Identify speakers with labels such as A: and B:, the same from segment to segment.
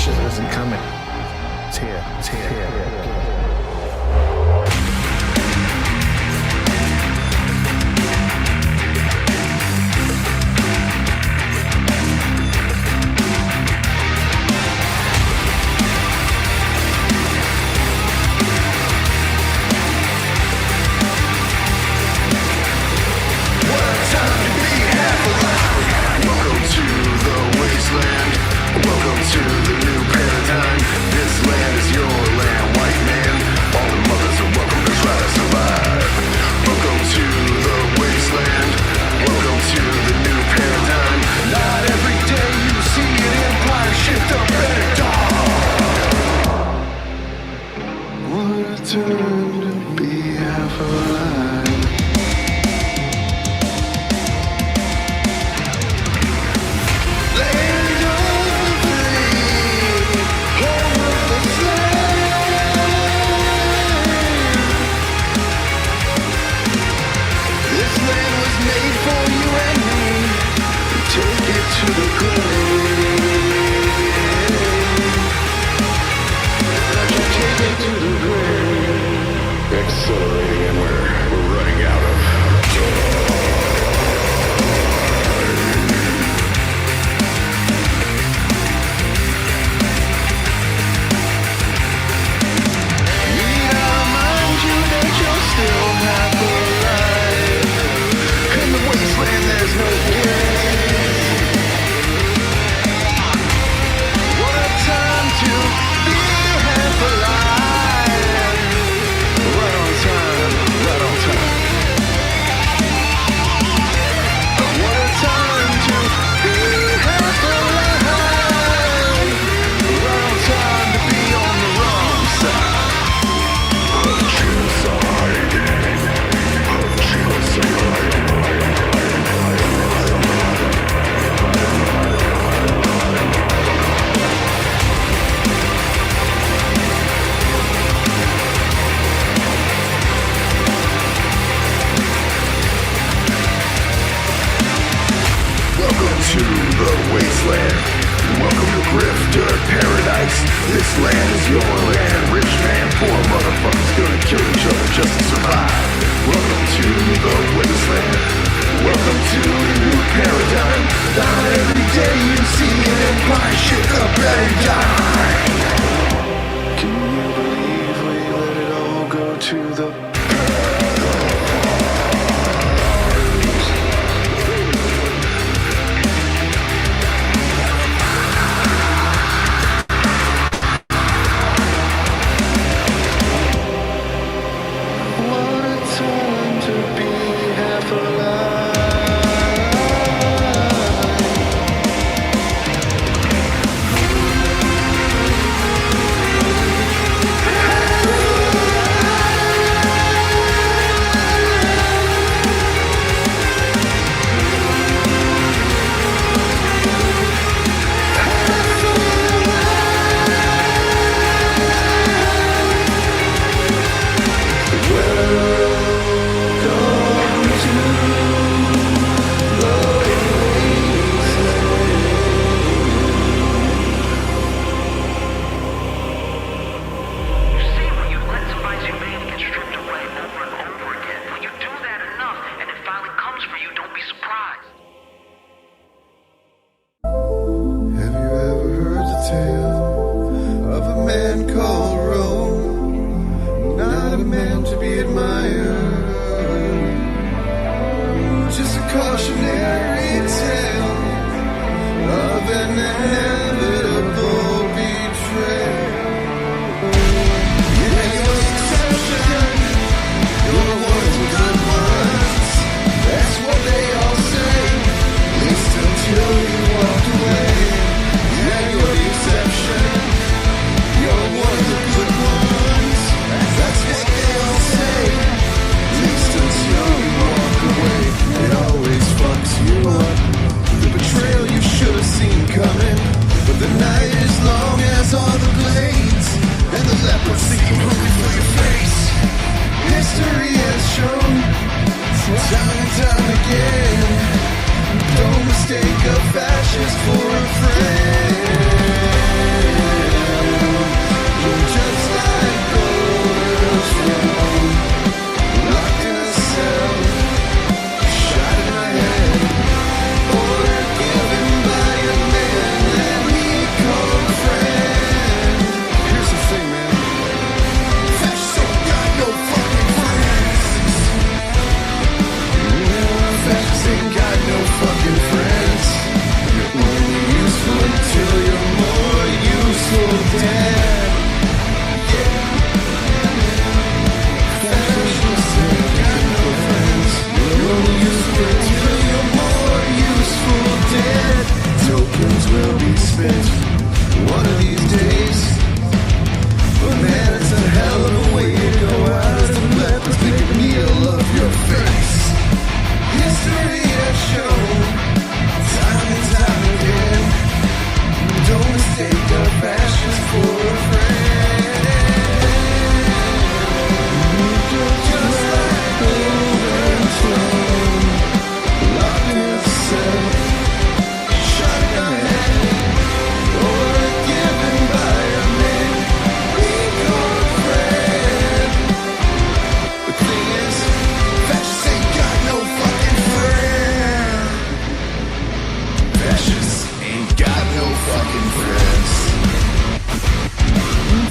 A: shit isn't coming. It's here. It's here. It's here.
B: Welcome to the new paradigm. This land is your land, white man. All the mothers are welcome to try to survive. Welcome to the wasteland. Welcome to the new paradigm. Not every day you see an empire shift up and down. What a time to be half alive. To the grave, accelerating, and we're running out of need I remind you that you're still half alive. In the wasteland, there's no game. To be half alive. Right on time, right on time. What a time to be half alive. Right on time to be on the wrong side. Of genocide. Of genocide. Welcome to the wasteland. Welcome to Grifter Paradise. This land is your land. Rich man, poor motherfuckers gonna kill each other just to survive. Welcome to the wasteland. Welcome to the new paradigm. Not every day you see an empire shake up and die. Can you believe we let it all go to the passions will be spent one of these days. But man, it's a hell of a way to go out as the lepers pick a meal of your face. History has shown time and time again, don't mistake our passions for a friend. Just like gold and stone, locked in a cell, shotgun or given by a man we call a friend. The thing is, fascists ain't got no fucking friend. Fascists ain't got no fucking friends.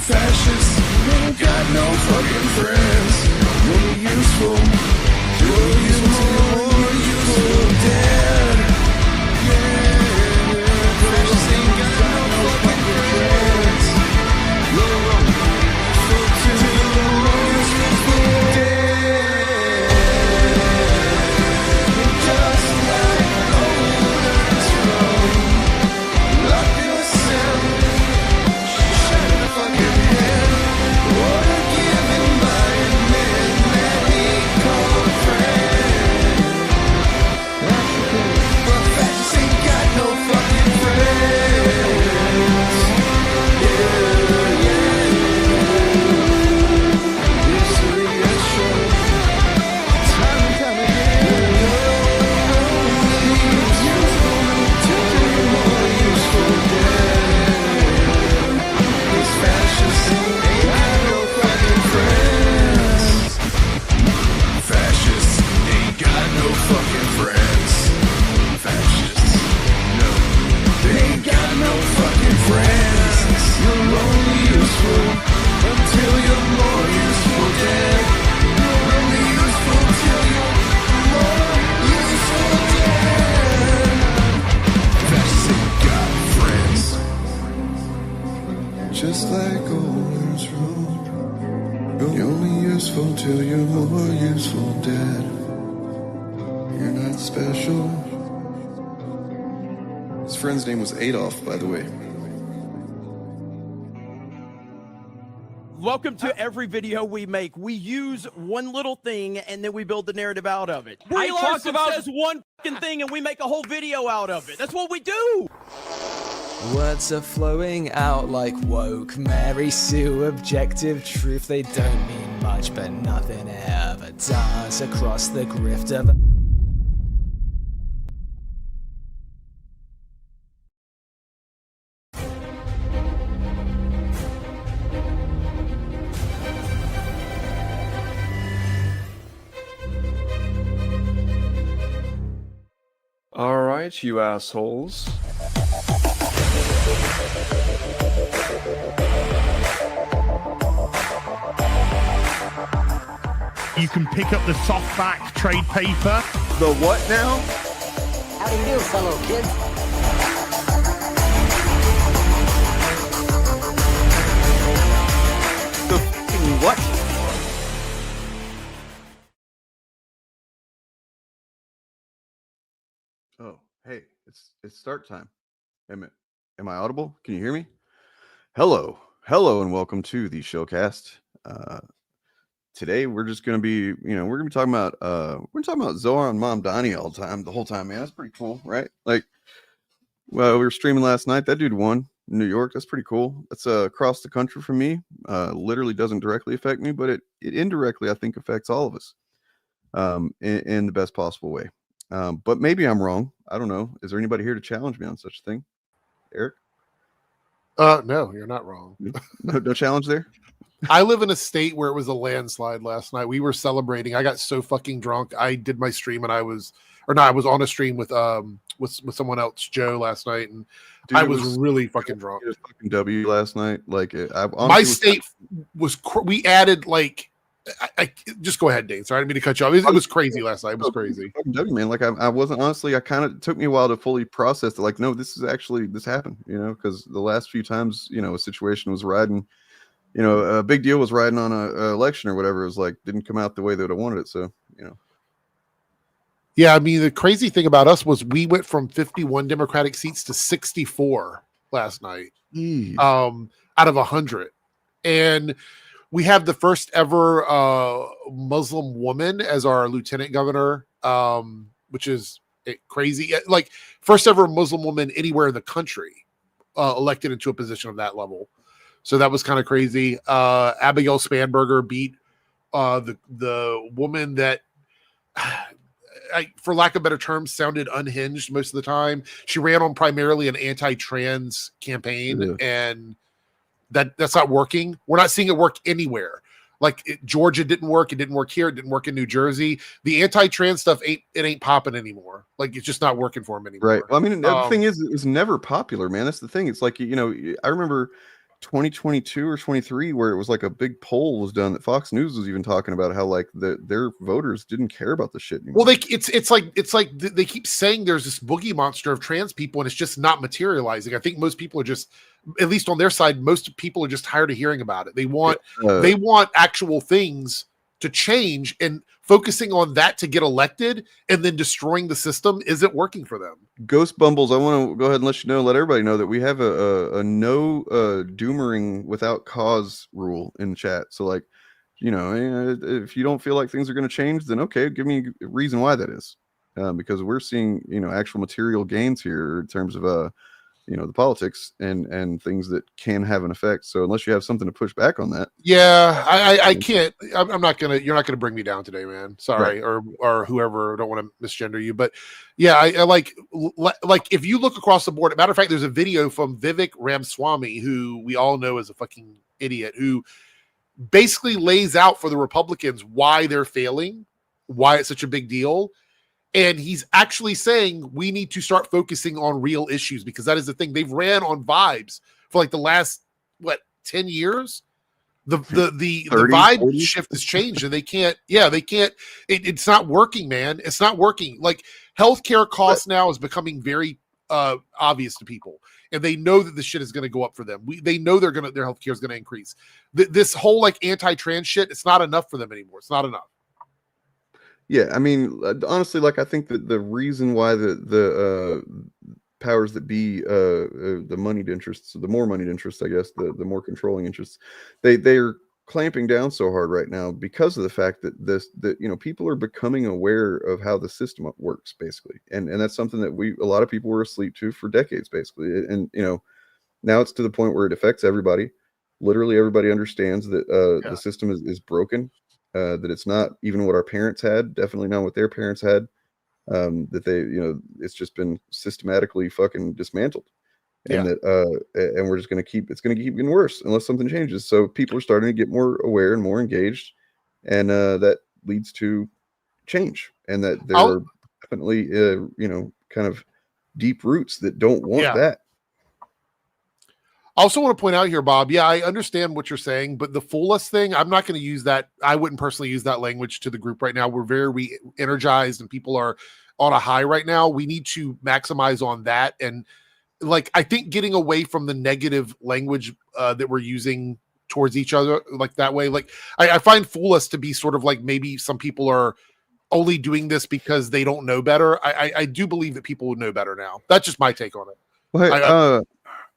B: Fascists ain't got no fucking friends. You're useful. You're useful dead. Yeah. Fascists ain't got no fucking friends. You're useful dead. Just like golden throne, locked in a cell, shot in the fucking head, order given by a man that we call a friend. But fascists ain't got no fucking friends. History has shown time and time again, useful till you're more useful dead. These fascists ain't got no fucking friends. Fascists ain't got no fucking friends. Fascists, no, they ain't got no fucking friends. You're only useful until you're more useful dead. You're only useful till you're more useful dead. Fascists ain't got friends. Just like Golden's rule, you're only useful till you're more useful dead. You're not special. His friend's name was Adolf, by the way.
C: Welcome to every video we make. We use one little thing and then we build the narrative out of it. Brie Larson says one fucking thing and we make a whole video out of it. That's what we do.
D: Words are flowing out like woke Mary Sue, objective truth. They don't mean much, but nothing ever does across the grift of
E: All right, you assholes.
A: You can pick up the softback trade paper.
E: The what now?
F: How do you do, fellow kids?
E: The fucking what? Oh, hey, it's start time. Am I audible? Can you hear me? Hello, and welcome to the Shillcast. Today we're just gonna be, we're gonna be talking about Zohar and Mom Donnie the whole time, man. That's pretty cool, right? Like, well, we were streaming last night. That dude won in New York. That's pretty cool. That's across the country from me. Literally doesn't directly affect me, but it indirectly, I think, affects all of us in the best possible way. But maybe I'm wrong. I don't know. Is there anybody here to challenge me on such a thing? Eric?
G: No, you're not wrong.
E: No challenge there?
G: I live in a state where it was a landslide last night. We were celebrating. I got so fucking drunk. I did my stream and I was on a stream with someone else, Joe, last night, and dude, I was really fucking drunk.
E: It was fucking W last night. Like,
G: my state was we added like. I just go ahead, Dane. Sorry, I didn't mean to cut you off. It was crazy last night. It was crazy.
E: Man, like I wasn't honestly. I kind of took me a while to fully process it. Like, no, this happened. Because the last few times, a situation was riding. A big deal was riding on a election or whatever. It was like didn't come out the way they would have wanted it. So,
G: Yeah, I mean, the crazy thing about us was we went from 51 Democratic seats to 64 last night,
E: Jeez.
G: out of 100. And we have the first ever Muslim woman as our lieutenant governor, which is crazy. Like, first ever Muslim woman anywhere in the country elected into a position of that level. So that was kind of crazy. Abigail Spanberger beat the woman that, for lack of better terms, sounded unhinged most of the time. She ran on primarily an anti-trans campaign, and that's not working. We're not seeing it work anywhere. Like Georgia didn't work. It didn't work here. It didn't work in New Jersey. The anti-trans stuff ain't popping anymore. Like, it's just not working for them anymore.
E: Right. Well, I mean, the thing is, it was never popular, man. That's the thing. It's like, I remember 2022 or 23 where it was like a big poll was done that Fox News was even talking about how like their voters didn't care about the shit anymore.
G: Well, it's like they keep saying there's this boogie monster of trans people, and it's just not materializing. I think most people are just, at least on their side, most people are just tired of hearing about it. They want actual things to change, and focusing on that to get elected and then destroying the system isn't working for them.
E: Ghost Bumbles, I want to go ahead and let everybody know that we have a no doomering without cause rule in chat. So like, if you don't feel like things are going to change, then okay, give me a reason why that is. Because we're seeing, actual material gains here in terms of the politics and things that can have an effect. So unless you have something to push back on that.
G: Yeah, I can't. I'm not gonna. You're not gonna bring me down today, man. Sorry, right. or whoever. I don't want to misgender you, but yeah, I like if you look across the board. Matter of fact, there's a video from Vivek Ramaswamy, who we all know is a fucking idiot, who basically lays out for the Republicans why they're failing, why it's such a big deal. And he's actually saying we need to start focusing on real issues, because that is the thing. They've ran on vibes for like the last 10 years. The 30, vibe 40? Shift has changed, and they can't. It's not working, man. It's not working. Like, healthcare costs now is becoming very obvious to people, and they know that the shit is going to go up for them. They know their healthcare is going to increase. This whole like anti-trans shit, it's not enough for them anymore. It's not enough.
E: Yeah, I mean, honestly, like, I think that the reason why the powers that be, the moneyed interests, the more moneyed interests, I guess, the more controlling interests, they're clamping down so hard right now because of the fact that people are becoming aware of how the system works, basically, and that's something that a lot of people were asleep to for decades, basically, and now it's to the point where it affects everybody. Literally, everybody understands that the system is broken. That it's not even what our parents had, definitely not what their parents had, that they, it's just been systematically fucking dismantled. And and we're just going to keep getting worse unless something changes. So people are starting to get more aware and more engaged, and that leads to change, and that there are definitely, kind of deep roots that don't want that.
G: I also want to point out here, Bob, I understand what you're saying, but the fool us thing, I'm not going to use that. I wouldn't personally use that language to the group right now. We're very energized and people are on a high right now. We need to maximize on that. And like, I think getting away from the negative language that we're using towards each other, like that way, like I find fool us to be sort of like, maybe some people are only doing this because they don't know better. I do believe that people would know better now. That's just my take on it.
E: Well,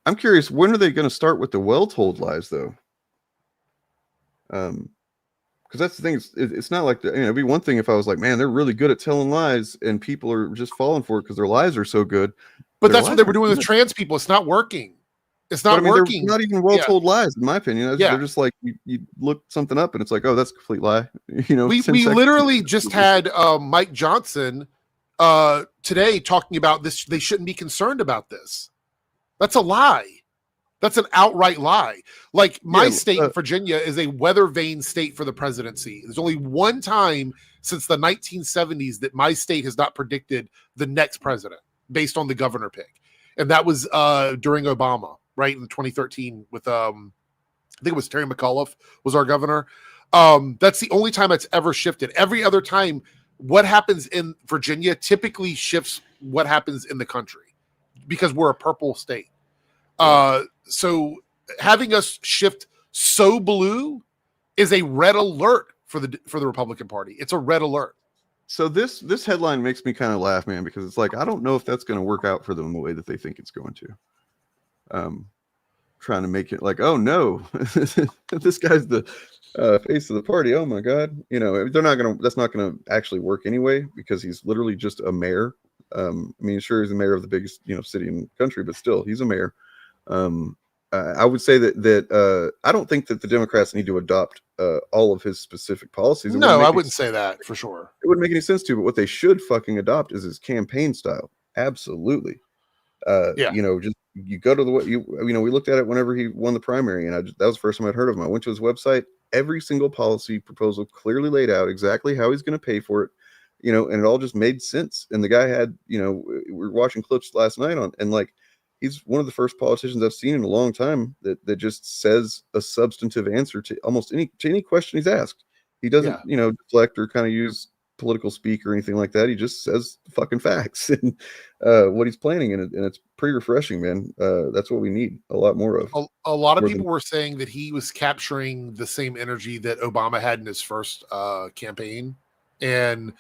E: I'm curious, when are they going to start with the well-told lies, though? Because that's the thing. It's not like it'd be one thing if I was like, man, they're really good at telling lies, and people are just falling for it because their lies are so good.
G: But that's what they were doing with trans people. It's not working. It's not working.
E: They're not even well-told lies, in my opinion. They're just like you look something up, and it's like, oh, that's a complete lie.
G: We literally just had Mike Johnson today talking about this. They shouldn't be concerned about this. That's a lie. That's an outright lie. Like, my state, Virginia, is a weather vane state for the presidency. There's only one time since the 1970s that my state has not predicted the next president based on the governor pick. And that was during Obama, right? In 2013 with, I think it was Terry McAuliffe was our governor. That's the only time it's ever shifted. Every other time, what happens in Virginia typically shifts what happens in the country, because we're a purple state. So having us shift so blue is a red alert for the Republican Party. It's a red alert.
E: So this headline makes me kind of laugh, man, because it's like I don't know if that's going to work out for them the way that they think it's going to. Trying to make it like, oh no, this guy's the face of the party. Oh my god, they're not gonna. That's not gonna actually work anyway because he's literally just a mayor. I mean, sure, he's the mayor of the biggest city in the country, but still, he's a mayor. I would say that I don't think that the Democrats need to adopt all of his specific policies.
G: No, I wouldn't say that for sure.
E: It wouldn't make any sense to, but what they should fucking adopt is his campaign style. Absolutely.
G: Yeah.
E: Just you go to we looked at it whenever he won the primary, and that was the first time I'd heard of him. I went to his website. Every single policy proposal clearly laid out exactly how he's going to pay for it, and it all just made sense. And the guy had, we were watching clips last night and like, he's one of the first politicians I've seen in a long time that just says a substantive answer to almost any question he's asked. He doesn't, deflect or kind of use political speak or anything like that. He just says fucking facts and what he's planning, and it's pretty refreshing, man. That's what we need a lot more of.
G: A lot of people were saying that he was capturing the same energy that Obama had in his first campaign, and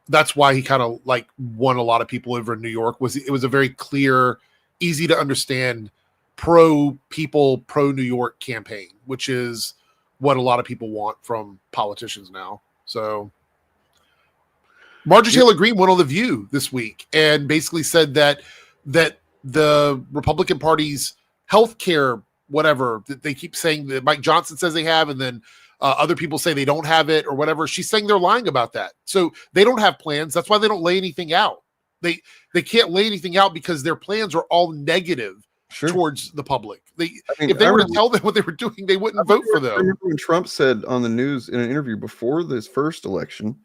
G: that's why he kind of like won a lot of people over in New York. It was a very clear, easy to understand, pro people, pro New York campaign, which is what a lot of people want from politicians now. So Marjorie Taylor Greene went on The View this week and basically said that the Republican Party's healthcare, whatever that they keep saying that Mike Johnson says they have, and then other people say they don't have it or whatever. She's saying they're lying about that. So they don't have plans. That's why they don't lay anything out. They can't lay anything out because their plans are all negative towards the public. If they were to tell them what they were doing, they wouldn't vote for them. I
E: remember when Trump said on the news in an interview before this first election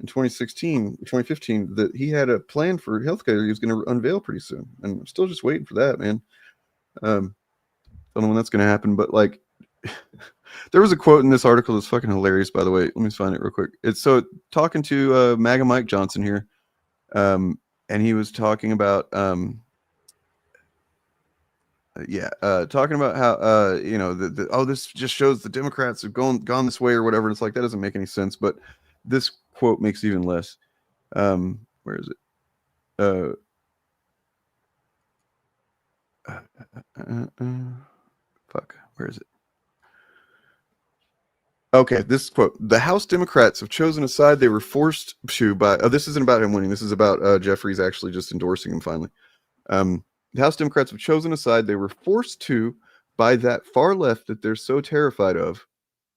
E: in 2015, that he had a plan for healthcare he was going to unveil pretty soon. And I'm still just waiting for that, man. Don't know when that's going to happen, but like there was a quote in this article that's fucking hilarious, by the way. Let me find it real quick. It's so talking to MAGA Mike Johnson here. And he was talking about talking about how this just shows the Democrats have gone this way or whatever. And it's like that doesn't make any sense, but this quote makes even less. Where is it? Where is it? Okay, this quote: "The House Democrats have chosen a side they were forced to by." Oh, this isn't about him winning. This is about Jeffries actually just endorsing him finally. The House Democrats have chosen a side they were forced to by that far left that they're so terrified of,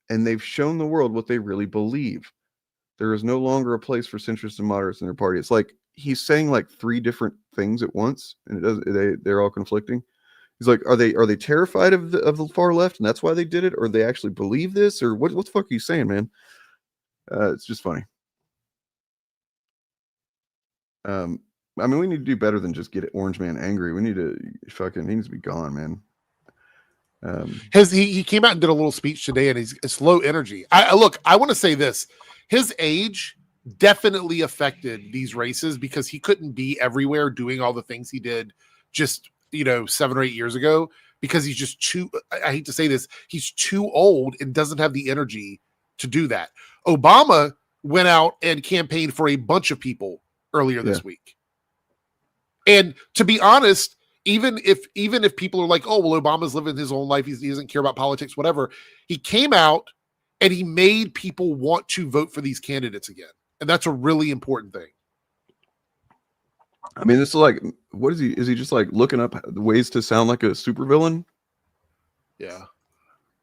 E: and they've shown the world what they really believe. There is no longer a place for centrists and moderates in their party. It's like he's saying like three different things at once, and they're all conflicting. He's like, are they terrified of the far left, and that's why they did it, or they actually believe this, or what the fuck are you saying, man? It's just funny. I mean, we need to do better than just get Orange Man angry. We need to he needs to be gone, man.
G: He came out and did a little speech today, and it's low energy. I want to say this: his age definitely affected these races because he couldn't be everywhere doing all the things he did just 7 or 8 years ago, because he's just too, I hate to say this, he's too old and doesn't have the energy to do that. Obama went out and campaigned for a bunch of people earlier this week. And to be honest, even if people are like, oh, well, Obama's living his own life, he doesn't care about politics, whatever, he came out and he made people want to vote for these candidates again. And that's a really important thing.
E: I mean, this is like, what is he? Is he just like looking up ways to sound like a supervillain?
G: Yeah.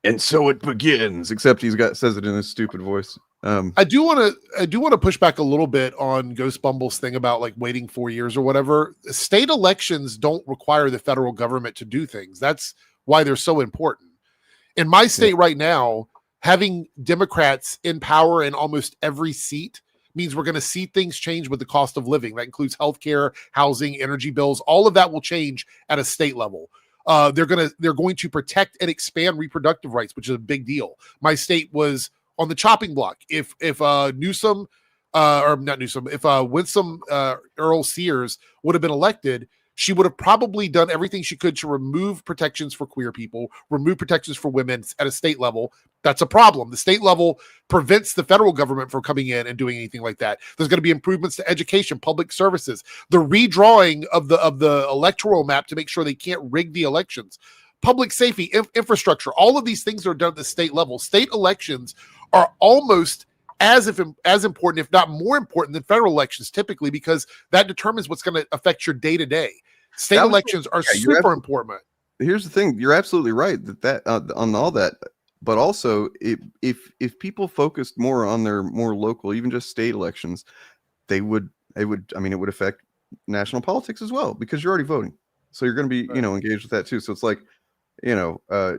E: And so it begins. Except says it in his stupid voice.
G: I do want to push back a little bit on Ghost Bumble's thing about like waiting 4 years or whatever. State elections don't require the federal government to do things. That's why they're so important. In my state right now, having Democrats in power in almost every seat means we're going to see things change with the cost of living. That includes healthcare, housing, energy bills. All of that will change at a state level. They're going to protect and expand reproductive rights, which is a big deal. My state was on the chopping block. If Winsome Earl Sears would have been elected, she would have probably done everything she could to remove protections for queer people, remove protections for women at a state level. That's a problem. The state level prevents the federal government from coming in and doing anything like that. There's going to be improvements to education, public services, the redrawing of the electoral map to make sure they can't rig the elections, public safety, infrastructure. All of these things are done at the state level. State elections are almost as important, if not more important than federal elections typically, because that determines what's going to affect your day-to-day. State elections are super important.
E: Here's the thing. You're absolutely right that on all that, but also if people focused more on their more local, even just state elections, it would affect national politics as well, because you're already voting. So you're going to be, engaged with that too. So it's like,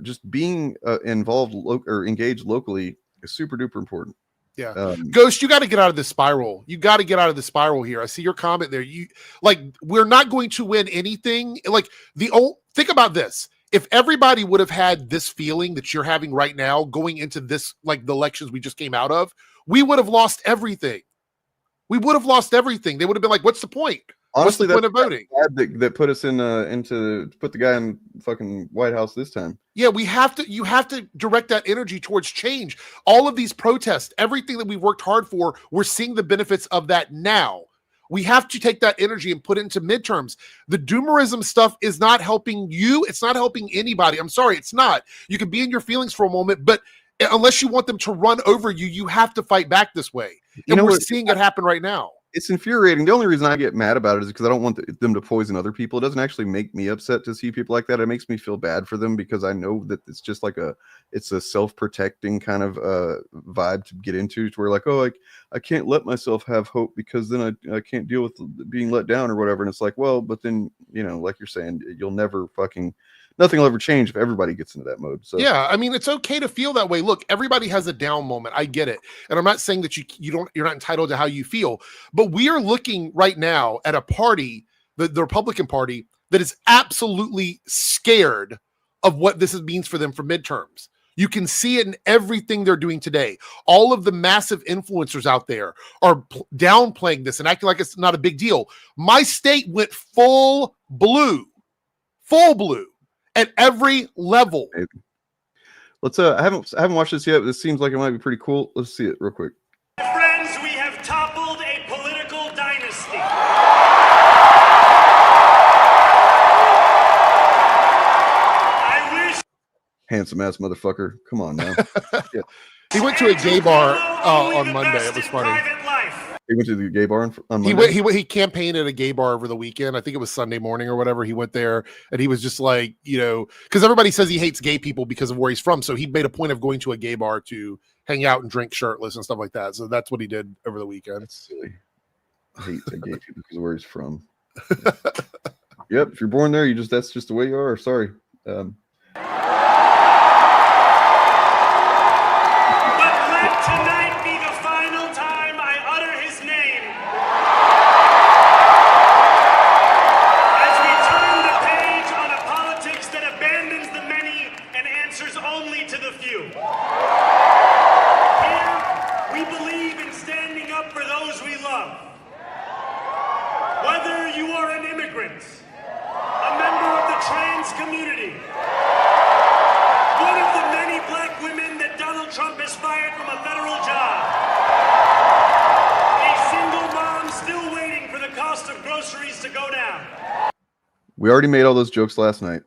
E: just being involved or engaged locally is super duper important.
G: Yeah. Ghost, you got to get out of this spiral. You got to get out of the spiral here. I see your comment there. We're not going to win anything. Think about this. If everybody would have had this feeling that you're having right now going into this, like the elections we just came out of, we would have lost everything. We would have lost everything. They would have been like, what's the point?
E: Honestly,
G: what's the point of voting?
E: That put us to put the guy in fucking White House this time.
G: Yeah, you have to direct that energy towards change. All of these protests, everything that we've worked hard for, we're seeing the benefits of that now. We have to take that energy and put it into midterms. The doomerism stuff is not helping you. It's not helping anybody. I'm sorry, it's not. You can be in your feelings for a moment, but unless you want them to run over you, you have to fight back this way. And we're seeing it happen right now.
E: It's infuriating. The only reason I get mad about it is because I don't want them to poison other people. It doesn't actually make me upset to see people like that. It makes me feel bad for them, because I know that it's just like it's a self-protecting kind of vibe to get into, to where like, oh, I can't let myself have hope because then I can't deal with being let down or whatever. And it's like, well, but then, like you're saying, nothing will ever change if everybody gets into that mode. So
G: yeah, I mean, it's okay to feel that way. Look, everybody has a down moment. I get it. And I'm not saying that you're not entitled to how you feel, but we are looking right now at a party, the Republican Party, that is absolutely scared of what this means for them for midterms. You can see it in everything they're doing today. All of the massive influencers out there are downplaying this and acting like it's not a big deal. My state went full blue. At every level.
E: Let's I haven't watched this yet, but this seems like it might be pretty cool. Let's see it real quick.
H: Friends, we have toppled a political dynasty. I wish.
E: Handsome ass motherfucker. Come on now. Yeah.
G: He went to a gay bar on Monday. It was funny.
E: He went to the gay bar on Monday?
G: He campaigned at a gay bar over the weekend. I think it was Sunday morning or whatever. He went there and he was just like, because everybody says he hates gay people because of where he's from. So he made a point of going to a gay bar to hang out and drink shirtless and stuff like that. So that's what he did over the weekend.
E: That's silly. I hate the gay people because of where he's from. Yep. If you're born there, that's just the way you are. Sorry.
H: Tonight be the final time I utter his name. As we turn the page on a politics that abandons the many and answers only to the few. Here, we believe in standing up for those we love. Whether you are an immigrant, a member of the trans community, one of the many black women that Donald Trump has fired from a federal job, a single mom still waiting for the cost of groceries to go down.
E: We already made all those jokes last night.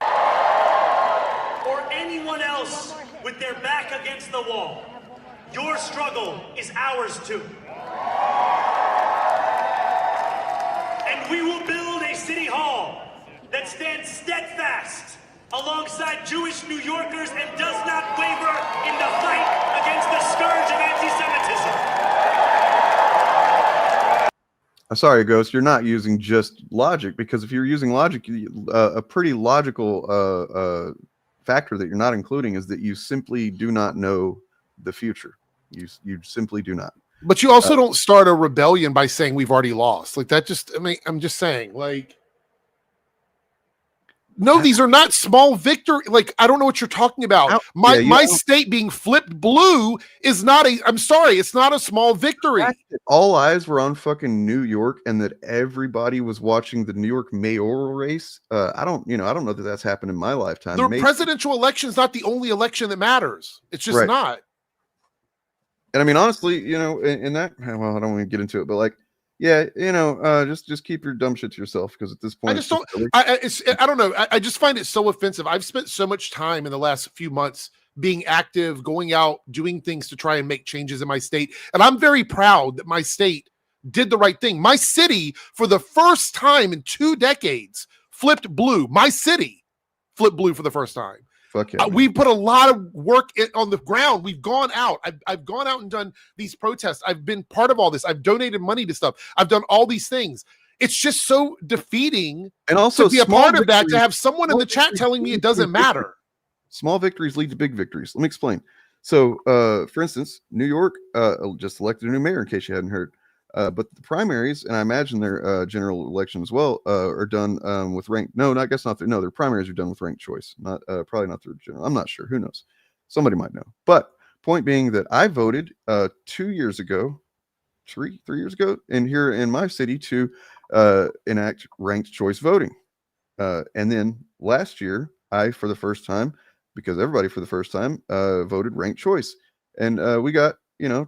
H: Or anyone else with their back against the wall. Your struggle is ours too. And we will build a city hall that stands steadfast alongside Jewish New Yorkers and does not waver in the fight against the scourge of anti-Semitism.
E: I'm sorry, Ghost, you're not using just logic, because if you're using logic, a pretty logical factor that you're not including is that you simply do not know the future. You simply do not.
G: But you also don't start a rebellion by saying we've already lost. Like that just, I'm just saying, like. No, these are not small victory. Like, I don't know what you're talking about. My state being flipped blue is not I'm sorry, it's not a small victory.
E: All eyes were on fucking New York, and that everybody was watching the New York mayoral race. I don't know that that's happened in my lifetime.
G: The presidential election is not the only election that matters. It's just not.
E: And I mean, honestly, in that, well, I don't want to get into it, but like, yeah, just keep your dumb shit to yourself, because at this point,
G: I don't know. I just find it so offensive. I've spent so much time in the last few months being active, going out, doing things to try and make changes in my state. And I'm very proud that my state did the right thing. My city, for the first time in 2 decades, flipped blue. My city flipped blue for the first time.
E: Fuck yeah,
G: we put a lot of work on the ground. We've gone out. I've gone out and done these protests. I've been part of all this. I've donated money to stuff. I've done all these things. It's just so defeating,
E: and also
G: to be a part of that, to have someone in the chat telling me it doesn't matter.
E: Small victories lead to big victories. Let me explain. So, for instance, New York just elected a new mayor, in case you hadn't heard. But the primaries, and I imagine their general election as well, are done with ranked. No, I guess not. Their primaries are done with ranked choice. Not probably not their general. I'm not sure. Who knows? Somebody might know. But point being that I voted 2 years ago, three years ago, and here in my city to enact ranked choice voting. And then last year, I, for the first time, because everybody for the first time voted ranked choice, and we got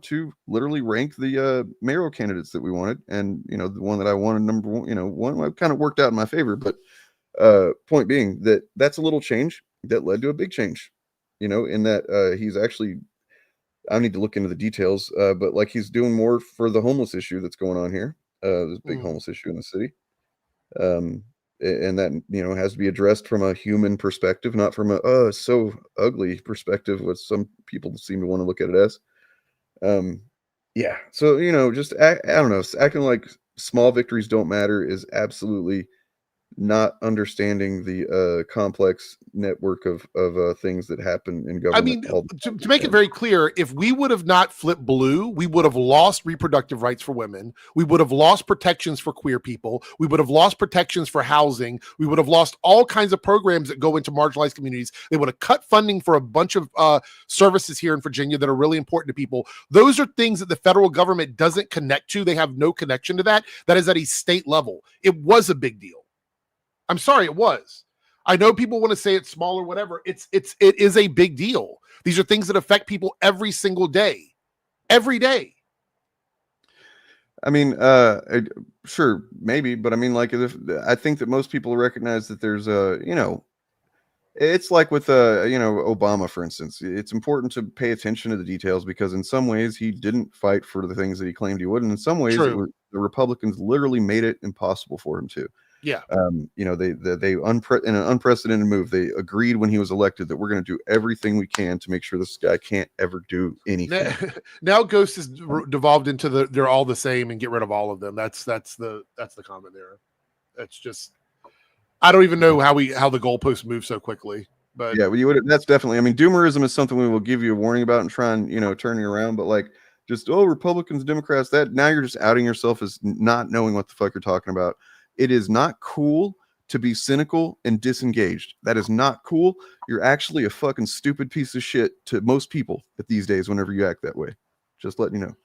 E: to literally rank the mayoral candidates that we wanted, and the one that I wanted, number one, kind of worked out in my favor. But point being that that's a little change that led to a big change, in that he's actually, I need to look into the details, but like he's doing more for the homeless issue that's going on here. There's a big homeless issue in the city, and that has to be addressed from a human perspective, not from a so ugly perspective, what some people seem to want to look at it as. Yeah, so just I don't know, acting like small victories don't matter is absolutely not understanding the complex network of things that happen in government.
G: I mean, to make it very clear, if we would have not flipped blue, we would have lost reproductive rights for women. We would have lost protections for queer people. We would have lost protections for housing. We would have lost all kinds of programs that go into marginalized communities. They would have cut funding for a bunch of services here in Virginia that are really important to people. Those are things that the federal government doesn't connect to. They have no connection to that. That is at a state level. It was a big deal. I'm sorry, it was. I know people want to say it's small or whatever. It is a big deal. These are things that affect people every single day. Every day.
E: I mean, sure, maybe, but I mean, like, I think that most people recognize that there's it's like with Obama, for instance. It's important to pay attention to the details, because in some ways he didn't fight for the things that he claimed he would, and in some ways the Republicans literally made it impossible for him to.
G: Yeah.
E: They in an unprecedented move, they agreed when he was elected that we're going to do everything we can to make sure this guy can't ever do anything.
G: Now Ghost has devolved into they're all the same and get rid of all of them. That's the comment there. That's just, I don't even know how the goalposts move so quickly. But
E: yeah, that's definitely, I mean, doomerism is something we will give you a warning about and try and turn you around, but like, just Republicans, Democrats, that now you're just outing yourself as not knowing what the fuck you're talking about. It is not cool to be cynical and disengaged. That is not cool. You're actually a fucking stupid piece of shit to most people at these days whenever you act that way. Just letting you know.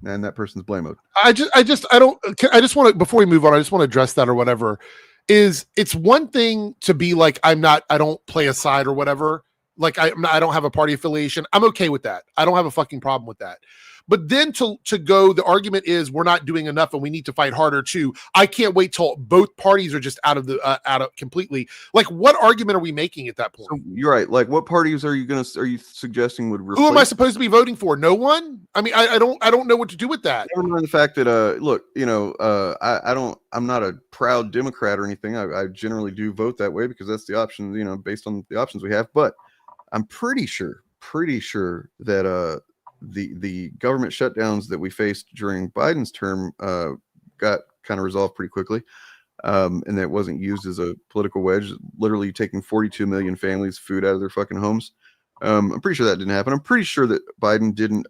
E: And that person's blame mode.
G: I just want to, before we move on, I just want to address that or whatever. It's one thing to be like, I don't play a side or whatever. Like I don't have a party affiliation. I'm okay with that. I don't have a fucking problem with that. But then to go, the argument is we're not doing enough and we need to fight harder too. I can't wait till both parties are just out of completely. Like, what argument are we making at that point?
E: So you're right. Like, what parties are you suggesting would replace?
G: Who am I supposed to be voting for? No one. I mean, I don't know what to do with that.
E: Never mind the fact that look, I'm not a proud Democrat or anything. I generally do vote that way because that's the option, based on the options we have. But I'm pretty sure that the government shutdowns that we faced during Biden's term got kind of resolved pretty quickly, and that wasn't used as a political wedge, literally taking 42 million families food out of their fucking homes. I'm pretty sure that didn't happen. I'm pretty sure that Biden didn't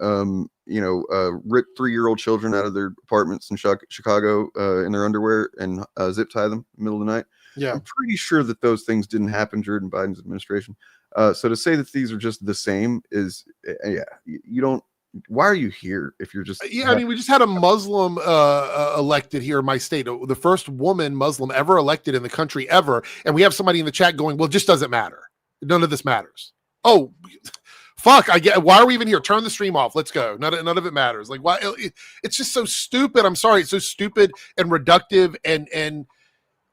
E: rip 3-year-old children out of their apartments in Chicago in their underwear and zip tie them in the middle of the night.
G: Yeah.
E: I'm pretty sure that those things didn't happen during Biden's administration. So to say that these are just the same is, you don't. Why are you here if you're just?
G: Yeah, I mean, we just had a Muslim elected here in my state, the first woman Muslim ever elected in the country ever, and we have somebody in the chat going, "Well, it just doesn't matter. None of this matters." Oh, fuck! I get. Why are we even here? Turn the stream off. Let's go. None of it matters. Like, why? It's just so stupid. I'm sorry. It's so stupid and reductive and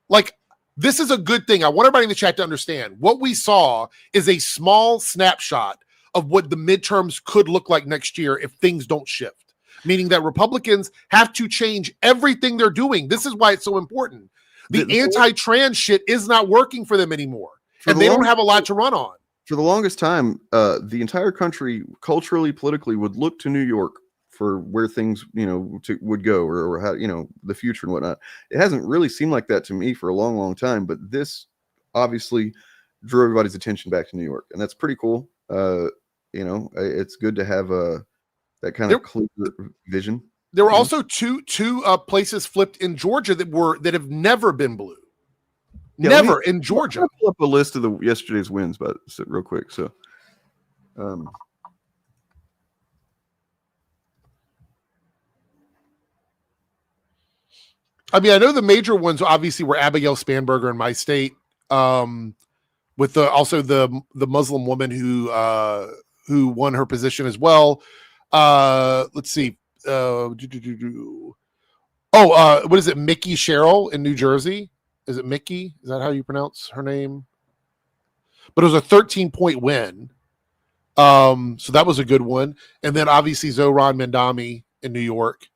G: like. This is a good thing. I want everybody in the chat to understand what we saw is a small snapshot of what the midterms could look like next year if things don't shift, meaning that Republicans have to change everything they're doing. This is why it's so important. The anti-trans shit is not working for them anymore, and they don't have a lot to run on.
E: For the longest time, the entire country, culturally, politically, would look to New York for where things, would go or how, the future and whatnot. It hasn't really seemed like that to me for a long, long time, but this obviously drew everybody's attention back to New York, and that's pretty cool. It's good to have that kind of clear vision.
G: There were also two places flipped in Georgia that have never been blue. Never in Georgia.
E: I'll pull up a list of yesterday's wins, but real quick. So,
G: I mean, I know the major ones obviously were Abigail Spanberger in my state, with the Muslim woman who won her position as well. Let's see. What is it? Mickey Sherrill in New Jersey. Is it Mickey? Is that how you pronounce her name? But it was a 13-point win. So that was a good one. And then obviously Zohran Mandami in New York.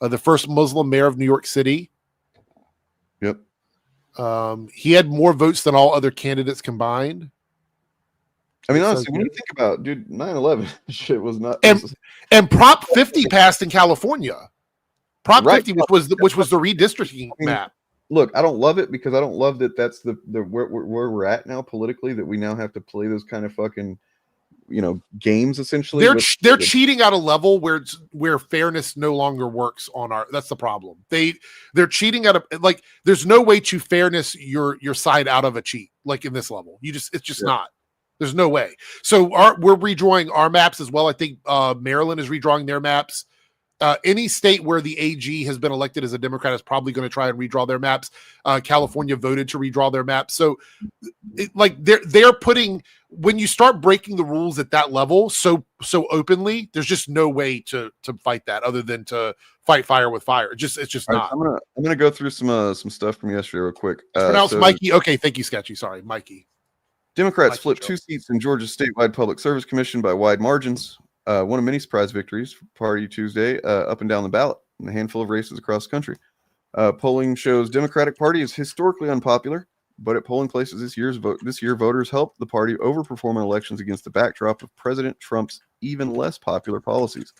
G: The first Muslim mayor of New York City.
E: Yep.
G: He had more votes than all other candidates combined.
E: I mean, honestly, when you think about, dude, 9/11 shit was not.
G: And Prop 50 passed in California. Prop 50, which was the redistricting map.
E: Look, I don't love it because I don't love that that's the where we're at now politically, that we now have to play those kind of fucking games essentially.
G: They're cheating at a level where fairness no longer works on our. That's the problem. They're cheating at a there's no way to fairness your side out of a cheat like in this level. It's just not. There's no way. So we're redrawing our maps as well. I think Maryland is redrawing their maps. Any state where the AG has been elected as a Democrat is probably going to try and redraw their maps. California voted to redraw their maps. So they're putting, when you start breaking the rules at that level so openly, there's just no way to fight that other than to fight fire with fire. It's just not.
E: I'm gonna go through some stuff from yesterday real quick.
G: Pronounced Mikey. Okay, thank you, Sketchy. Sorry, Mikey.
E: Democrats flipped 2 seats in Georgia's statewide public service commission by wide margins. One of many surprise victories for Party Tuesday, up and down the ballot in a handful of races across the country. Polling shows Democratic Party is historically unpopular, but at polling places this year, voters helped the party overperform in elections against the backdrop of President Trump's even less popular policies.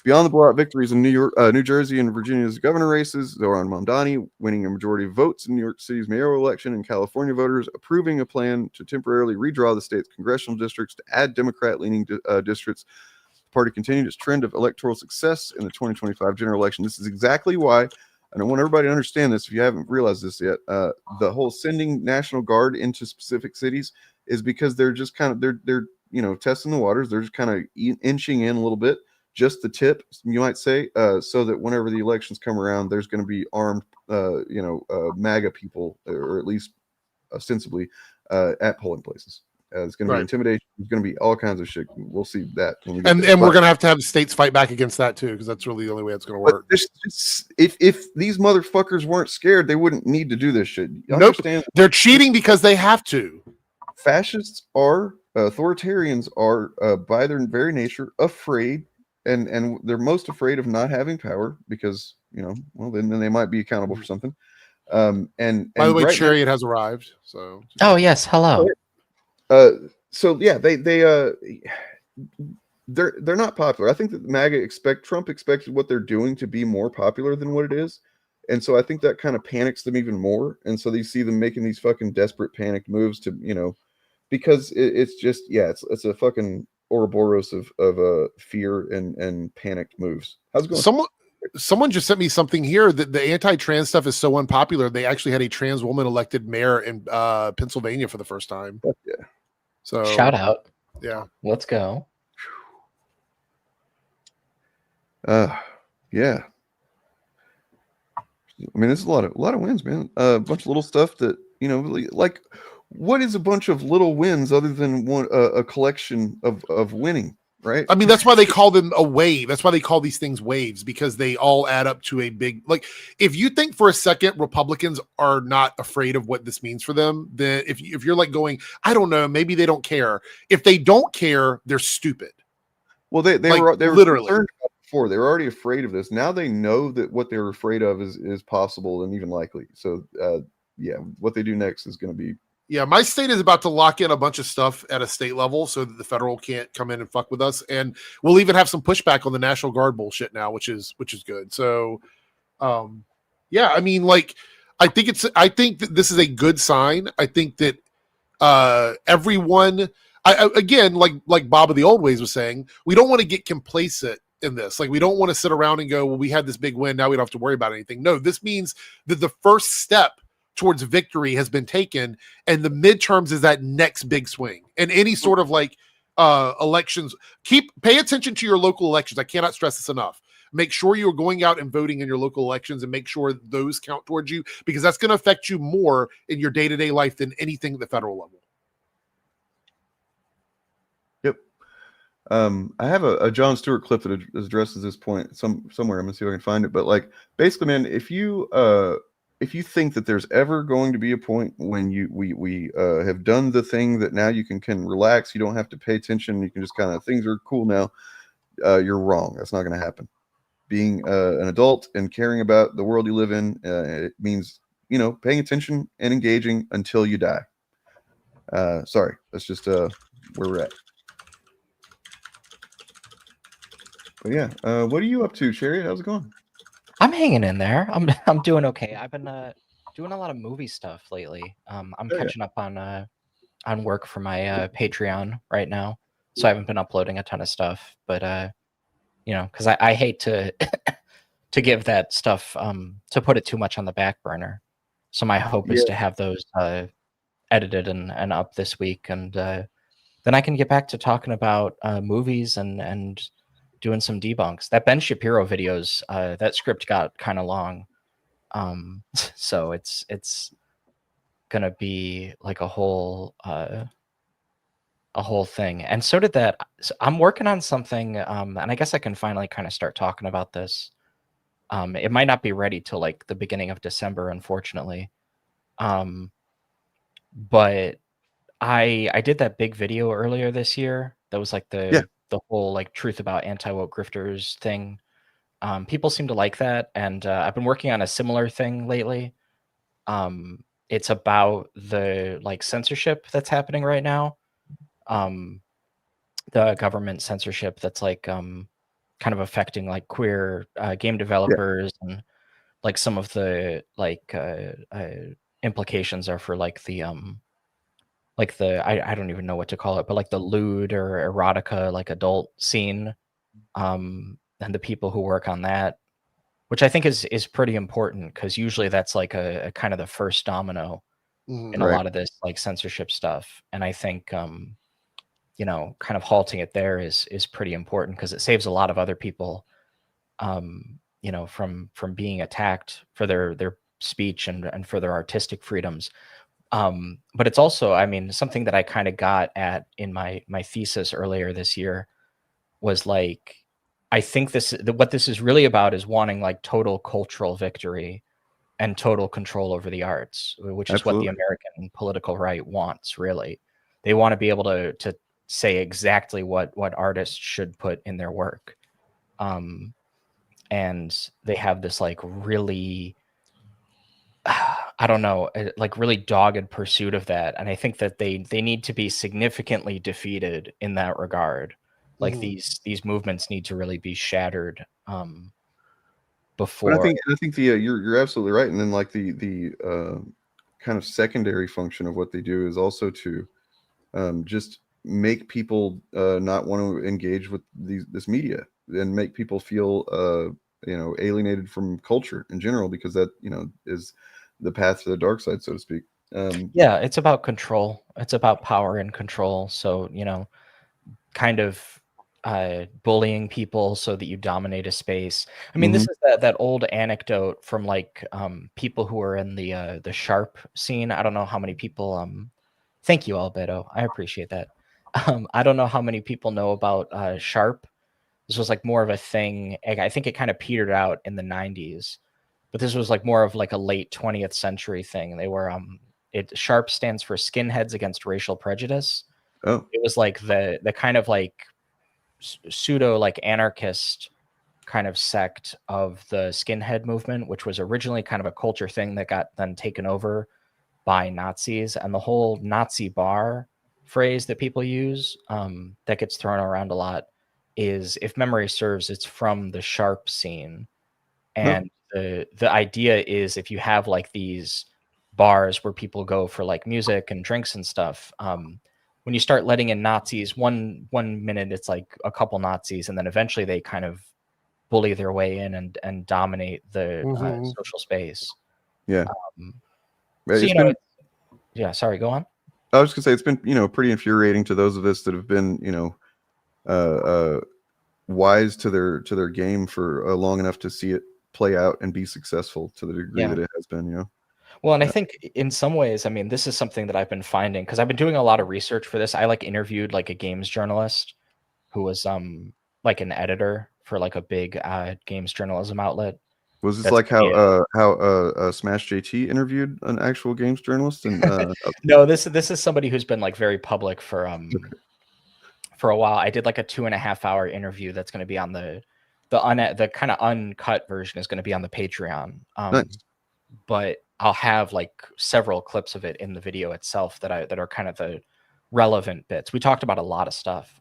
E: Beyond the blowout victories in New York, New Jersey, and Virginia's governor races, Zohran Mamdani winning a majority of votes in New York City's mayoral election, and California voters approving a plan to temporarily redraw the state's congressional districts to add Democrat-leaning districts. The party continued its trend of electoral success in the 2025 general election. This is exactly why, and I want everybody to understand this if you haven't realized this yet, the whole sending National Guard into specific cities is because they're just kind of, they're testing the waters. They're just kind of inching in a little bit. Just the tip, you might say, so that whenever the elections come around, there's going to be armed, MAGA people, or at least ostensibly, at polling places. It's going to be intimidation. There's going to be all kinds of shit. We'll see that. We're
G: going to have states fight back against that too, because that's really the only way it's going to work.
E: If these motherfuckers weren't scared, they wouldn't need to do this shit.
G: Nope. They're cheating because they have to.
E: Fascists are, authoritarians are, by their very nature, afraid. And they're most afraid of not having power because, then they might be accountable for something. And
G: by the way, Chariot has arrived. So.
I: Oh yes, hello.
E: So yeah, they're not popular. I think that Trump expected what they're doing to be more popular than what it is. And so I think that kind of panics them even more. And so you see them making these fucking desperate panicked moves to, because it's just, it's a fucking, Ouroboros of fear and panicked moves. How's it going?
G: Someone just sent me something here that the anti-trans stuff is so unpopular. They actually had a trans woman elected mayor in Pennsylvania for the first time.
E: Yeah.
G: So
I: shout out.
G: Yeah.
I: Let's go.
E: Yeah. I mean, there's a lot of wins, man. A bunch of little stuff that, you know, like what is a bunch of little wins other than a collection of winning, right?
G: I mean, that's why they call them a wave. That's why they call these things waves, because they all add up to a big, like, if you think for a second Republicans are not afraid of what this means for them, then if you're like going, I don't know, maybe they don't care. If they don't care, they're stupid.
E: Well, they
G: like,
E: were
G: literally
E: concerned about it before. They were already afraid of this. Now they know that what they're afraid of is possible and even likely. So yeah, what they do next is going to be.
G: Yeah, my state is about to lock in a bunch of stuff at a state level so that the federal can't come in and fuck with us. And we'll even have some pushback on the National Guard bullshit now, which is good. So yeah, I mean, like, I think that this is a good sign. I think that everyone, again, like Bob of the Old Ways was saying, we don't want to get complacent in this. Like, we don't want to sit around and go, well, we had this big win, now we don't have to worry about anything. No, this means that the first step towards victory has been taken, and the midterms is that next big swing. And any sort of like elections, pay attention to your local elections. I cannot stress this enough. Make sure you're going out and voting in your local elections, and make sure those count towards you, because that's going to affect you more in your day-to-day life than anything at the federal level.
E: Yep. I have a Jon Stewart clip that addresses this point somewhere. I'm gonna see if I can find it. But like, basically, man, if you think that there's ever going to be a point when we have done the thing that now you can relax, you don't have to pay attention, you can just kind of, things are cool now, you're wrong. That's not going to happen. Being an adult and caring about the world you live in, it means, you know, paying attention and engaging until you die. Sorry, that's just where we're at. But yeah, what are you up to, Sherry? How's it going?
I: I'm hanging in there. I'm doing okay. I've been doing a lot of movie stuff lately. I'm catching up on work for my Patreon right now, so I haven't been uploading a ton of stuff. But you know, because I hate to to give that stuff to put it too much on the back burner. So my hope is to have those edited and up this week, and then I can get back to talking about movies and doing some debunks. That Ben Shapiro videos, that script got kind of long. So it's gonna be like a whole thing. And so did that. So I'm working on something, and I guess I can finally kind of start talking about this. It might not be ready till like the beginning of December, unfortunately. But I did that big video earlier this year. That was like the whole like truth about anti-woke grifters thing. People seem to like that, and I've been working on a similar thing lately. It's about the like censorship that's happening right now. The government censorship that's like kind of affecting like queer game developers, and like some of the like implications are for like the I don't even know what to call it, but like the lewd or erotica, like adult scene, and the people who work on that, which I think is pretty important, because usually that's like a kind of the first domino in a lot of this like censorship stuff. And I think you know, kind of halting it there is pretty important, because it saves a lot of other people you know, from being attacked for their speech and for their artistic freedoms. But it's also, I mean, something that I kind of got at in my thesis earlier this year was like, I think what this is really about is wanting like total cultural victory and total control over the arts, which is what the American political right wants. Really, they want to be able to say exactly what artists should put in their work, and they have this like really, I don't know, like really dogged pursuit of that. And I think that they need to be significantly defeated in that regard. Like these movements need to really be shattered before.
E: But I think the you're absolutely right. And then like the kind of secondary function of what they do is also to just make people not want to engage with this media and make people feel alienated from culture in general, because that is the path to the dark side, so to speak.
I: Yeah, it's about control. It's about power and control. So, kind of bullying people so that you dominate a space. I mean, this is that old anecdote from like people who are in the Sharp scene. I don't know how many people. Thank you, Albedo. I appreciate that. I don't know how many people know about Sharp. This was like more of a thing. I think it kind of petered out in the 90s, but this was like more of like a late 20th century thing. They were Sharp stands for Skinheads Against Racial Prejudice.
E: Oh,
I: it was like the kind of like pseudo like anarchist kind of sect of the skinhead movement, which was originally kind of a culture thing that got then taken over by Nazis. And the whole Nazi bar phrase that people use that gets thrown around a lot is, if memory serves, it's from the Sharp scene. And the idea is, if you have like these bars where people go for like music and drinks and stuff, when you start letting in Nazis, one minute it's like a couple Nazis, and then eventually they kind of bully their way in and dominate the social space.
E: Yeah.
I: So, yeah, sorry, go on.
E: I was gonna say, it's been pretty infuriating to those of us that have been wise to their game for long enough to see it play out and be successful to the degree that it has been.
I: Well, and I think in some ways, I mean, this is something that I've been finding, because I've been doing a lot of research for this. I like interviewed like a games journalist who was like an editor for like a big games journalism outlet.
E: Was this like how Smash JT interviewed an actual games journalist? And
I: no, this is somebody who's been like very public for a while. I did like a 2.5-hour interview that's going to be on the kind of uncut version is going to be on the Patreon.
E: Nice.
I: But I'll have like several clips of it in the video itself that are kind of the relevant bits. We talked about a lot of stuff.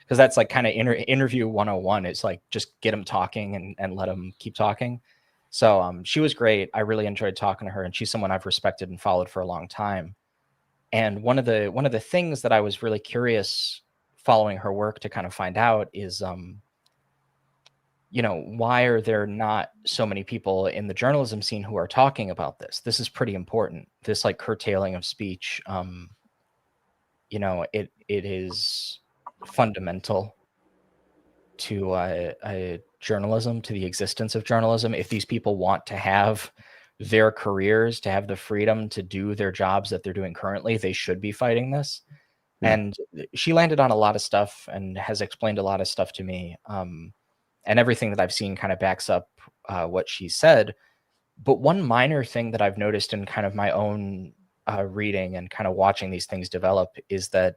I: Because that's like kind of interview 101. It's like, just get them talking and let them keep talking. So she was great. I really enjoyed talking to her, and she's someone I've respected and followed for a long time. And one of the things that I was really curious following her work to kind of find out is, why are there not so many people in the journalism scene who are talking about this? This is pretty important. This like curtailing of speech, it is fundamental to journalism, to the existence of journalism. If these people want to have their careers, to have the freedom to do their jobs that they're doing currently, they should be fighting this. And she landed on a lot of stuff and has explained a lot of stuff to me. And everything that I've seen kind of backs up what she said. But one minor thing that I've noticed in kind of my own reading and kind of watching these things develop is that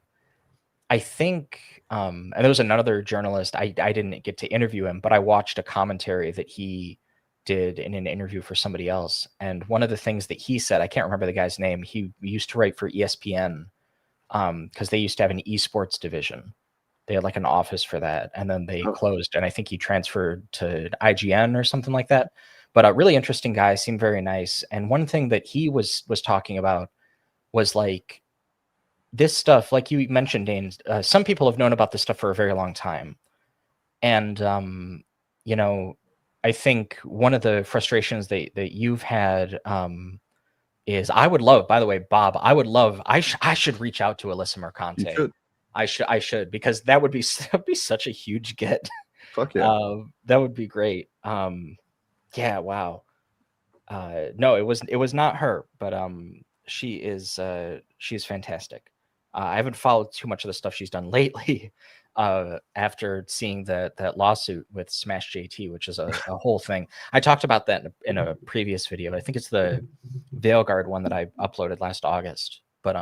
I: I think, and there was another journalist, I didn't get to interview him, but I watched a commentary that he did in an interview for somebody else. And one of the things that he said, I can't remember the guy's name, he used to write for ESPN because they used to have an esports division. They had like an office for that, and then they closed, and I think he transferred to IGN or something like that. But a really interesting guy, seemed very nice. And one thing that he was talking about was like, this stuff, like you mentioned, Dane, some people have known about this stuff for a very long time. And, I think one of the frustrations that you've had is, I would love, by the way, Bob, I should reach out to Alyssa Mercante. I should, because that'd be such a huge get.
E: Fuck yeah.
I: That would be great. Yeah, wow. No, it was not her, but she's fantastic. I haven't followed too much of the stuff she's done lately after seeing that lawsuit with Smash JT, which is a whole thing. I talked about that in a previous video. I think it's the Veilguard one that I uploaded last August. But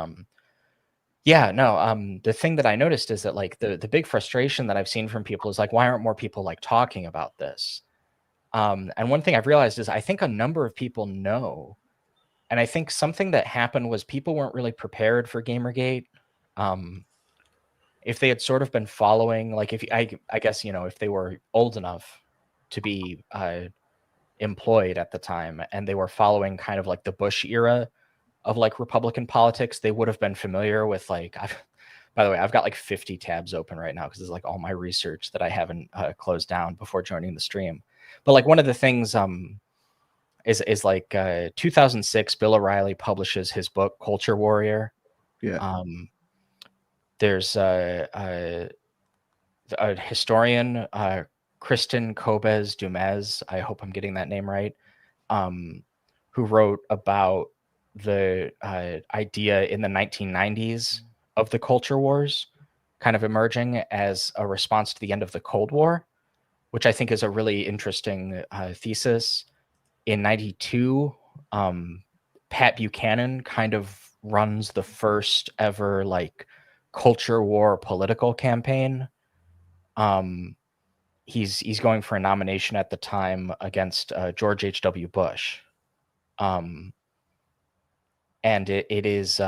I: the thing that I noticed is that like the big frustration that I've seen from people is like, why aren't more people like talking about this? And one thing I've realized is I think a number of people know. And I think something that happened was people weren't really prepared for Gamergate. If they had sort of been following, like I guess, if they were old enough to be employed at the time and they were following kind of like the Bush era of like Republican politics, they would have been familiar with like, By the way, I've got like 50 tabs open right now because it's like all my research that I haven't closed down before joining the stream. But like one of the things is like 2006, Bill O'Reilly publishes his book Culture Warrior.
E: Yeah.
I: There's a historian, Kristen Kobes Dumez, I hope I'm getting that name right, who wrote about the idea in the 1990s of the culture wars kind of emerging as a response to the end of the Cold War, which I think is a really interesting thesis. In 92, Pat Buchanan kind of runs the first ever like culture war political campaign. He's going for a nomination at the time against George H.W. Bush. And it is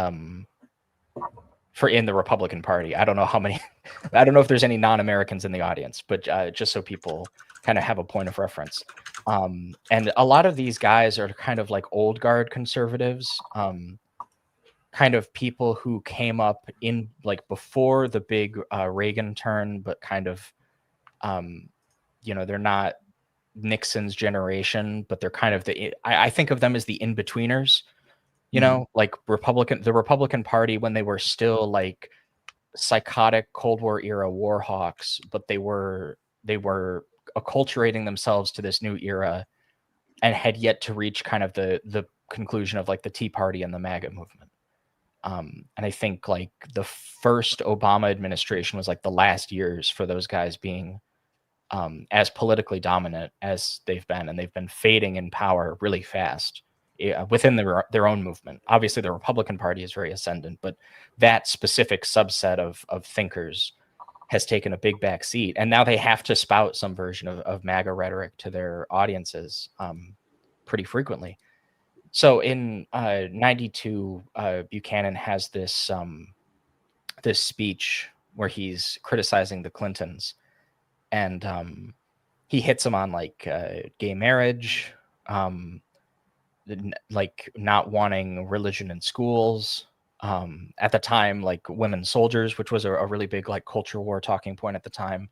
I: for in the Republican Party. I don't know how many, I don't know if there's any non-Americans in the audience, but just so people kind of have a point of reference. And a lot of these guys are kind of like old guard conservatives, kind of people who came up in like before the big Reagan turn, but kind of, you know, they're not Nixon's generation, but they're kind of I think of them as the in-betweeners, you know, like the Republican Party when they were still like psychotic Cold War era war hawks, but they were acculturating themselves to this new era and had yet to reach kind of the conclusion of like the Tea Party and the MAGA movement. And I think like the first Obama administration was like the last years for those guys being as politically dominant as they've been, and they've been fading in power really fast within their own movement. Obviously, the Republican Party is very ascendant, but that specific subset of thinkers has taken a big back seat, and now they have to spout some version of MAGA rhetoric to their audiences pretty frequently. So in 92, Buchanan has this this speech where he's criticizing the Clintons, and he hits them on like gay marriage, like not wanting religion in schools. At the time, like women soldiers, which was a really big like culture war talking point at the time.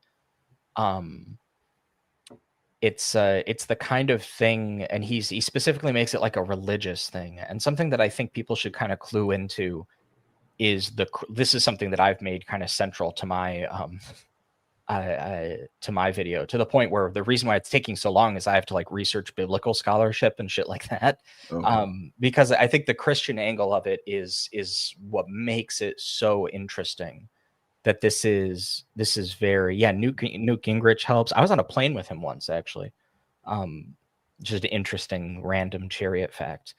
I: It's the kind of thing, and he specifically makes it like a religious thing, and something that I think people should kind of clue into is this is something that I've made kind of central to my video, to the point where the reason why it's taking so long is I have to like research biblical scholarship and shit like that. Okay. Because I think the Christian angle of it is what makes it so interesting. That this is very, yeah, Newt Gingrich helps. I was on a plane with him once, actually. Just an interesting random chariot fact.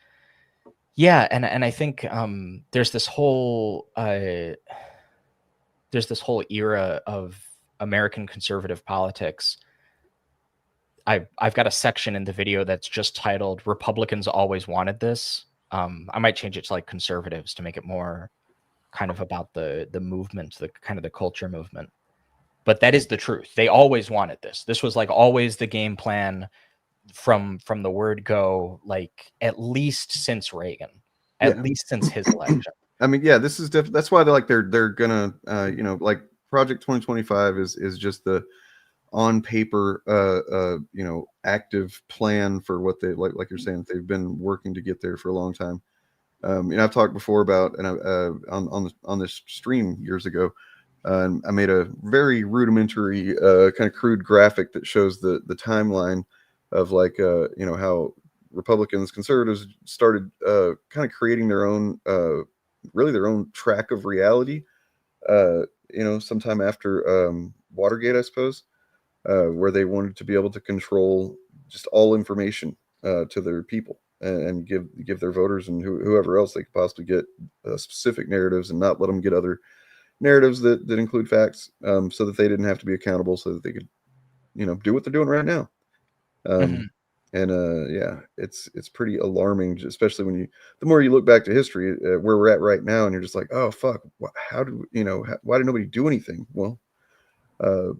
I: Yeah, and I think there's this whole era of American conservative politics. I've got a section in the video that's just titled "Republicans Always Wanted This." I might change it to like conservatives to make it more kind of about the movement, the kind of the culture movement. But that is the truth. They always wanted this. This was like always the game plan from the word go, like at least since Reagan, at least since his election.
E: I mean, yeah, this is that's why they're gonna you know, like Project 2025 is just the on paper you know, active plan for what they like you're saying, they've been working to get there for a long time. You know, I've talked before about, and on this stream years ago, and I made a very rudimentary kind of crude graphic that shows the timeline of like you know, how Republicans, conservatives started kind of creating their own really their own track of reality, you know, sometime after Watergate, I suppose, where they wanted to be able to control just all information to their people. And give their voters and whoever else they could possibly get specific narratives, and not let them get other narratives that include facts, so that they didn't have to be accountable, so that they could, you know, do what they're doing right now. And yeah, it's pretty alarming, especially when the more you look back to history, where we're at right now, and you're just like, oh fuck, how do you know? Why did nobody do anything? Well,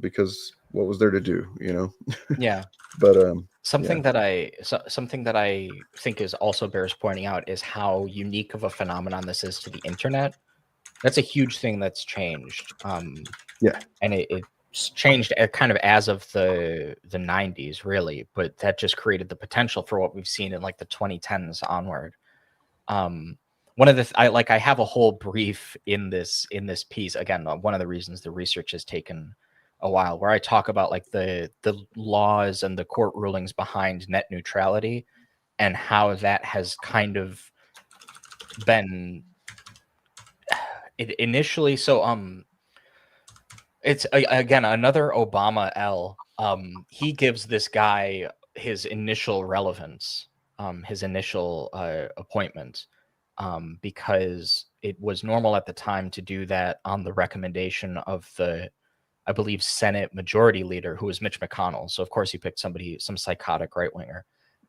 E: because what was there to do, you know?
I: Yeah.
E: But
I: something that I think is also bears pointing out is how unique of a phenomenon this is to the internet. That's a huge thing that's changed.
E: Yeah.
I: And it's changed kind of as of the 90s, really, but that just created the potential for what we've seen in like the 2010s onward. One of the I have a whole brief in this piece. Again, one of the reasons the research has taken a while, where I talk about like the laws and the court rulings behind net neutrality and how that has kind of been initially. So it's again another Obama L. He gives this guy his initial relevance, his initial appointment, because it was normal at the time to do that on the recommendation of the, I believe, Senate Majority Leader, who was Mitch McConnell. So of course he picked some psychotic right winger,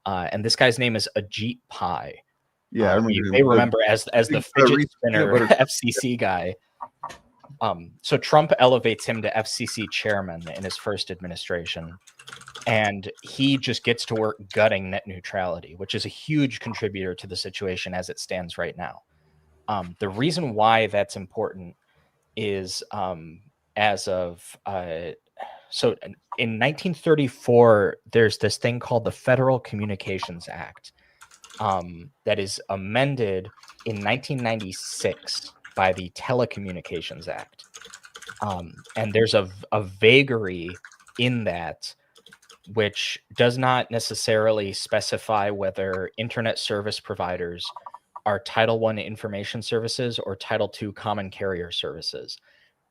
I: and this guy's name is Ajit Pai.
E: Yeah, I remember
I: you may remember as the fidget spinner FCC guy. So Trump elevates him to FCC chairman in his first administration, and he just gets to work gutting net neutrality, which is a huge contributor to the situation as it stands right now. The reason why that's important is as of so in 1934, there's this thing called the Federal Communications Act that is amended in 1996 by the Telecommunications Act. And there's a vagary in that which does not necessarily specify whether internet service providers are Title I information services or Title II common carrier services.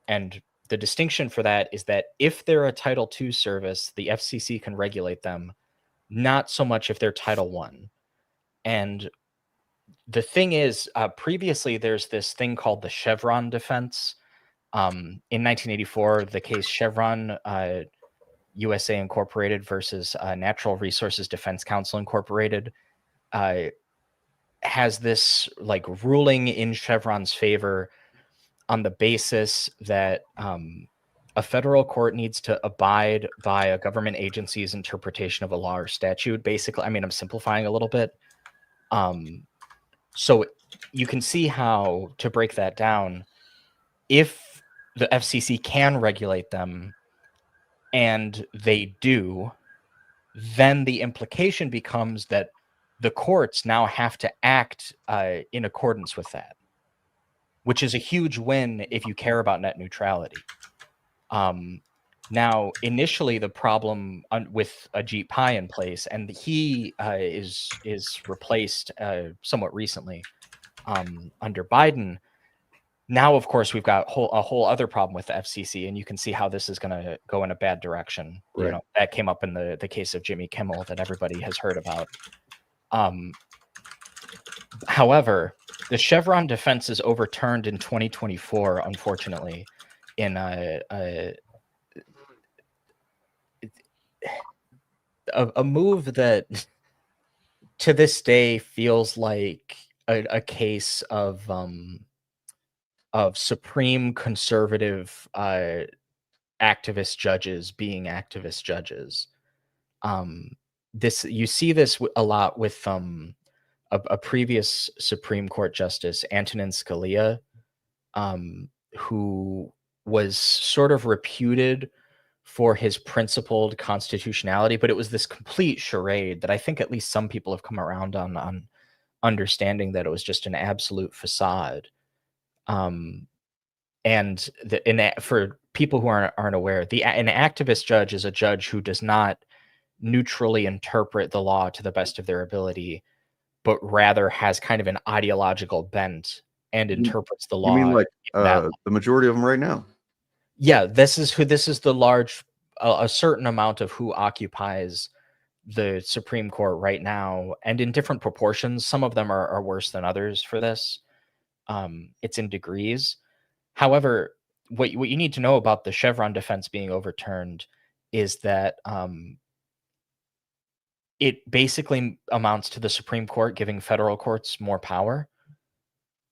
I: And the distinction for that is that if they're a Title II service, the FCC can regulate them, not so much if they're Title I. And the thing is, previously there's this thing called the Chevron defense. In 1984, the case Chevron USA Incorporated versus Natural Resources Defense Council Incorporated has this like ruling in Chevron's favor on the basis that a federal court needs to abide by a government agency's interpretation of a law or statute. Basically, I mean, I'm simplifying a little bit. So you can see how, to break that down, if the FCC can regulate them, and they do, then the implication becomes that the courts now have to act in accordance with that, which is a huge win if you care about net neutrality. Now, initially, the problem with Ajit Pai in place, and he is replaced somewhat recently under Biden. Now, of course, we've got a whole other problem with the FCC, and you can see how this is going to go in a bad direction. Right. You know, that came up in the case of Jimmy Kimmel that everybody has heard about. However, the Chevron defense is overturned in 2024, unfortunately, in a move that to this day feels like a case of supreme conservative activist judges being activist judges. You see this a lot with a previous Supreme Court Justice, Antonin Scalia, who was sort of reputed for his principled constitutionality, but it was this complete charade that I think at least some people have come around on understanding that it was just an absolute facade. And for people who aren't aware, an activist judge is a judge who does not neutrally interpret the law to the best of their ability, but rather has kind of an ideological bent and interprets the law.
E: You mean like the majority of them right now?
I: Yeah, this is the large, a certain amount of who occupies the Supreme Court right now, and in different proportions. Some of them are worse than others for this. It's in degrees. However, what you need to know about the Chevron defense being overturned is that it basically amounts to the Supreme Court giving federal courts more power.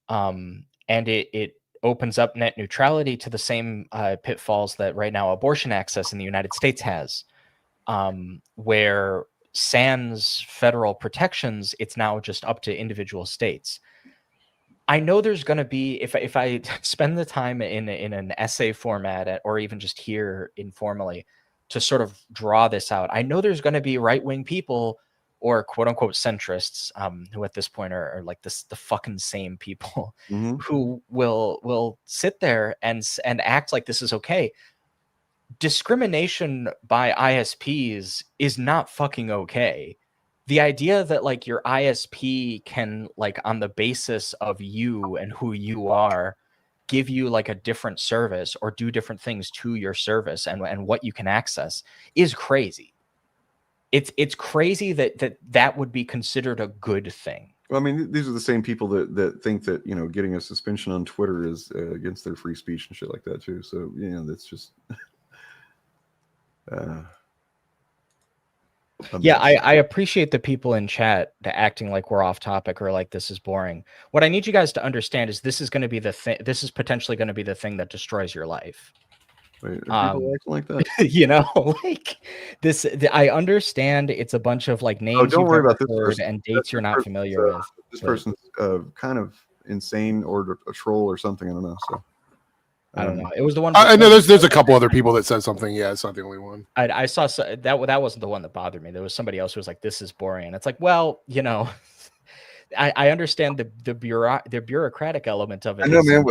I: And it opens up net neutrality to the same pitfalls that right now abortion access in the United States has, where sans federal protections, it's now just up to individual states. I know there's going to be, if I spend the time in an essay format or even just here informally to sort of draw this out, I know there's going to be right-wing people or quote unquote centrists, who at this point are like the fucking same people who will sit there and act like this is okay. Discrimination by ISPs is not fucking okay. The idea that like your ISP can like on the basis of you and who you are give you like a different service or do different things to your service and what you can access is crazy. It's crazy that would be considered a good thing.
E: Well, I mean, these are the same people that think that, you know, getting a suspension on Twitter is against their free speech and shit like that too. So, you know, that's just
I: yeah, I appreciate the people in chat acting like we're off topic or like this is boring. What I need you guys to understand is this is going to be the thing. This is potentially going to be the thing that destroys your life.
E: Wait, are people acting like that?
I: You know, like this. I understand it's a bunch of like names.
E: Oh, don't worry about this
I: person and dates you're not familiar with.
E: This person's kind of insane or a troll or something. I don't know. So
I: I don't know. It was the one.
G: I know there's a couple other people that said something. Yeah, it's not the only one.
I: I saw that wasn't the one that bothered me. There was somebody else who was like, "This is boring." And it's like, well, you know, I understand the bureaucratic element of it.
E: I know, man.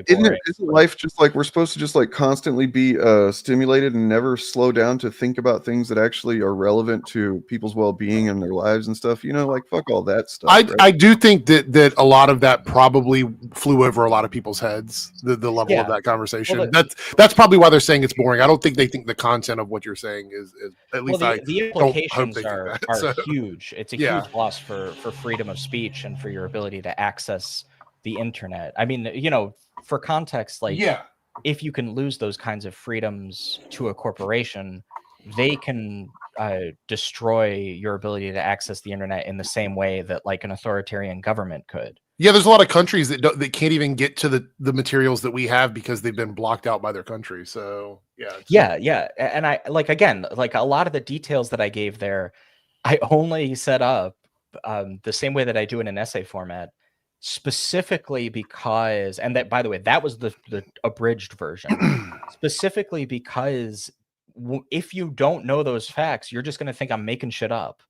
E: Isn't life just like we're supposed to just like constantly be stimulated and never slow down to think about things that actually are relevant to people's well-being and their lives and stuff? You know, like fuck all that stuff.
G: I do think that a lot of that probably flew over a lot of people's heads. The level of that conversation. Well, that's probably why they're saying it's boring. I don't think they think the content of what you're saying is at least
I: the implications are huge. It's a huge loss for freedom of speech and for your ability to access the internet. I mean, you know, for context, like if you can lose those kinds of freedoms to a corporation, they can destroy your ability to access the internet in the same way that like an authoritarian government could.
G: Yeah, there's a lot of countries that can't even get to the materials that we have because they've been blocked out by their country. So yeah.
I: And I like, again, like a lot of the details that I gave there, I only set up the same way that I do in an essay format, specifically because, and that, by the way, that was the abridged version, specifically because if you don't know those facts, you're just going to think I'm making shit up,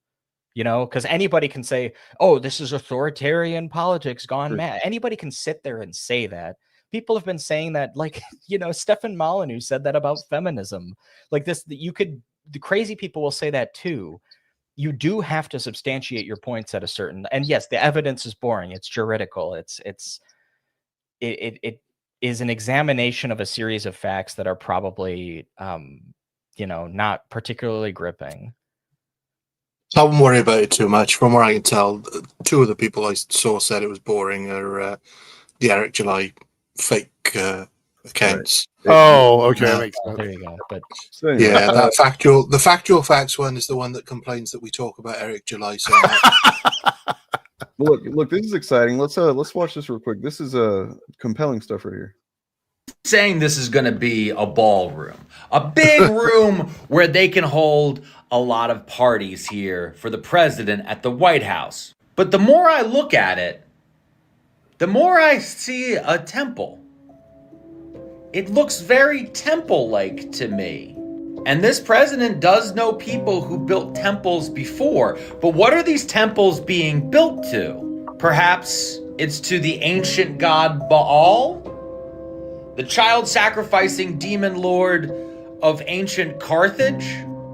I: you know, because anybody can say, oh, this is authoritarian politics gone mad. Anybody can sit there and say that. People have been saying that, like, you know, Stefan Molyneux said that about feminism. Like this, the crazy people will say that too. You do have to substantiate your points at a certain, and yes, the evidence is boring. It's juridical. It is an examination of a series of facts that are probably, you know, not particularly gripping.
J: I wouldn't worry about it too much. From what I can tell, two of the people I saw said it was boring are the Eric July fake accounts.
G: Oh, okay, that makes sense.
I: There you go. But
J: yeah, the factual facts one is the one that complains that we talk about Eric July so much.
E: Look, this is exciting. Let's watch this real quick. This is compelling stuff right here.
K: Saying this is going to be a ballroom, a big room where they can hold a lot of parties here for the president at the White House. But the more I look at it, the more I see a temple. It looks very temple-like to me. And this president does know people who built temples before. But what are these temples being built to? Perhaps it's to the ancient god Baal? The child-sacrificing demon lord of ancient Carthage?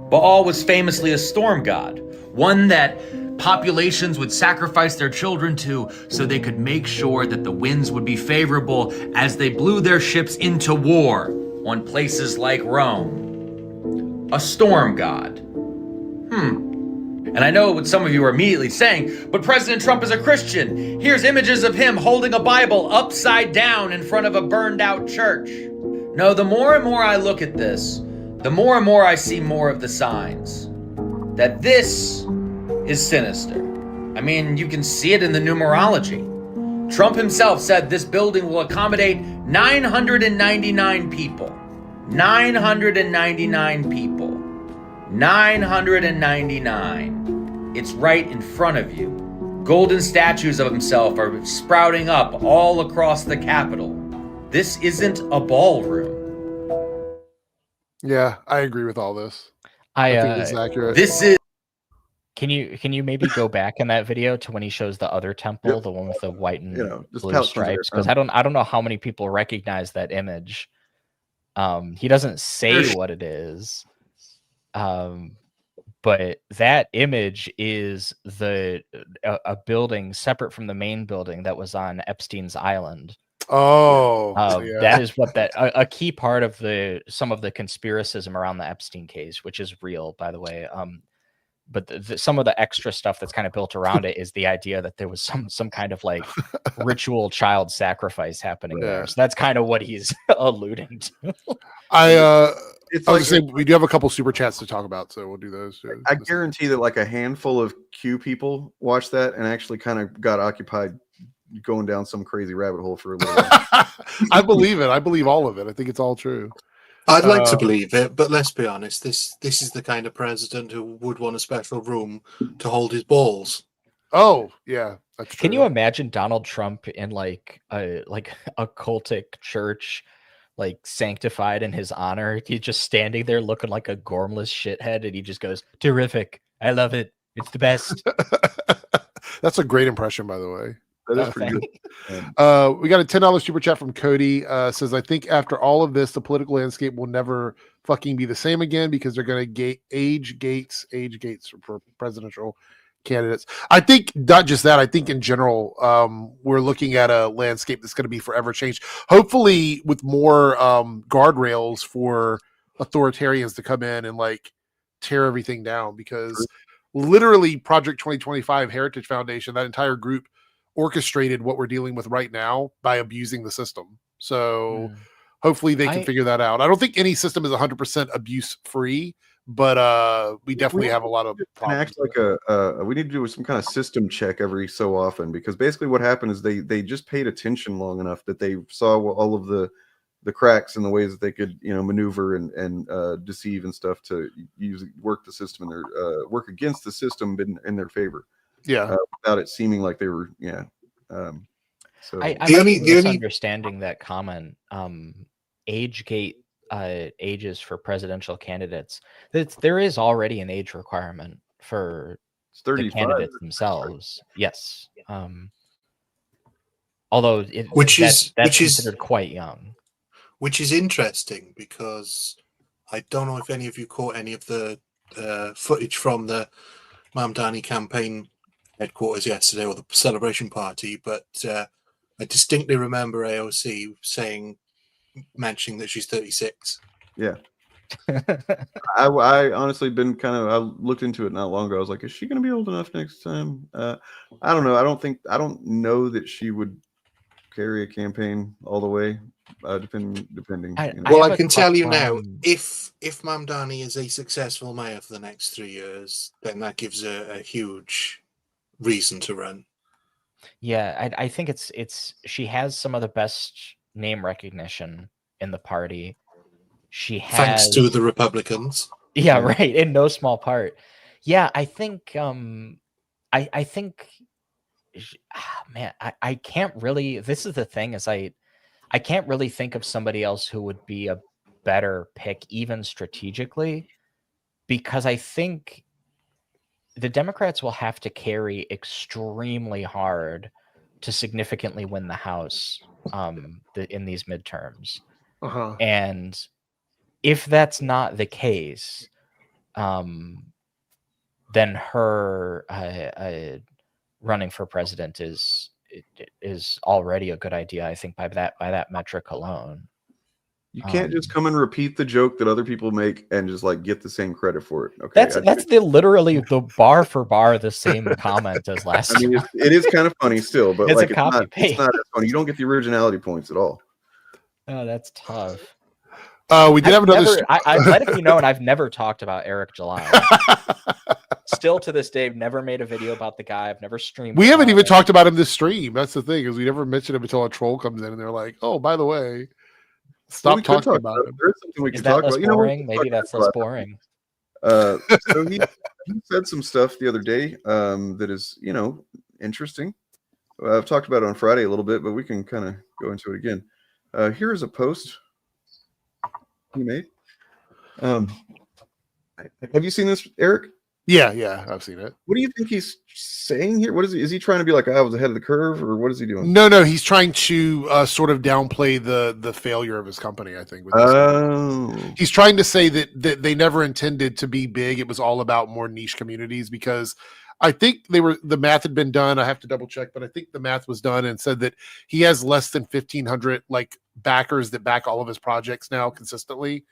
K: Baal was famously a storm god, one that populations would sacrifice their children to so they could make sure that the winds would be favorable as they blew their ships into war on places like Rome. A storm god. And I know what some of you are immediately saying, but President Trump is a Christian. Here's images of him holding a Bible upside down in front of a burned out church. No, the more and more I look at this, the more and more I see more of the signs that this is sinister. I mean, you can see it in the numerology. Trump himself said this building will accommodate 999 people. 999 people. 999. It's right in front of you. Golden statues of himself are sprouting up all across the Capitol. This isn't a ballroom.
G: Yeah, I agree with all this.
I: I
G: think this is accurate.
K: This is.
I: Can you maybe go back in that video to when he shows the other temple, the one with the white and
E: just
I: blue
E: pouch
I: stripes? Because I don't know how many people recognize that image. He doesn't say what it is, but that image is a building separate from the main building that was on Epstein's Island.
G: Oh,
I: that is what a key part of some of the conspiracism around the Epstein case, which is real, by the way. But some of the extra stuff that's kind of built around it is the idea that there was some kind of like ritual child sacrifice happening there. So that's kind of what he's alluding to.
G: It's like saying, we do have a couple super chats to talk about, so we'll do those.
E: I guarantee that like a handful of Q people watched that and actually kind of got occupied going down some crazy rabbit hole for a little while.
G: I believe it. I believe all of it. I think it's all true.
J: I'd like to believe it, but let's be honest. This is the kind of president who would want a special room to hold his balls.
G: Oh, yeah, that's true.
I: Can you imagine Donald Trump in like a cultic church, like sanctified in his honor? He's just standing there looking like a gormless shithead, and he just goes, "Terrific! I love it. It's the best."
G: That's a great impression, by the way.
E: That is pretty good.
G: We got a $10 super chat from Cody. Says, I think after all of this, the political landscape will never fucking be the same again because they're going to age gates for presidential candidates. I think not just that. I think in general, we're looking at a landscape that's going to be forever changed. Hopefully, with more guardrails for authoritarians to come in and like tear everything down. Because literally, Project 2025 Heritage Foundation, that entire group orchestrated what we're dealing with right now by abusing the system. So hopefully they can figure that out. I don't think any system is 100% abuse free, but we definitely have a lot of problems.
E: Act like we need to do some kind of system check every so often, because basically what happened is they just paid attention long enough that they saw all of the cracks and the ways that they could maneuver and deceive and stuff to work the system in their work against the system in their favor.
G: Yeah,
E: without it seeming like they were. So
I: I might be misunderstanding that comment. Age gate ages for presidential candidates. There is already an age requirement for the candidates themselves. Yes. Although that's considered quite young.
J: Which is interesting because I don't know if any of you caught any of the footage from the Mamdani campaign headquarters yesterday, or the celebration party, but I distinctly remember AOC mentioning that she's 36.
E: Yeah. I honestly been I looked into it not long ago. I was like, is she going to be old enough next time? I don't know. I don't know that she would carry a campaign all the way. Depending.
J: I can tell you now, if Mamdani is a successful mayor for the next 3 years, then that gives a huge reason to run.
I: Yeah, I think she has some of the best name recognition in the party. She has,
J: thanks to the Republicans.
I: Yeah, right. In no small part. Yeah, I think I think man, I can't really, this is the thing, is I can't really think of somebody else who would be a better pick, even strategically, because I think the Democrats will have to carry extremely hard to significantly win the House in these midterms. And if that's not the case, then her running for president is already a good idea, I think, by that metric alone.
E: You can't just come and repeat the joke that other people make and just like get the same credit for it. Okay,
I: that's literally the bar for bar the same comment as last.
E: I mean, it is kind of funny still, but
I: it's
E: like
I: a copy paste.
E: It's not as funny. You don't get the originality points at all.
I: Oh, that's tough.
G: We did have another.
I: I've let it be known I've never talked about Eric July. Still to this day, never made a video about the guy. I've never streamed.
G: We haven't even talked about him this stream. That's the thing, is we never mention him until a troll comes in and they're like, "Oh, by the way, stop talking about him."
E: There's something we
I: Is
E: can
I: that
E: talk
I: less
E: about.
I: boring? Maybe that's less boring.
E: So he said some stuff the other day that is, interesting. I've talked about it on Friday a little bit, but we can kind of go into it again. Here is a post he made. Have you seen this, Eric?
G: Yeah, I've seen it.
E: What do you think he's saying here? What is he trying to be like? I was ahead of the curve, or what is he doing?
G: No, he's trying to sort of downplay the failure of his company. I think. With this he's trying to say that they never intended to be big. It was all about more niche communities, because I think the math had been done. I have to double check, but I think the math was done and said that he has less than 1,500 like backers that back all of his projects now consistently,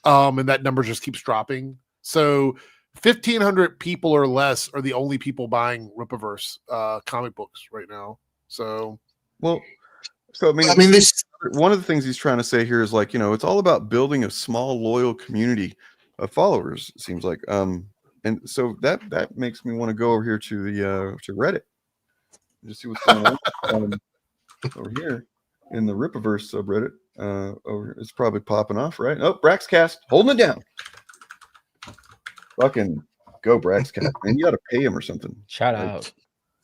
G: and that number just keeps dropping. So 1,500 people or less are the only people buying Rippaverse comic books right now. So,
E: well, so I mean, this one of the things he's trying to say here is like, it's all about building a small, loyal community of followers. It seems like, and so that makes me want to go over here to the to Reddit, just see what's going on over here in the Rippaverse subreddit. Over it's probably popping off, right? Oh, Braxcast holding it down. Fucking go, Braxcast, man! You got to pay him or something.
I: Shout out.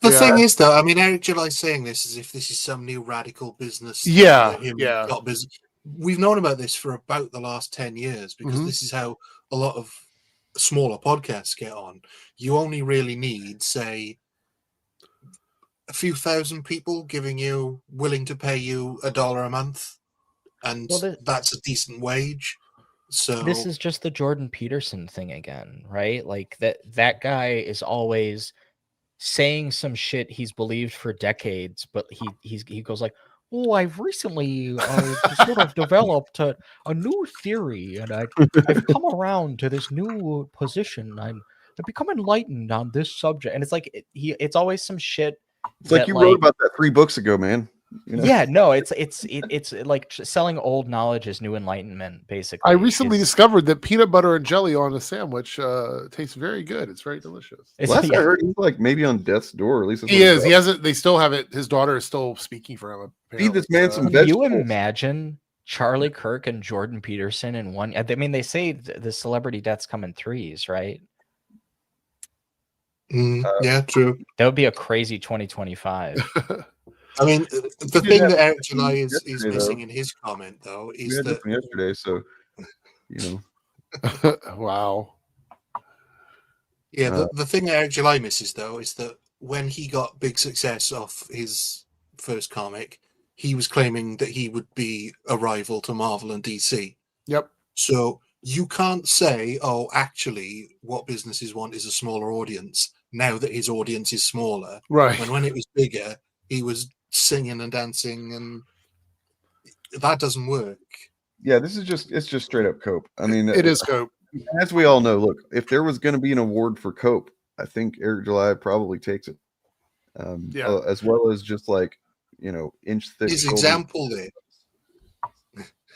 J: The thing is, though, I mean, Eric July's saying this as if this is some new radical business.
G: Yeah.
J: Got business. We've known about this for about the last 10 years, because this is how a lot of smaller podcasts get on. You only really need, say, a few thousand people willing to pay you $1 a month, and that's a decent wage. So
I: this is just the Jordan Peterson thing again, right? Like that guy is always saying some shit he's believed for decades, but he goes like, "Oh, I've recently sort of developed a new theory, and I've come around to this new position. I've become enlightened on this subject." And it's like it's always some shit.
E: It's like you wrote about that 3 books ago, man.
I: Yeah, no, it's like selling old knowledge as new enlightenment, basically.
G: I recently discovered that peanut butter and jelly on a sandwich tastes very good. It's very delicious.
E: Last I heard, he's like maybe on death's door. At least
G: he is. He hasn't. They still have it. His daughter is still speaking for him.
E: Feed this man some
I: vegetables.
E: vegetables.
I: You imagine Charlie Kirk and Jordan Peterson in one? I mean, they say the celebrity deaths come in threes, right?
J: Yeah, true.
I: That would be a crazy 2025.
J: I mean, the thing that Eric July is missing in his comment, though, is that
E: yesterday. So, you know,
G: wow.
J: Yeah, the thing that Eric July misses, though, is that when he got big success off his first comic, he was claiming that he would be a rival to Marvel and DC.
G: Yep.
J: So you can't say, oh, actually, what businesses want is a smaller audience, now that his audience is smaller.
G: Right.
J: When it was bigger, he was singing and dancing, and that doesn't work.
E: Yeah, it's just straight up cope. I mean,
G: it is cope.
E: As we all know, look, if there was going to be an award for cope, I think Eric July probably takes it. As well as just like, you know, inch thick.
J: His example there.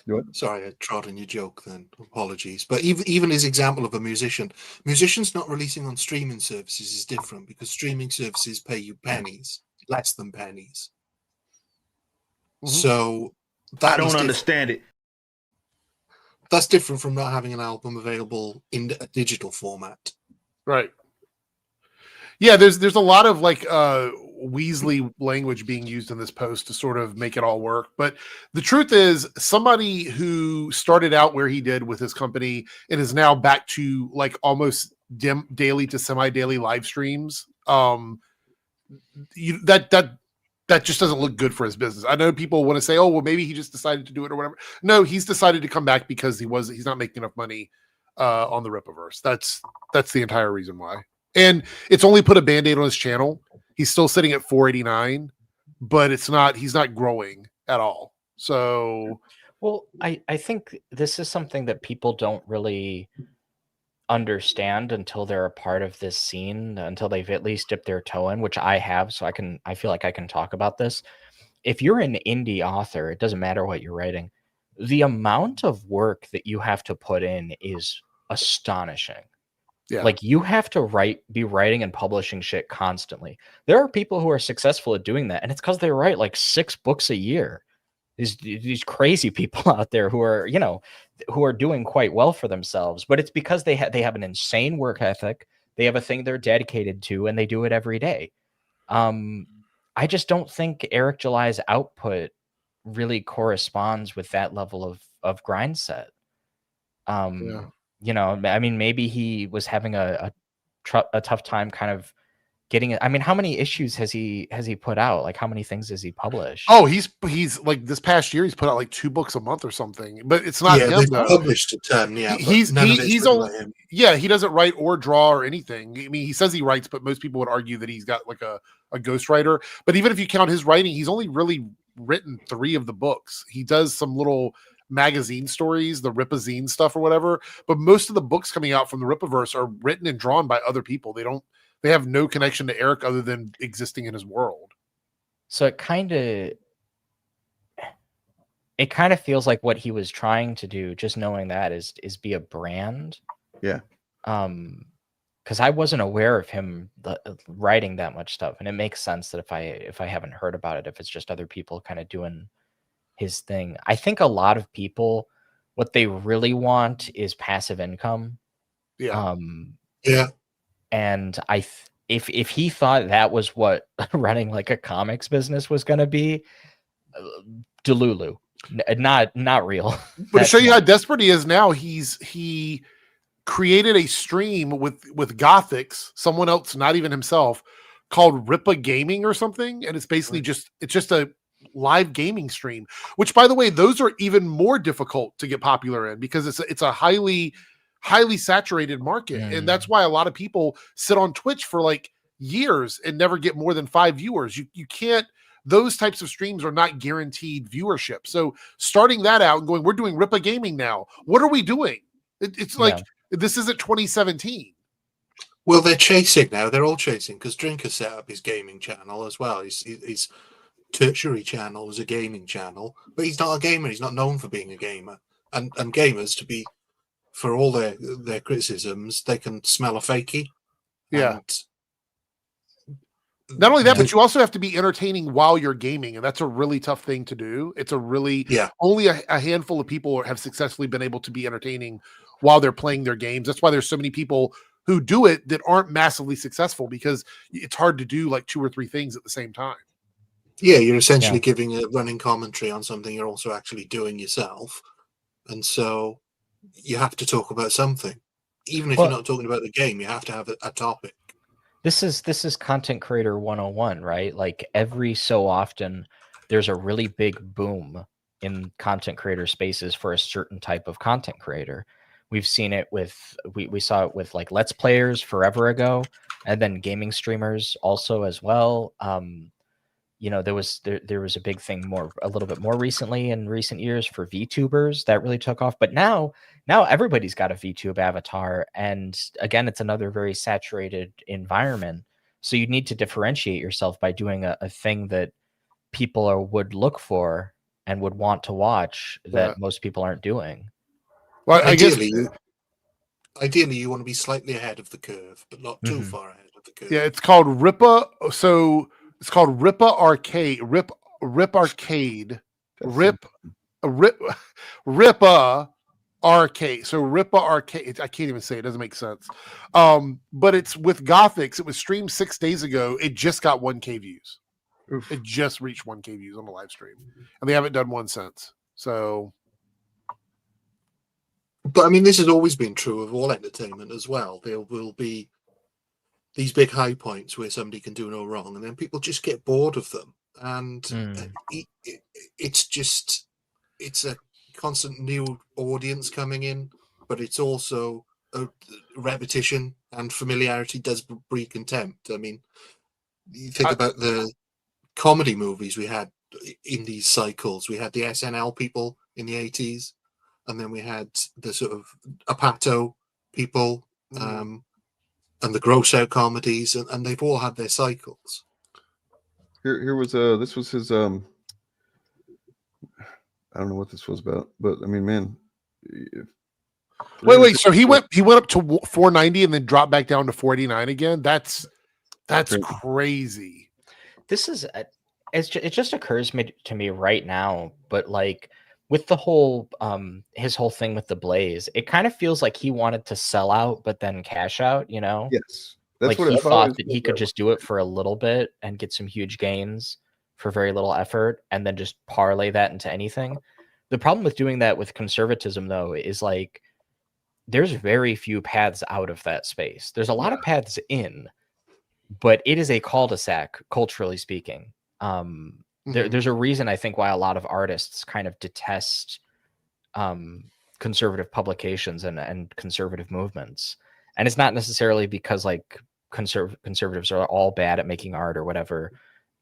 E: What?
J: Sorry, I trod on your joke then. Apologies. But even his example of a musician's not releasing on streaming services is different, because streaming services pay you pennies, less than pennies. So that
A: I don't understand it.
J: That's different from not having an album available in a digital format.
G: Right. Yeah, there's a lot of like Weasley language being used in this post to sort of make it all work. But the truth is, somebody who started out where he did with his company and is now back to like almost daily to semi-daily live streams, that just doesn't look good for his business. I know people want to say, oh, well, maybe he just decided to do it or whatever. No, he's decided to come back because he's not making enough money on the Rippaverse. That's the entire reason why. And it's only put a Band-Aid on his channel. He's still sitting at 489, but he's not growing at all. So,
I: well, I think this is something that people don't really understand until they're a part of this scene, until they've at least dipped their toe in, which I have. So I feel like I can talk about this. If you're an indie author, it doesn't matter what you're writing. The amount of work that you have to put in is astonishing. Yeah. Like, you have to be writing and publishing shit constantly. There are people who are successful at doing that, and it's because they write like 6 books a year. These crazy people out there who are, you know, who are doing quite well for themselves, but it's because they have an insane work ethic. They have a thing they're dedicated to, and they do it every day. I just don't think Eric July's output really corresponds with that level of grind set. You know, I mean, maybe he was having a tough time kind of getting it. I mean, how many issues has he put out? Like, how many things has he published?
G: Oh, he's like this past year he's put out like 2 books a month or something. But it's not him.
J: They've
G: Though.
J: published a ton. Yeah,
G: he's only
J: him.
G: Yeah, he doesn't write or draw or anything. I mean, he says he writes, but most people would argue that he's got like a ghostwriter. But even if you count his writing, he's only really written 3 of the books. He does some little magazine stories, the Ripazine stuff or whatever. But most of the books coming out from the Ripaverse are written and drawn by other people. They have no connection to Eric other than existing in his world.
I: So it kind of feels like what he was trying to do, just knowing that, is be a brand.
E: Yeah.
I: Because I wasn't aware of him writing that much stuff, and it makes sense that if I haven't heard about it, if it's just other people kind of doing his thing. I think a lot of people, what they really want is passive income.
G: Yeah.
J: Yeah.
I: And if he thought that was what running like a comics business was going to be, Delulu, not real.
G: But to show you how desperate he is now, he created a stream with Gothics, someone else, not even himself, called Ripa Gaming or something, and it's basically just a live gaming stream. Which, by the way, those are even more difficult to get popular in because it's a highly saturated market, and that's why a lot of people sit on Twitch for like years and never get more than 5 viewers. You can't. Those types of streams are not guaranteed viewership. So starting that out and going, we're doing Ripa Gaming now. What are we doing? It's like this isn't 2017.
J: Well, they're chasing now. They're all chasing because Drinker set up his gaming channel as well. His tertiary channel was a gaming channel, but he's not a gamer. He's not known for being a gamer. And gamers, to be, for all their criticisms, they can smell a fakie.
G: Yeah. Not only that, but you also have to be entertaining while you're gaming, and that's a really tough thing to do. It's a really only a handful of people have successfully been able to be entertaining while they're playing their games. That's why there's so many people who do it that aren't massively successful because it's hard to do like 2 or 3 things at the same time.
J: Yeah, you're essentially giving a running commentary on something you're also actually doing yourself, and so you have to talk about something. Even if you're not talking about the game, you have to have a topic.
I: This is content creator 101, right? Like every so often there's a really big boom in content creator spaces for a certain type of content creator. We've seen it with we saw it with like Let's Players forever ago, and then gaming streamers also as well. You know, there was a big thing a little bit more recently in recent years for VTubers that really took off. But now everybody's got a VTube avatar, and again, it's another very saturated environment. So you need to differentiate yourself by doing a thing that people would look for and would want to watch that most people aren't doing.
G: Well,
J: ideally you want to be slightly ahead of the curve, but not too far ahead of the curve.
G: Yeah, it's called Ripa. So it's called Ripa Arcade. Rip Arcade. Ripa Arcade. So Ripa Arcade. I can't even say it. Doesn't make sense. But it's with Gothics. It was streamed 6 days ago. It just got 1K views. Oof. It just reached 1K views on the live stream, and they haven't done one since. So.
J: But I mean, this has always been true of all entertainment as well. There will be these big high points where somebody can do no wrong, and then people just get bored of them. And it's a constant new audience coming in, but it's also a repetition, and familiarity does breed contempt. I mean, you think about the comedy movies we had in these cycles. We had the SNL people in the 80s. And then we had the sort of Apato people and the gross out comedies, and they've all had their cycles.
E: Here was this was his I don't know what this was about, but I mean, man.
G: Wait. So he went up to 490 and then dropped back down to 489 again. That's crazy.
I: This is it just occurs to me right now, but like. With the whole, his whole thing with the Blaze, it kind of feels like he wanted to sell out, but then cash out, you know?
E: Yes. That's
I: like
E: what
I: he
E: I've
I: thought
E: always
I: that
E: felt
I: he could
E: that
I: just do it for a little bit and get some huge gains for very little effort and then just parlay that into anything. The problem with doing that with conservatism, though, is like there's very few paths out of that space. There's a lot of paths in, but it is a cul-de-sac, culturally speaking. There's a reason, I think, why a lot of artists kind of detest conservative publications and conservative movements. And it's not necessarily because like conservatives are all bad at making art or whatever.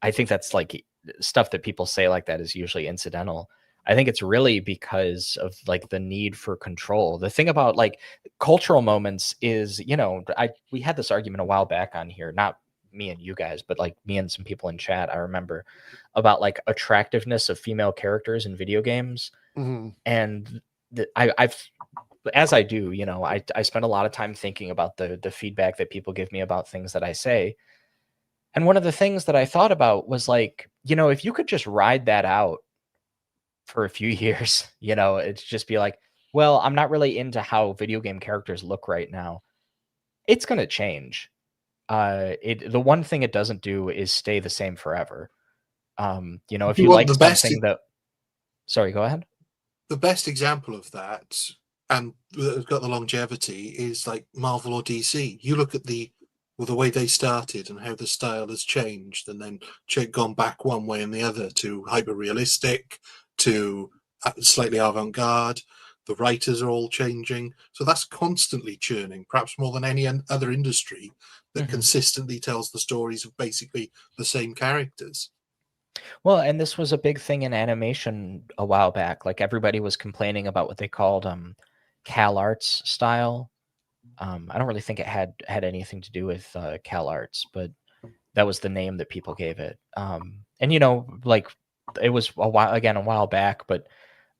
I: I think that's like stuff that people say like that is usually incidental. I think it's really because of like the need for control. The thing about like cultural moments is, you know, we had this argument a while back on here, not me and you guys, but like me and some people in chat, I remember, about like attractiveness of female characters in video games. And I've, as I do, you know, I spend a lot of time thinking about the feedback that people give me about things that I say. And one of the things that I thought about was like, you know, if you could just ride that out for a few years, you know, it's just be like, well, I'm not really into how video game characters look right now. It's going to change. The one thing it doesn't do is stay the same forever. You know, if you like something that, sorry, go ahead.
J: The best example of that, and has got the longevity, is like Marvel or DC. You look at the way they started and how the style has changed, and then gone back one way and the other to hyper realistic, to slightly avant-garde. The writers are all changing, so that's constantly churning, perhaps more than any other industry that consistently tells the stories of basically the same characters.
I: Well, and this was a big thing in animation a while back. Like everybody was complaining about what they called Cal Arts style. I don't really think it had anything to do with Cal Arts, but that was the name that people gave it. And you know, like it was a while back, but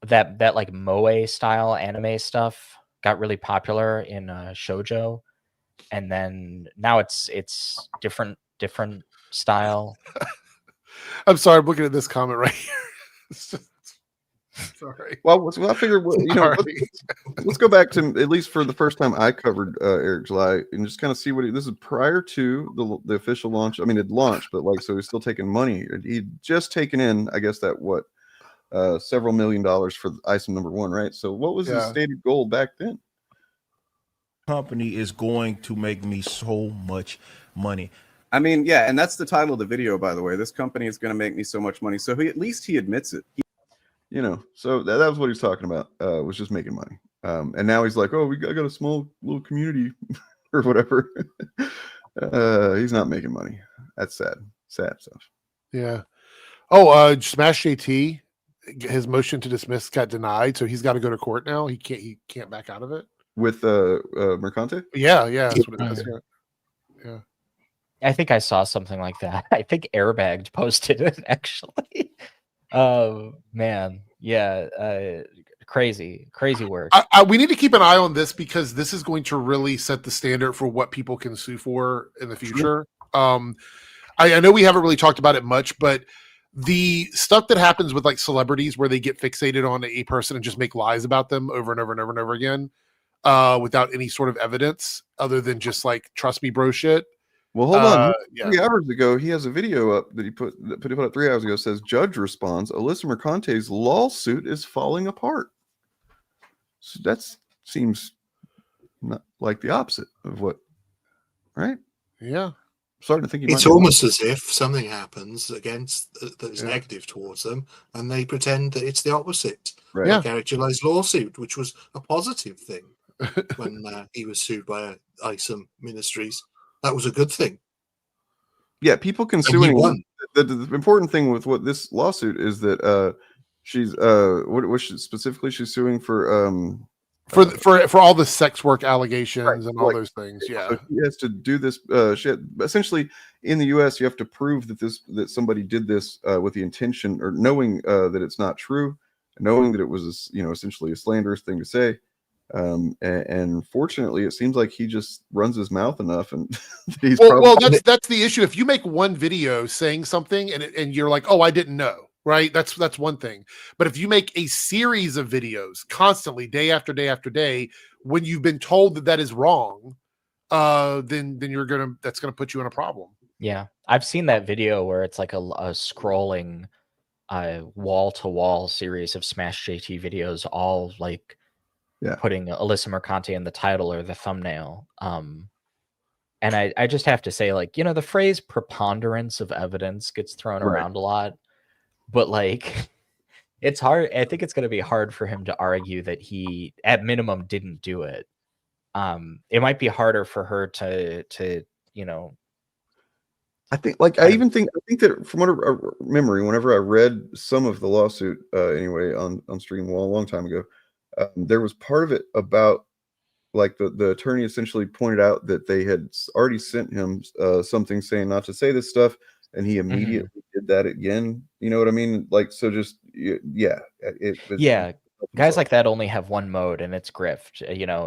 I: that like moe style anime stuff got really popular in shoujo, and then now it's different style.
G: I'm sorry, I'm looking at this comment right here. Sorry.
E: Well, I figured, you know, let's go back to at least for the first time I covered Eric July and just kind of see what this is prior to the official launch. I mean, it launched, but like, so he's still taking money. He'd just taken in, I guess that several $1 million for ISOM #1, right? So what was his stated goal back then?
A: Company is going to make me so much money.
E: I mean, yeah, and that's the title of the video, by the way. This company is going to make me so much money. So at least he admits it. You know, so that was what he's talking about, was just making money. And now he's like, oh, I got a small little community or whatever. He's not making money. That's sad stuff.
G: Yeah. Oh, Smash JT, his motion to dismiss got denied, so he's got to go to court now. He can't back out of it.
E: With Mercante?
G: Yeah, that's what it is. Yeah.
I: I think I saw something like that. I think Airbagged posted it actually. Oh man, yeah, crazy work.
G: We need to keep an eye on this because this is going to really set the standard for what people can sue for in the future. I know we haven't really talked about it much, but the stuff that happens with like celebrities where they get fixated on a person and just make lies about them over and over and over and over again, without any sort of evidence other than just like trust me bro shit.
E: Well, hold on. 3 hours ago, he has a video up that he put up 3 hours ago. Says judge responds, Alyssa Mercante's lawsuit is falling apart. So that seems not like the opposite of what, right?
G: Yeah.
E: I'm starting to think
J: it's almost as if something happens against that is negative towards them, and they pretend that it's the opposite.
E: Right.
J: Like Eric July's lawsuit, which was a positive thing when he was sued by ISOM Ministries. That was a good thing.
E: Yeah, people can sue anyone. The important thing with what this lawsuit is that she's what specifically she's suing for
G: all the sex work allegations and all those things. Yeah,
E: so he has to do this shit. Essentially, in the U.S., you have to prove that somebody did this with the intention or knowing that it's not true, knowing that it was essentially a slanderous thing to say. And fortunately, it seems like he just runs his mouth enough, and he's
G: that's the issue. If you make one video saying something and you're like, oh, I didn't know, right? That's one thing. But if you make a series of videos constantly, day after day after day, when you've been told that is wrong, then that's gonna put you in a problem.
I: Yeah, I've seen that video where it's like a scrolling wall-to-wall series of Smash JT videos, all like putting Alyssa Mercante in the title or the thumbnail. And I just have to say, like, the phrase preponderance of evidence gets thrown around a lot, but like it's hard. I think it's going to be hard for him to argue that he at minimum didn't do it. It might be harder for her to
E: I think, I think that from what memory, whenever I read some of the lawsuit, anyway, on stream a long time ago, there was part of it about like the attorney essentially pointed out that they had already sent him something saying not to say this stuff, and he immediately did that again. You know what I mean? Like, so just
I: guys like that only have one mode, and it's grift.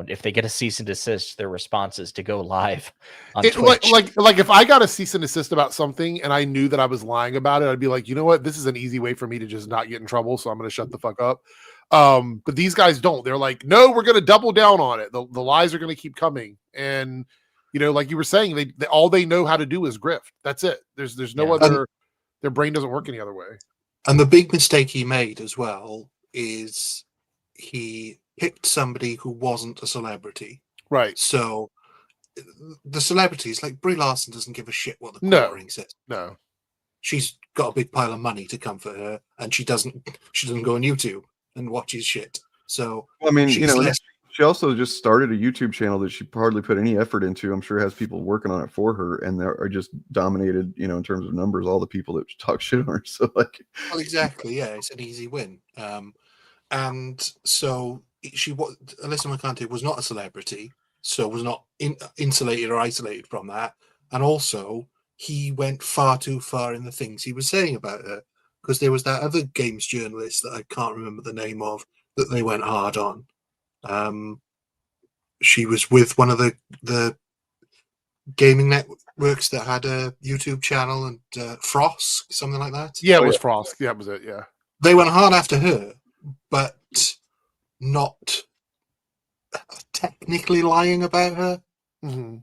I: If they get a cease and desist, their response is to go live on Twitch.
G: Like if I got a cease and desist about something and I knew that I was lying about it, I'd be like, you know what, this is an easy way for me to just not get in trouble, so I'm going to shut the fuck up. But these guys don't. They're like, no, we're going to double down on it. The lies are going to keep coming, and like you were saying, they all they know how to do is grift. That's it. There's no other. Their brain doesn't work any other way.
J: And the big mistake he made as well is he picked somebody who wasn't a celebrity.
G: Right.
J: So the celebrities, like Brie Larson, doesn't give a shit what the court ring says.
G: No.
J: She's got a big pile of money to comfort her, and she doesn't go on YouTube and watches shit. So
E: I mean, she also just started a YouTube channel that she hardly put any effort into. I'm sure has people working on it for her, and they are just dominated, in terms of numbers, all the people that talk shit on her. So
J: well, exactly, yeah, it's an easy win. And so Alyssa Mercante was not a celebrity, so was not insulated or isolated from that. And also, he went far too far in the things he was saying about her, because there was that other games journalist that I can't remember the name of that they went hard on. She was with one of the gaming networks that had a YouTube channel, and Frost, something like that.
G: Yeah, it was Frost. Yeah, that was it. Yeah,
J: they went hard after her, but not technically lying about her.
G: Mm-hmm.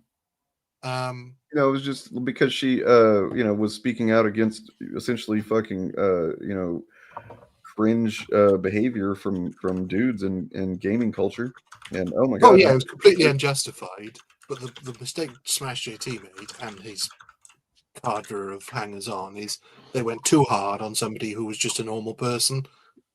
E: It was just because she was speaking out against essentially fucking cringe behavior from dudes in gaming culture, and oh my god,
J: it was completely unjustified. But the mistake Smash JT made and his cadre of hangers on is they went too hard on somebody who was just a normal person.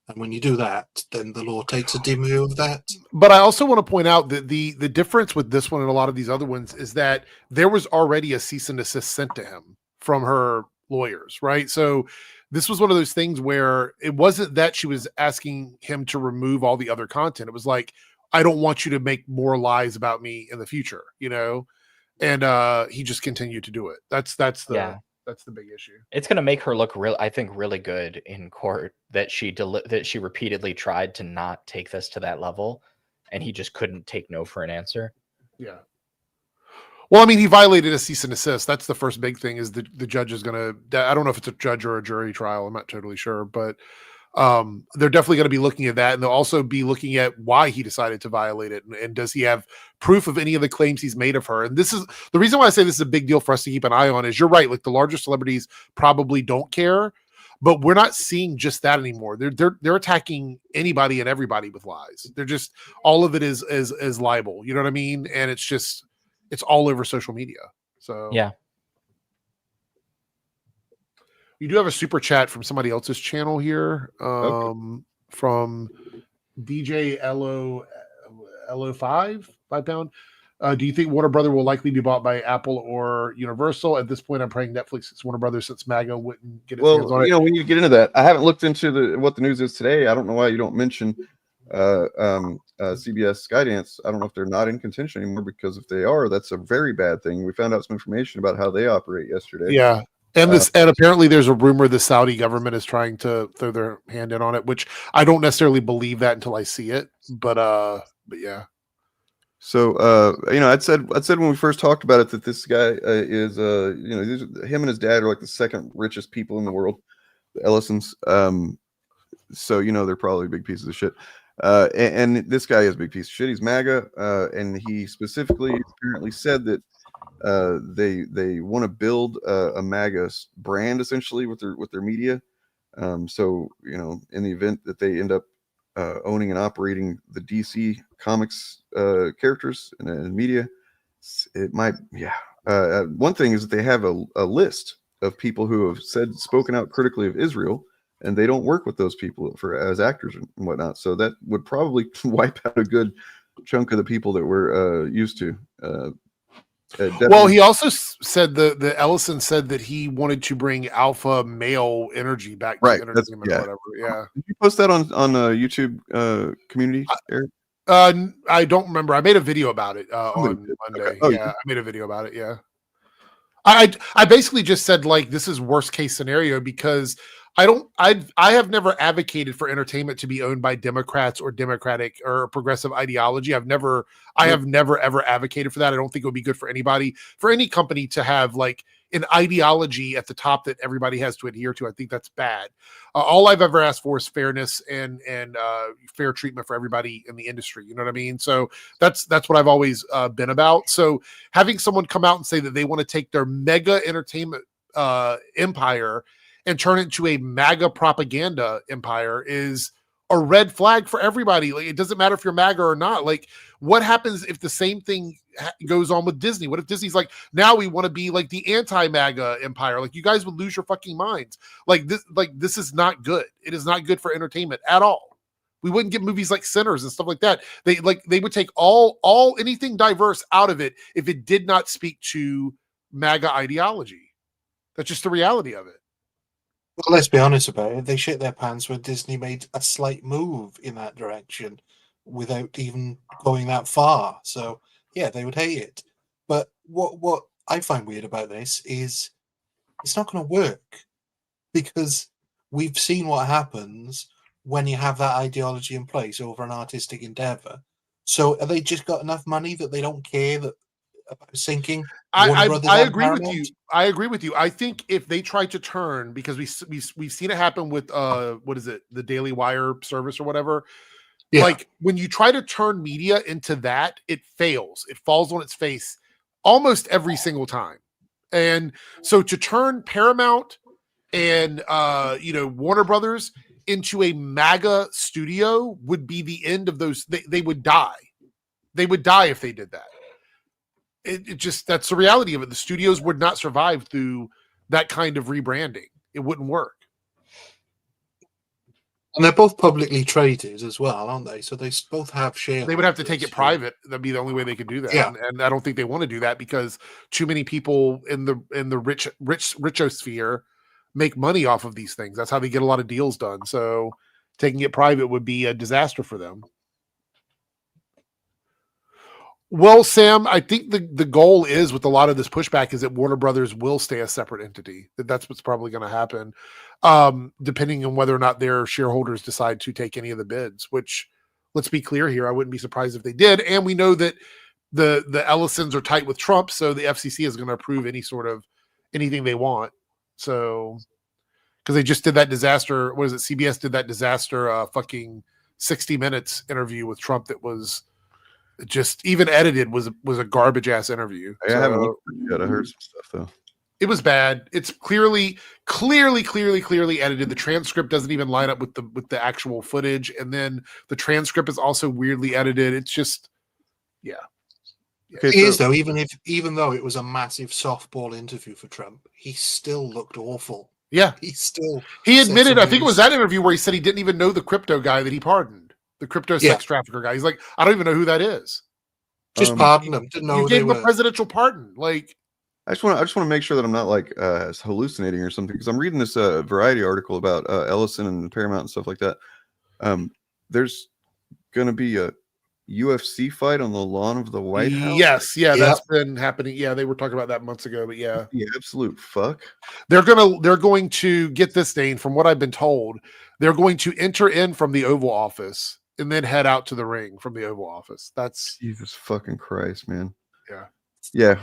J: And when you do that, then the law takes a dim view of that.
G: But I also want to point out that the difference with this one and a lot of these other ones is that there was already a cease and desist sent to him from her lawyers, right? So this was one of those things where it wasn't that she was asking him to remove all the other content. It was like, I don't want you to make more lies about me in the future, and he just continued to do it. That's the big issue.
I: It's going to make her look really good in court that she repeatedly tried to not take this to that level, and he just couldn't take no for an answer.
G: Yeah. Well, I mean, he violated a cease and desist. That's the first big thing. Is the judge is going to? I don't know if it's a judge or a jury trial. I'm not totally sure, but they're definitely going to be looking at that, and they'll also be looking at why he decided to violate it, and does he have proof of any of the claims he's made of her. And this is the reason why I say this is a big deal for us to keep an eye on. Is you're right, like the larger celebrities probably don't care, but we're not seeing just that anymore. They're attacking anybody and everybody with lies. They're just, all of it is libel. You know what I mean? And it's all over social media. So
I: yeah.
G: You do have a super chat from somebody else's channel here, from DJ LO5 £5. Do you think Warner Brother will likely be bought by Apple or Universal? At this point, I'm praying Netflix is Warner Brothers, since MAGA wouldn't get its hands on it.
E: When you get into that, I haven't looked into what the news is today. I don't know why you don't mention CBS Skydance. I don't know if they're not in contention anymore, because if they are, that's a very bad thing. We found out some information about how they operate yesterday.
G: Yeah. And and apparently there's a rumor the Saudi government is trying to throw their hand in on it, which I don't necessarily believe that until I see it. But yeah.
E: So I'd said when we first talked about it that this guy is him and his dad are like the second richest people in the world, the Ellisons. So they're probably big pieces of shit. And this guy is a big piece of shit. He's MAGA, and he specifically apparently said that they want to build a MAGA brand essentially with their media. So in the event that they end up owning and operating the DC Comics characters and media, it might, one thing is that they have a list of people who have spoken out critically of Israel, and they don't work with those people as actors and whatnot. So that would probably wipe out a good chunk of the people that we're used to.
G: Well, he also said the Ellison said that he wanted to bring alpha male energy back to entertainment or whatever. Yeah.
E: Did you post that on YouTube community, Eric?
G: I don't remember. I made a video about it on Monday.
E: Okay. Oh,
G: yeah, I made a video about it. Yeah. I basically just said like this is worst case scenario because I have never advocated for entertainment to be owned by Democrats or Democratic or progressive ideology. I have never ever advocated for that. I don't think it would be good for anybody, for any company to have like an ideology at the top that everybody has to adhere to. I think that's bad. All I've ever asked for is fairness and fair treatment for everybody in the industry. You know what I mean? So that's what I've always been about. So having someone come out and say that they want to take their mega entertainment empire and turn it into a MAGA propaganda empire is a red flag for everybody. Like, it doesn't matter if you're MAGA or not. Like, what happens if the same thing goes on with Disney? What if Disney's like, now we want to be like the anti-MAGA empire? Like, you guys would lose your fucking minds. This is not good. It is not good for entertainment at all. We wouldn't get movies like Sinners and stuff like that. They would take all anything diverse out of it if it did not speak to MAGA ideology. That's just the reality of it.
J: Well, let's be honest about it. They shit their pants when Disney made a slight move in that direction without even going that far. So, yeah, they would hate it. But what I find weird about this is it's not going to work because we've seen what happens when you have that ideology in place over an artistic endeavor. So, are they just got enough money that they don't care about sinking?
G: I agree with you. I agree with you. I think if they try to turn, because we've seen it happen with what is it, the Daily Wire service or whatever. Yeah. Like when you try to turn media into that, it fails. It falls on its face almost every single time. And so to turn Paramount and Warner Brothers into a MAGA studio would be the end of those. They would die. They would die if they did that. It just, that's the reality of it. The studios would not survive through that kind of rebranding. It wouldn't work.
J: And they're both publicly traded as well, aren't they? So they both have shares.
G: They would have to take it private. That'd be the only way they could do that.
J: Yeah.
G: And I don't think they want to do that because too many people in the richosphere make money off of these things. That's how they get a lot of deals done. So taking it private would be a disaster for them. Well, Sam, I think the goal is with a lot of this pushback is that Warner Brothers will stay a separate entity. That's what's probably going to happen, depending on whether or not their shareholders decide to take any of the bids, which, let's be clear here, I wouldn't be surprised if they did. And we know that the Ellisons are tight with Trump, so the FCC is going to approve anything they want. So, because they just did that disaster, what is it, CBS did that disaster fucking 60 Minutes interview with Trump that was just even edited was a garbage ass interview.
E: I haven't looked yet. I heard some stuff though.
G: It was bad. It's clearly edited. The transcript doesn't even line up with the actual footage, and then the transcript is also weirdly edited. It's just, yeah.
J: Okay, it is though. Even though it was a massive softball interview for Trump, he still looked awful.
G: Yeah, he admitted. I think it was that interview where he said he didn't even know the crypto guy that he pardoned. The crypto sex trafficker guy. He's like, I don't even know who that is.
J: Just pardon him. Didn't know
G: you gave him a presidential pardon. Like,
E: I just want to make sure that I'm not like hallucinating or something, because I'm reading this Variety article about Ellison and Paramount and stuff like that. There's going to be a UFC fight on the lawn of the White House.
G: Yes, that's been happening. Yeah, they were talking about that months ago, but yeah,
E: the absolute fuck.
G: They're going to get this, Dane. From what I've been told, they're going to enter in from the Oval Office and then head out to the ring from the Oval Office. That's
E: Jesus fucking Christ, man.
G: Yeah.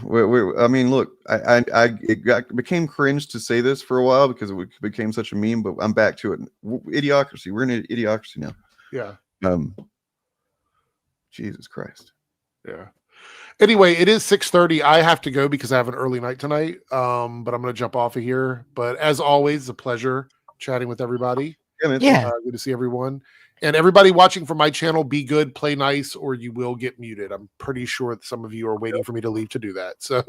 E: I mean, look, it became cringe to say this for a while because it became such a meme, but I'm back to it. Idiocracy. We're in an idiocracy now.
G: Yeah.
E: Jesus Christ.
G: Yeah. Anyway, it is 6:30. I have to go because I have an early night tonight. But I'm going to jump off of here. But as always, a pleasure chatting with everybody.
I: Yeah.
G: Good to see everyone. And everybody watching from my channel, be good, play nice, or you will get muted. I'm pretty sure that some of you are waiting for me to leave to do that. So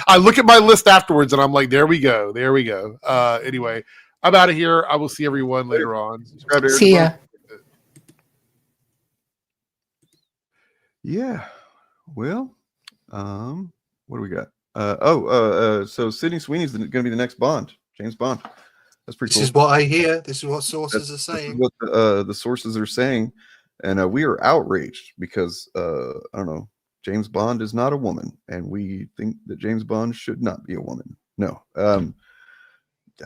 G: I look at my list afterwards and I'm like, there we go. There we go. Anyway, I'm out of here. I will see everyone later on.
I: See ya.
E: Yeah. Well, what do we got? So Sydney Sweeney's going to be the next Bond, James Bond. That's pretty cool.
J: This is what I hear. This is what sources are saying.
E: This is what the sources are saying, and we are outraged because I don't know, James Bond is not a woman, and we think that James Bond should not be a woman. No,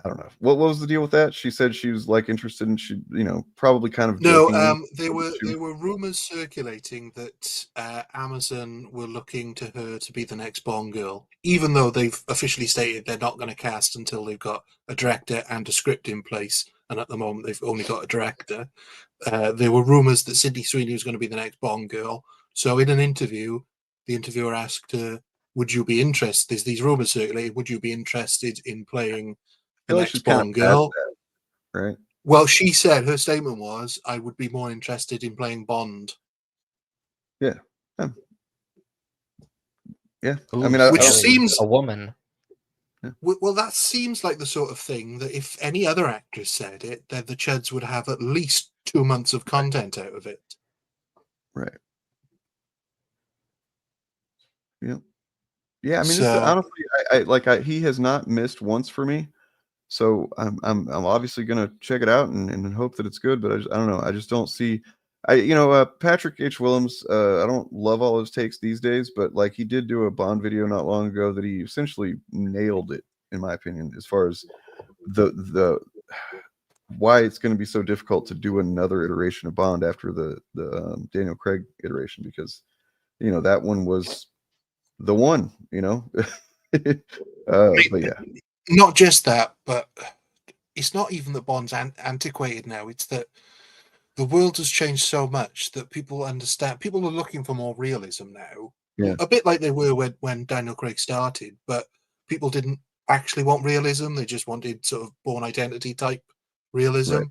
E: I don't know. What was the deal with that? She said she was like interested in, she, you know, probably kind of.
J: No, there were rumors circulating that Amazon were looking to her to be the next Bond girl, even though they've officially stated they're not going to cast until they've got a director and a script in place. And at the moment, they've only got a director. There were rumors that Sydney Sweeney was going to be the next Bond girl. So in an interview, the interviewer asked her, "Would you be interested? There's these rumors circulating. Would you be interested in playing the next Bond girl?"
E: Right.
J: Well, she said, her statement was, "I would be more interested in playing Bond."
E: Yeah. Yeah.
I: Ooh,
E: I mean,
J: which seems
I: a woman.
E: Yeah.
J: Well, that seems like the sort of thing that if any other actress said it, then the Chuds would have at least 2 months of content out of it.
E: Right. Yeah. Yeah. I mean,
J: So,
E: honestly, he has not missed once for me. So I'm obviously gonna check it out and hope that it's good, but I don't know. I just don't see. Patrick H. Willems. I don't love all his takes these days, but like he did do a Bond video not long ago that he essentially nailed it, in my opinion, as far as the why it's going to be so difficult to do another iteration of Bond after the Daniel Craig iteration, because that one was the one. But yeah.
J: not just that, but it's not even that Bond's antiquated now. It's that the world has changed so much that people understand. People are looking for more realism now.
E: Yeah.
J: A bit like they were when Daniel Craig started, but people didn't actually want realism. They just wanted sort of Bourne Identity type realism.
E: Right.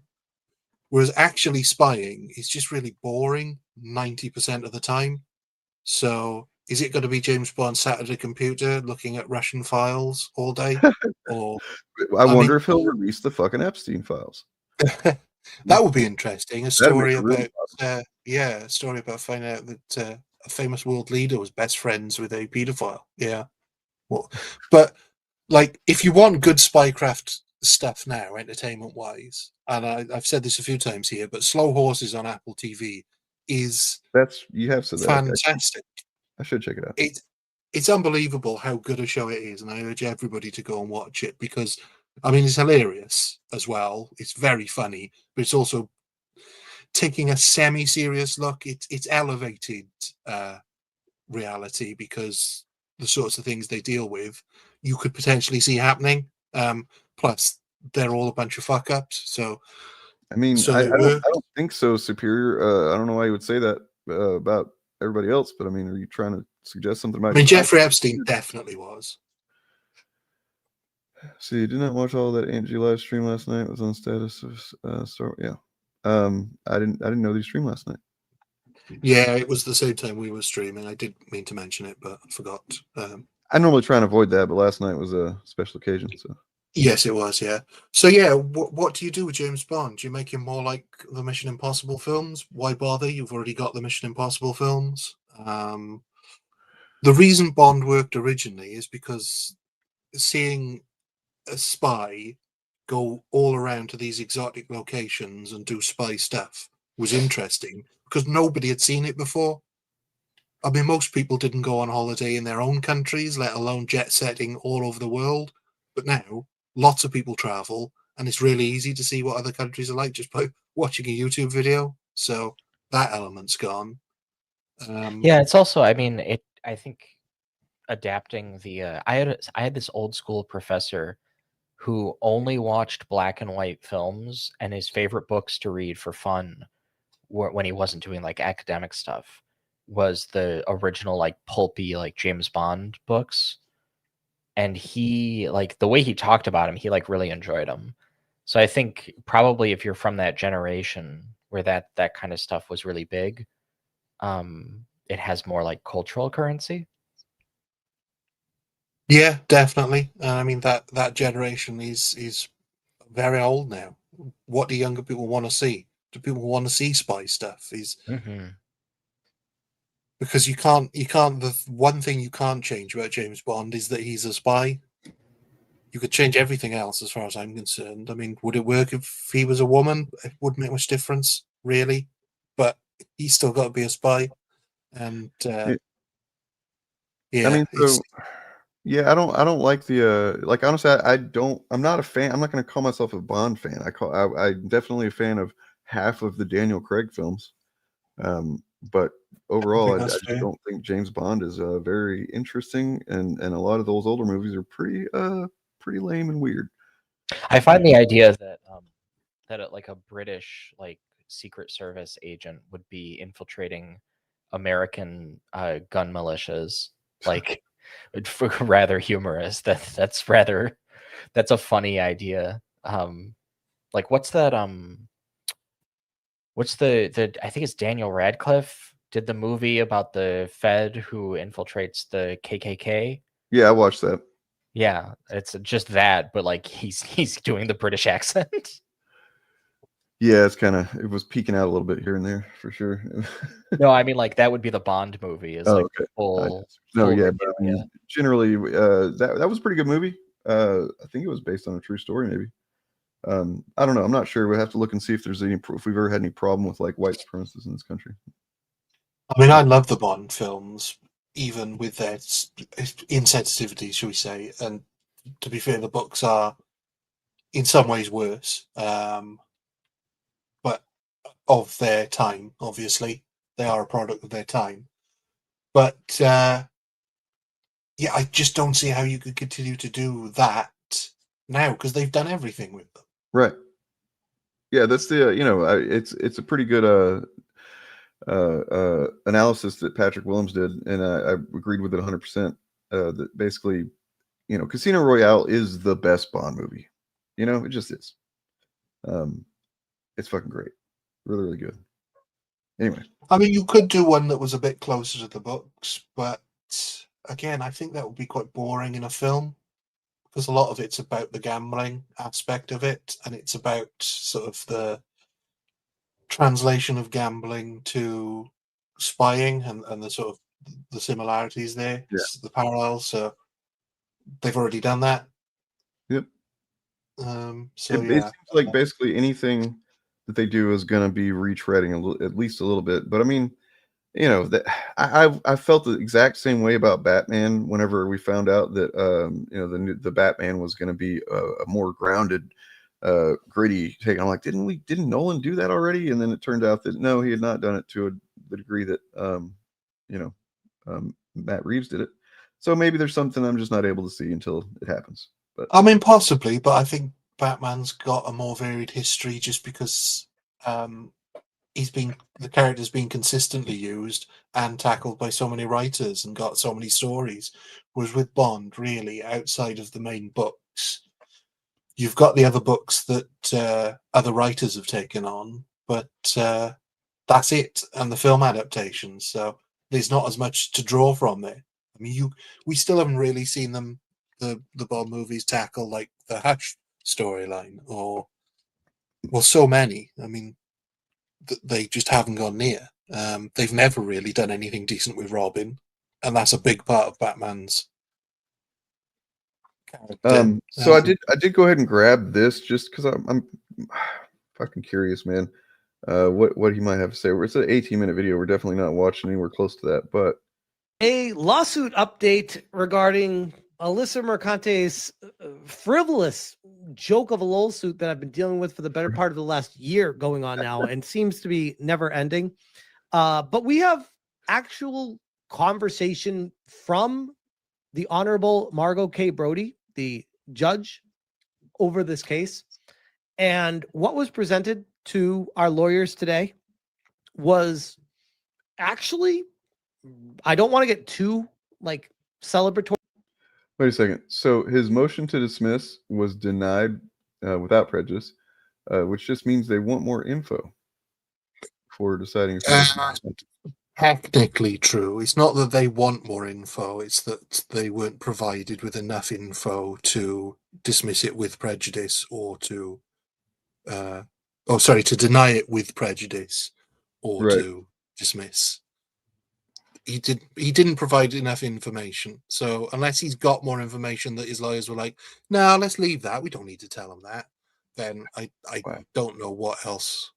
J: Whereas actually spying is just really boring 90% of the time. So is it going to be James Bond sat at a computer looking at Russian files all day? Or
E: I wonder if he'll release the fucking Epstein files.
J: That would be interesting. A story
E: really
J: about a story about finding out that a famous world leader was best friends with a pedophile. Yeah. Well, but like, if you want good spycraft stuff now, entertainment wise, and I've said this a few times here, but Slow Horses on Apple TV is
E: you have said that.
J: fantastic.
E: I should check it out.
J: It's unbelievable how good a show it is, and I urge everybody to go and watch it because, I mean, it's hilarious as well. It's very funny, but it's also taking a semi-serious look. It's elevated reality because the sorts of things they deal with, you could potentially see happening. Plus, they're all a bunch of fuck ups. So,
E: I mean, I don't think so. Superior. I don't know why you would say that about everybody else, but I mean, are you trying to suggest something about?
J: I mean, Jeffrey Epstein definitely was.
E: See, did not watch all that Angie live stream last night. It was on status of yeah. I didn't know they streamed last night.
J: Yeah, it was the same time we were streaming. I did mean to mention it, but I forgot.
E: I normally try and avoid that, but last night was a special occasion. So
J: yes, it was. Yeah. So yeah, what do you do with James Bond? Do you make him more like the Mission Impossible films? Why bother? You've already got the Mission Impossible films. The reason Bond worked originally is because seeing a spy go all around to these exotic locations and do spy stuff was interesting because nobody had seen it before. I mean, most people didn't go on holiday in their own countries, let alone jet setting all over the world. But now lots of people travel, and it's really easy to see what other countries are like just by watching a YouTube video. So that element's gone.
I: Yeah, it's also, I mean, I think adapting the I had this old school professor who only watched black and white films, and his favorite books to read for fun when he wasn't doing like academic stuff was the original like pulpy like James Bond books. And he like the way he talked about him, he like really enjoyed them. So I think probably if you're from that generation where that kind of stuff was really big, it has more like cultural currency.
J: Yeah, definitely. I mean that generation is very old now. What do younger people want to see? Do people want to see spy stuff? Because you can't. The one thing you can't change about James Bond is that he's a spy. You could change everything else, as far as I'm concerned. I mean, would it work if he was a woman? It wouldn't make much difference, really. But he's still got to be a spy, and
E: I
J: yeah,
E: mean, so yeah, I don't like the like honestly, I'm not a fan. I'm not going to call myself a Bond fan. I'm definitely a fan of half of the Daniel Craig films. But overall, I just don't think James Bond is very interesting, and a lot of those older movies are pretty lame and weird.
I: I find the idea that like a British like Secret Service agent would be infiltrating American gun militias like rather humorous. That's a funny idea. Like what's that what's the I think it's Daniel Radcliffe did the movie about the Fed who infiltrates the KKK.
E: Yeah, I watched that.
I: Yeah, it's just that, but like he's doing the British accent.
E: Yeah, it was peeking out a little bit here and there for sure.
I: No, I mean like that would be the Bond movie. Is like
E: okay.
I: full.
E: Yeah, but I mean, generally, that was a pretty good movie. I think it was based on a true story, maybe. I don't know. I'm not sure. We'll have to look and see if there's if we've ever had any problem with like white supremacists in this country.
J: I mean, I love the Bond films, even with their insensitivity, shall we say. And to be fair, the books are in some ways worse, but of their time, obviously. They are a product of their time. But yeah, I just don't see how you could continue to do that now, because they've done everything with them.
E: Right. Yeah, that's the it's a pretty good analysis that Patrick Willems did, and I agreed with it 100%. That basically, Casino Royale is the best Bond movie. It just is. It's fucking great, really, really good. Anyway,
J: I mean, you could do one that was a bit closer to the books, but again, I think that would be quite boring in a film, because a lot of it's about the gambling aspect of it, and it's about sort of the translation of gambling to spying and the sort of the similarities there, the parallels. So they've already done that.
E: Yep.
J: So
E: it seems like basically anything that they do is going to be retreading at least a little bit. But I mean, that I felt the exact same way about Batman whenever we found out that the Batman was going to be a more grounded, gritty take. I'm like, didn't Nolan do that already? And then it turned out that no, he had not done it to the degree that Matt Reeves did it. So maybe there's something I'm just not able to see until it happens. But
J: I mean, possibly, but I think Batman's got a more varied history just because the character's been consistently used and tackled by so many writers and got so many stories. Whereas with Bond, really, outside of the main books, you've got the other books that other writers have taken on, but that's it, and the film adaptations. So there's not as much to draw from there. I mean, we still haven't really seen the Bond movies tackle like the Hutch storyline, or so many. I mean, they just haven't gone near. They've never really done anything decent with Robin, and that's a big part of Batman's character.
E: So I did go ahead and grab this just because I'm fucking curious, man. What he might have to say. It's an 18-minute video. We're definitely not watching anywhere close to that, but
L: a lawsuit update regarding Alyssa Mercante's frivolous joke of a lawsuit that I've been dealing with for the better part of the last year going on now and seems to be never ending. But we have actual conversation from the Honorable Margot K. Brody, the judge over this case. And what was presented to our lawyers today was actually, I don't want to get too like celebratory.
E: Wait a second. So his motion to dismiss was denied without prejudice, which just means they want more info for deciding if
J: Technically true. It's not that they want more info, it's that they weren't provided with enough info to dismiss it with prejudice or to to deny it with prejudice or
E: Right.
J: to dismiss. He didn't provide enough information. So unless he's got more information that his lawyers were like, no, let's leave that. We don't need to tell him that. Then I don't know what else.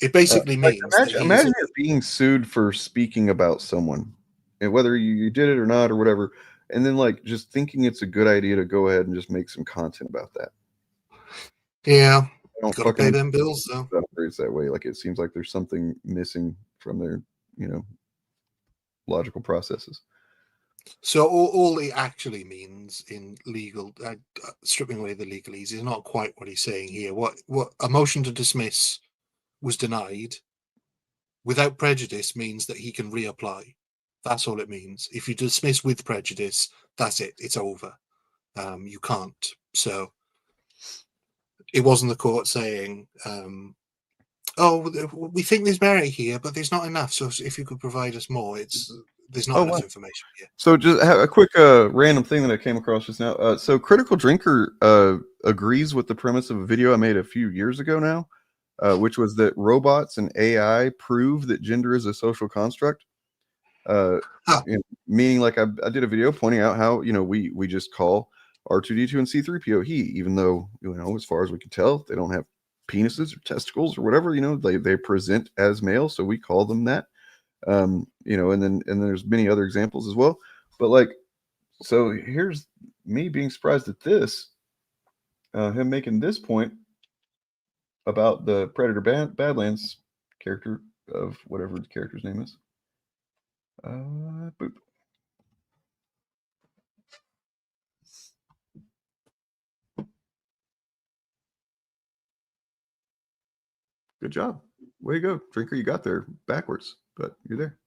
J: It basically means
E: imagine you're being sued for speaking about someone, and whether you did it or not or whatever, and then like just thinking it's a good idea to go ahead and just make some content about that.
J: Yeah,
E: don't
J: gotta pay them bills though.
E: It's that way. Like it seems like there's something missing from their, logical processes.
J: So all it actually means in legal, stripping away the legalese, is not quite what he's saying here. What a motion to dismiss was denied without prejudice means that he can reapply. That's all it means. If you dismiss with prejudice, that's it. It's over. You can't. So it wasn't the court saying, we think there's merit here, but there's not enough. So if you could provide us more, there's not enough information here.
E: So just a quick random thing that I came across just now. So Critical Drinker agrees with the premise of a video I made a few years ago now, which was that robots and AI prove that gender is a social construct. Meaning, like I did a video pointing out how we just call R2D2 and C3PO he, even though as far as we can tell, they don't have penises or testicles or whatever. They present as male, so we call them that. And then there's many other examples as well. But so here's me being surprised at this, him making this point about the Predator Badlands character of whatever the character's name is. Boop. Good job. Way to go, Drinker. You got there backwards, but you're there.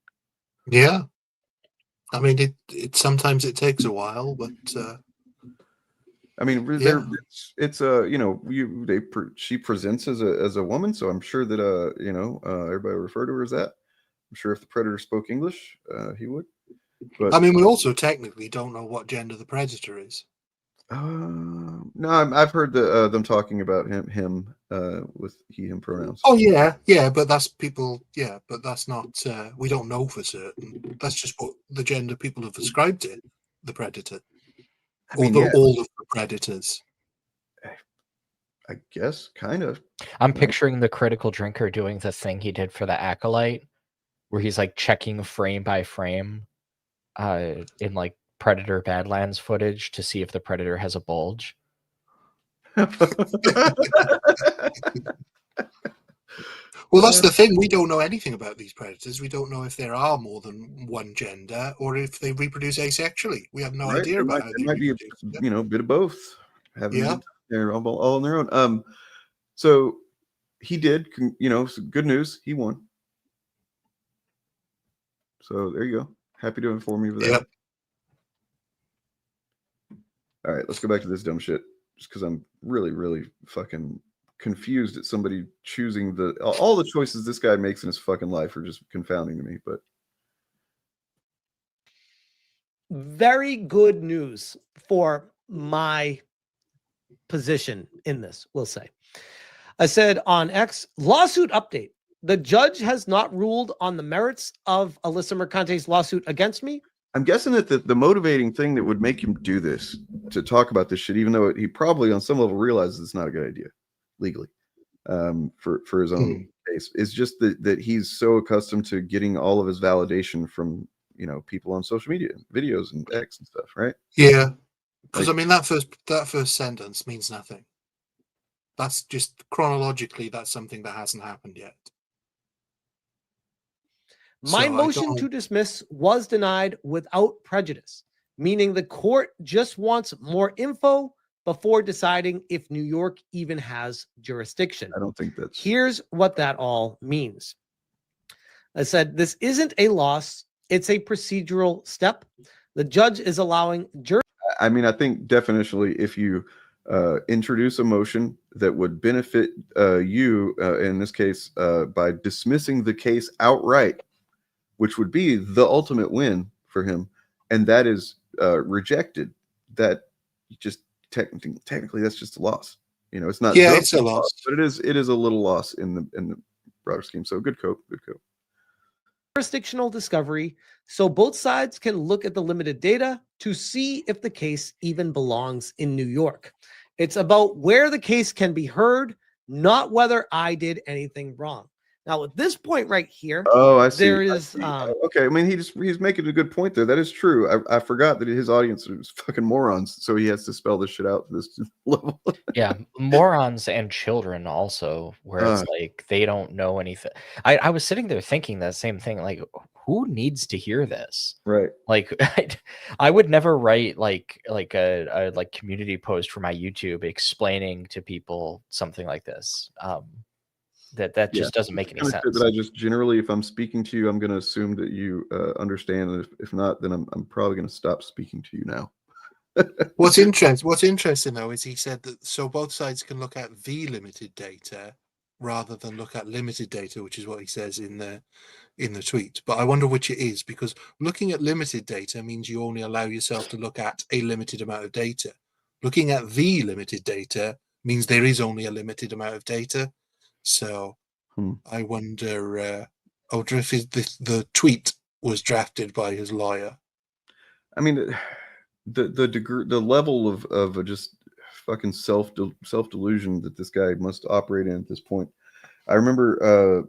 J: Yeah. I mean, it sometimes it takes a while, but
E: I mean, it's she presents as a woman, so I'm sure that everybody refer to her as that. I'm sure if the Predator spoke English, he would. But
J: I mean, we also technically don't know what gender the Predator is.
E: No, I've heard them talking about him with he/him pronouns.
J: Oh yeah, but that's people. Yeah, but that's not. We don't know for certain. That's just what the gender people have ascribed it. The Predator, all of the Predators.
E: I guess, kind of.
I: I'm picturing the Critical Drinker doing the thing he did for the Acolyte, where he's like checking frame by frame, in like Predator Badlands footage to see if the Predator has a bulge.
J: Well, that's the thing. We don't know anything about these predators. We don't know if there are more than one gender or if they reproduce asexually. We have no idea about how they
E: might be a bit of both. They're all on their own. So he did. Good news. He won. So there you go. Happy to inform you of that.
J: Yep.
E: All right, let's go back to this dumb shit. Just because I'm really, really fucking confused at somebody choosing all the choices this guy makes in his fucking life are just confounding to me. But
L: very good news for my position in this, we'll say. I said on X, lawsuit update. The judge has not ruled on the merits of Alyssa Mercante's lawsuit against me.
E: I'm guessing that the motivating thing that would make him do this, to talk about this shit, even though he probably on some level realizes it's not a good idea legally, for his own case, is just that he's so accustomed to getting all of his validation from people on social media, videos and X and stuff, right?
J: Yeah, because I mean that first sentence means nothing. That's just chronologically, that's something that hasn't happened yet.
L: My motion to dismiss was denied without prejudice, meaning the court just wants more info before deciding if New York even has jurisdiction.
E: I don't think that's.
L: Here's what that all means. I said, this isn't a loss. It's a procedural step. The judge is allowing
E: I mean, I think definitionally, if you introduce a motion that would benefit you, in this case, by dismissing the case outright, which would be the ultimate win for him, and that is rejected, that just technically that's just a loss. You know, it's not.
J: Yeah, it's a loss,
E: but it is a little loss in the broader scheme. So good cope.
L: jurisdictional discovery, so both sides can look at the limited data to see if the case even belongs in New York. It's about where the case can be heard, not whether I did anything wrong. Now, at this point right here,
E: oh, I see.
L: There is
E: okay. I mean, he's making a good point there. That is true. I forgot that his audience is fucking morons, so he has to spell this shit out to this level.
I: Yeah, morons and children also, where it's like they don't know anything. I was sitting there thinking that same thing, like, who needs to hear this?
E: Right.
I: Like, I would never write like a community post for my YouTube explaining to people something like this. That just doesn't make any sense.
E: That I just generally, if I'm speaking to you, I'm going to assume that you understand, and if not, then I'm probably going to stop speaking to you now.
J: What's interesting though is he said that so both sides can look at the limited data rather than look at limited data, which is what he says in the tweet. But I wonder which it is, because looking at limited data means you only allow yourself to look at a limited amount of data. Looking at the limited data means there is only a limited amount of data. So I wonder if the tweet was drafted by his lawyer.
E: I mean, the degree, the level of just fucking self delusion that this guy must operate in at this point. I remember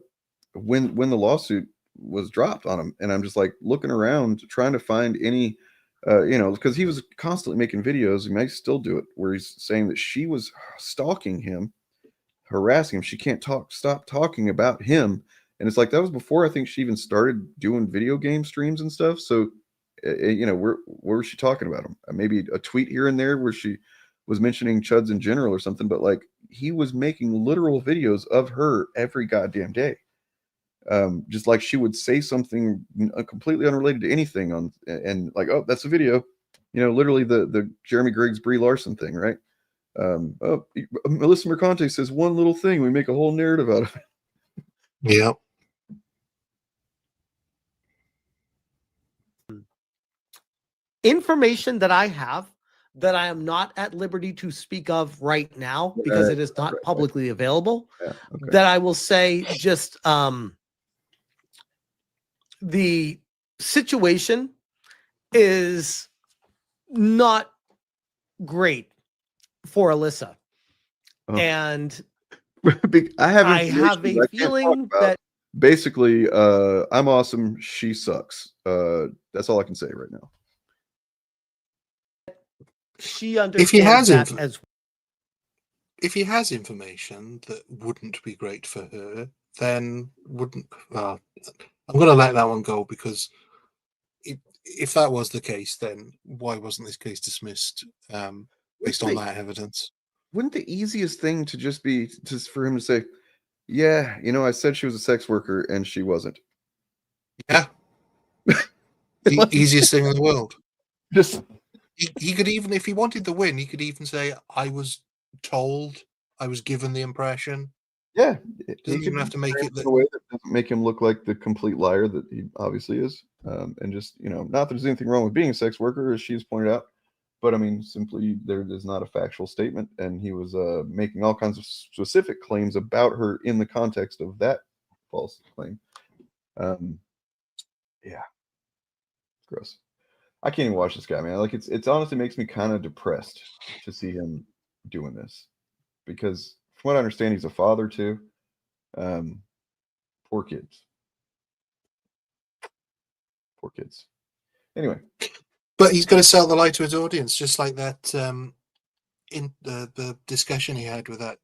E: when the lawsuit was dropped on him, and I'm just like looking around trying to find any, because he was constantly making videos. He might still do it, where he's saying that she was stalking him, harassing him. She can't stop talking about him. And it's like, that was before I think she even started doing video game streams and stuff. So, where was she talking about him? Maybe a tweet here and there where she was mentioning chuds in general or something, but like he was making literal videos of her every goddamn day. Just like she would say something completely unrelated to anything and like, oh, that's a video, literally the Jeremy Griggs, Brie Larson thing, right? Melissa Mercante says one little thing, we make a whole narrative out of it.
J: Yeah.
L: Information that I have that I am not at liberty to speak of right now because it is not publicly available.
E: Yeah, okay.
L: That I will say just the situation is not great for Alyssa. And
E: I have
L: a feeling that
E: basically I'm awesome, she sucks. That's all I can say right now.
L: She understands
J: if he has information that wouldn't be great for her, then I'm going to let that one go, because if that was the case, then why wasn't this case dismissed based on that evidence?
E: Wouldn't the easiest thing to just be for him to say, yeah, I said she was a sex worker and she wasn't?
J: Yeah. The easiest thing in the world.
E: Just
J: he could even, if he wanted the win, he could even say, I was told, I was given the impression.
E: Yeah.
J: Doesn't even have to make it
E: in a way that doesn't make him look like the complete liar that he obviously is. And just, not that there's anything wrong with being a sex worker, as she's pointed out, but I mean, simply there is not a factual statement, and he was making all kinds of specific claims about her in the context of that false claim. Yeah. Gross. I can't even watch this guy, man. Like it's honestly makes me kind of depressed to see him doing this, because from what I understand, he's a father too. Poor kids. Poor kids. Anyway.
J: But he's going to sell the lie to his audience, just like that in the discussion he had with that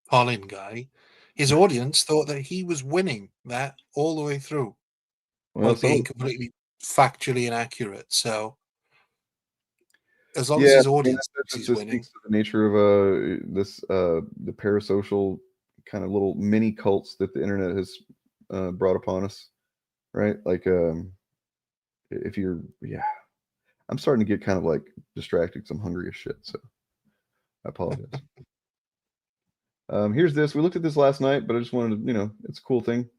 J: Pauline guy. His audience thought that he was winning that all the way through, while being completely factually inaccurate. So as long as his audience
E: that
J: is
E: just
J: winning.
E: speaks to the nature of the parasocial kind of little mini cults that the internet has brought upon us, right? Like, if you're, I'm starting to get kind of like distracted because I'm hungry as shit, so I apologize. Here's this. We looked at this last night, but I just wanted to, it's a cool thing.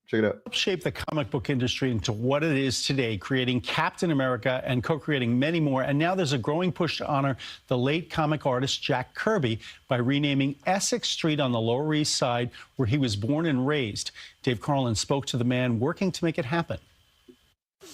E: Check it out.
M: Shape the comic book industry into what it is today, creating Captain America and co-creating many more. And now there's a growing push to honor the late comic artist Jack Kirby by renaming Essex Street on the Lower East Side, where he was born and raised. Dave Carlin spoke to the man working to make it happen.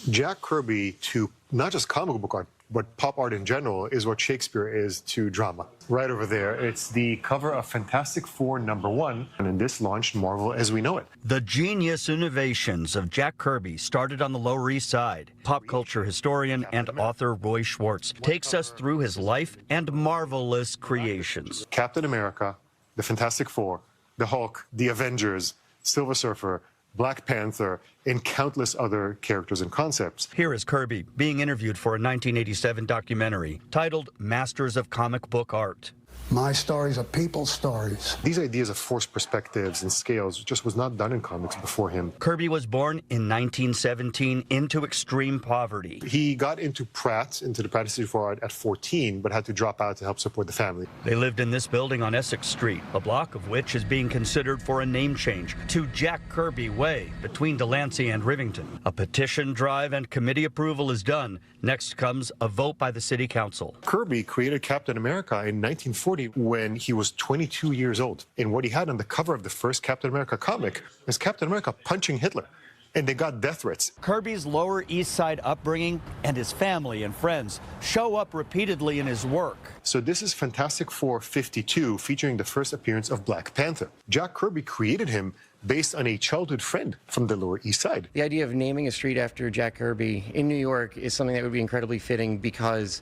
N: Jack Kirby, to not just comic book art, but pop art in general, is what Shakespeare is to drama. Right over there, it's the cover of Fantastic Four #1, and this launched Marvel as we know it.
O: The genius innovations of Jack Kirby started on the Lower East Side. Pop culture historian and author Roy Schwartz takes us through his life and marvelous creations.
N: Captain America, the Fantastic Four, the Hulk, the Avengers, Silver Surfer, Black Panther, and countless other characters and concepts.
O: Here is Kirby being interviewed for a 1987 documentary titled Masters of Comic Book Art.
P: My stories are people's stories.
N: These ideas of forced perspectives and scales just was not done in comics before him.
O: Kirby was born in 1917 into extreme poverty.
N: He got into the Pratt Institute for Art at 14, but had to drop out to help support the family.
O: They lived in this building on Essex Street, a block of which is being considered for a name change to Jack Kirby Way between Delancey and Rivington. A petition drive and committee approval is done. Next comes a vote by the city council.
N: Kirby created Captain America in 1940 when he was 22 years old. And what he had on the cover of the first Captain America comic is Captain America punching Hitler. And they got death threats.
O: Kirby's Lower East Side upbringing and his family and friends show up repeatedly in his work.
N: So this is Fantastic Four 52, featuring the first appearance of Black Panther. Jack Kirby created him based on a childhood friend from the Lower East Side.
Q: The idea of naming a street after Jack Kirby in New York is something that would be incredibly fitting because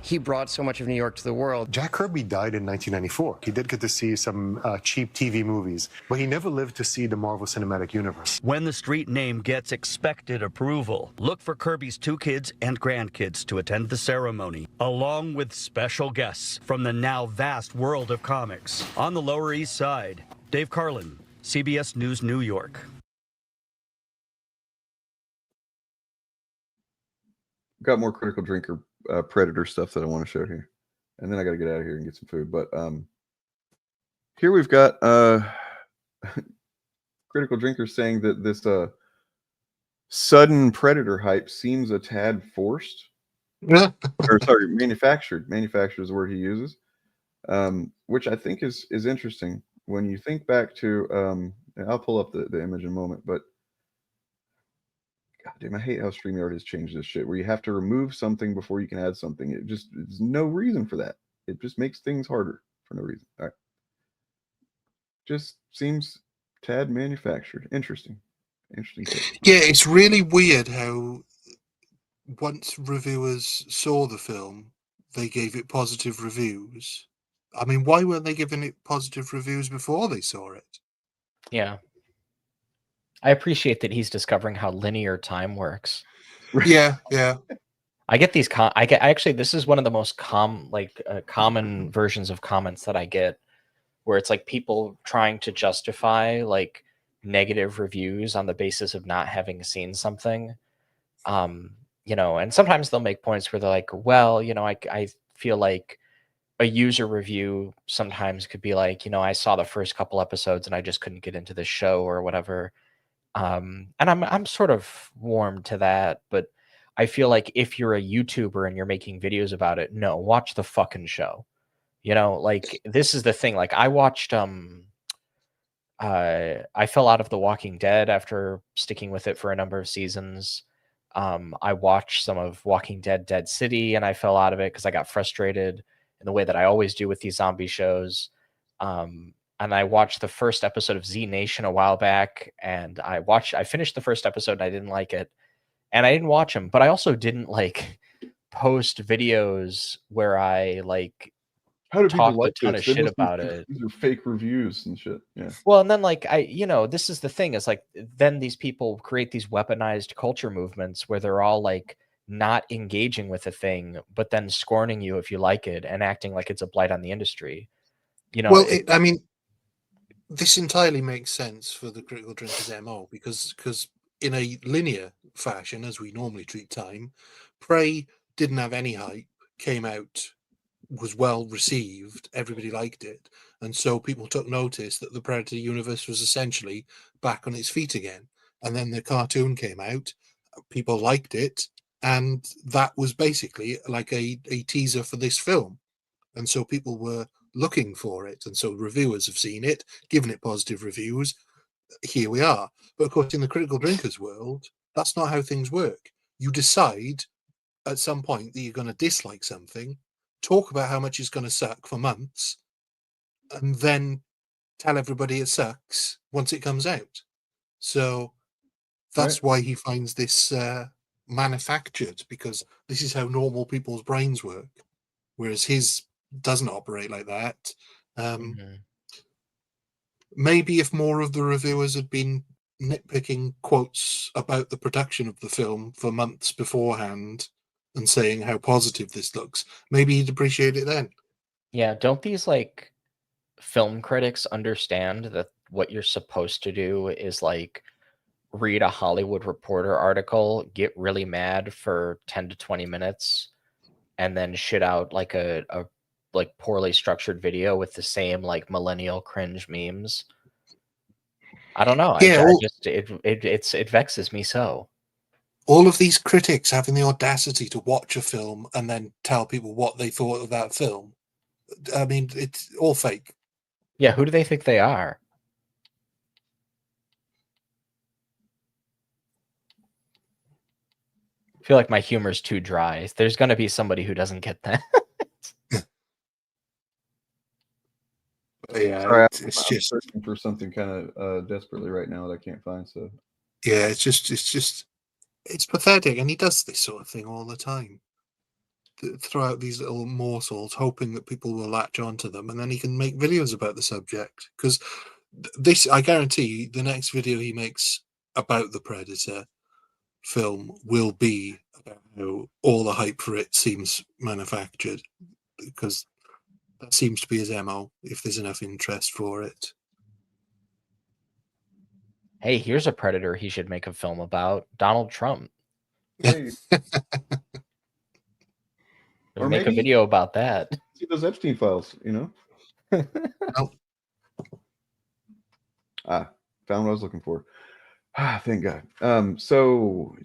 Q: he brought so much of New York to the world.
N: Jack Kirby died in 1994. He did get to see some cheap TV movies, but he never lived to see the Marvel Cinematic Universe.
O: When the street name gets expected approval, look for Kirby's 2 kids and grandkids to attend the ceremony, along with special guests from the now vast world of comics. On the Lower East Side, Dave Carlin, CBS News, New York.
E: Got more Critical Drinker Predator stuff that I want to show here, and then I got to get out of here and get some food. But here we've got Critical Drinker saying that this sudden Predator hype seems a tad forced. Or sorry, manufactured. Manufactured is the word he uses, which I think is interesting when you think back to. And I'll pull up the image in a moment, but. God damn, I hate how StreamYard has changed this shit where you have to remove something before you can add something. There's no reason for that. It just makes things harder for no reason. All right. Just seems tad manufactured. Interesting.
J: Yeah, it's really weird how once reviewers saw the film, they gave it positive reviews. I mean, why weren't they giving it positive reviews before they saw it?
I: Yeah. I appreciate that he's discovering how linear time works.
J: Yeah, yeah.
I: I get these. Actually, this is one of the most common versions of comments that I get, where it's like people trying to justify like negative reviews on the basis of not having seen something. And sometimes they'll make points where they're like, well, I feel like a user review sometimes could be like, I saw the first couple episodes and I just couldn't get into the show or whatever. And I'm sort of warm to that, but I feel like if you're a YouTuber and you're making videos about it, no, watch the fucking show. Like this is the thing. Like I watched I fell out of The Walking Dead after sticking with it for a number of seasons. I watched some of Walking Dead Dead City and I fell out of it because I got frustrated in the way that I always do with these zombie shows. And I watched the first episode of Z Nation a while back, and I finished the first episode and I didn't like it. And I didn't watch them, but I also didn't like post videos where I like talk a ton of shit about it.
E: These are fake reviews and shit. Yeah.
I: Well, and then like this is the thing is like then these people create these weaponized culture movements where they're all like not engaging with a thing, but then scorning you if you like it and acting like it's a blight on the industry. You know,
J: Well, I mean, this entirely makes sense for the Critical Drinkers MO because in a linear fashion, as we normally treat time, Prey didn't have any hype, came out, was well received, everybody liked it, and so people took notice that the Predator universe was essentially back on its feet again. And then the cartoon came out, people liked it, and that was basically like a teaser for this film. And so people were looking for it, and so reviewers have seen it, given it positive reviews. Here we are. But of course, in the Critical Drinkers world, that's not how things work. You decide at some point that you're going to dislike something, talk about how much it's going to suck for months, and then tell everybody it sucks once it comes out. So that's why he finds this manufactured, because this is how normal people's brains work, whereas his doesn't operate like that. Maybe if more of the reviewers had been nitpicking quotes about the production of the film for months beforehand and saying how positive this looks, maybe he'd appreciate it then.
I: Yeah, don't these like film critics understand that what you're supposed to do is like read a Hollywood Reporter article, get really mad for 10 to 20 minutes, and then shit out like a like poorly structured video with the same like millennial cringe memes? I don't know.
J: Yeah,
I: It vexes me so.
J: All of these critics having the audacity to watch a film and then tell people what they thought of that film. I mean, it's all fake.
I: Yeah, who do they think they are? I feel like my humor's too dry. There's going to be somebody who doesn't get that.
J: Yeah,
E: Sorry,
J: it's
E: I'm
J: just
E: searching for something kind of desperately right now that I can't find. So
J: yeah, it's pathetic, and he does this sort of thing all the time. Throw out these little morsels, hoping that people will latch onto them, and then he can make videos about the subject. Because this, I guarantee, the next video he makes about the Predator film will be about how all the hype for it seems manufactured, because that seems to be his MO. If there's enough interest for it.
I: Hey, here's a Predator he should make a film about. Donald Trump.
E: Hey.
I: Or make a video about that.
E: See those Epstein files, you know? Found what I was looking for. Thank God. So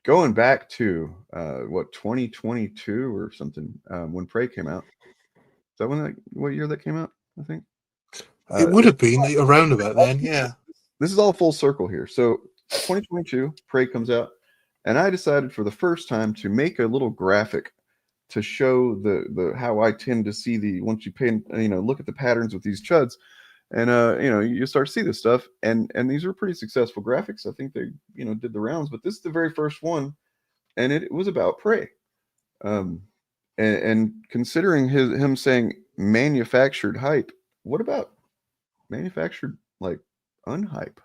E: going back to what 2022 or something, when Prey came out. Is that what year that came out? I think
J: It would have been around about then, yeah.
E: This is all full circle here. So 2022, Prey comes out, and I decided for the first time to make a little graphic to show the how I tend to see once you look at the patterns with these chuds, and you start to see this stuff, and these are pretty successful graphics. I think they did the rounds, but this is the very first one, and it was about Prey. And considering him saying manufactured hype, what about manufactured like unhype?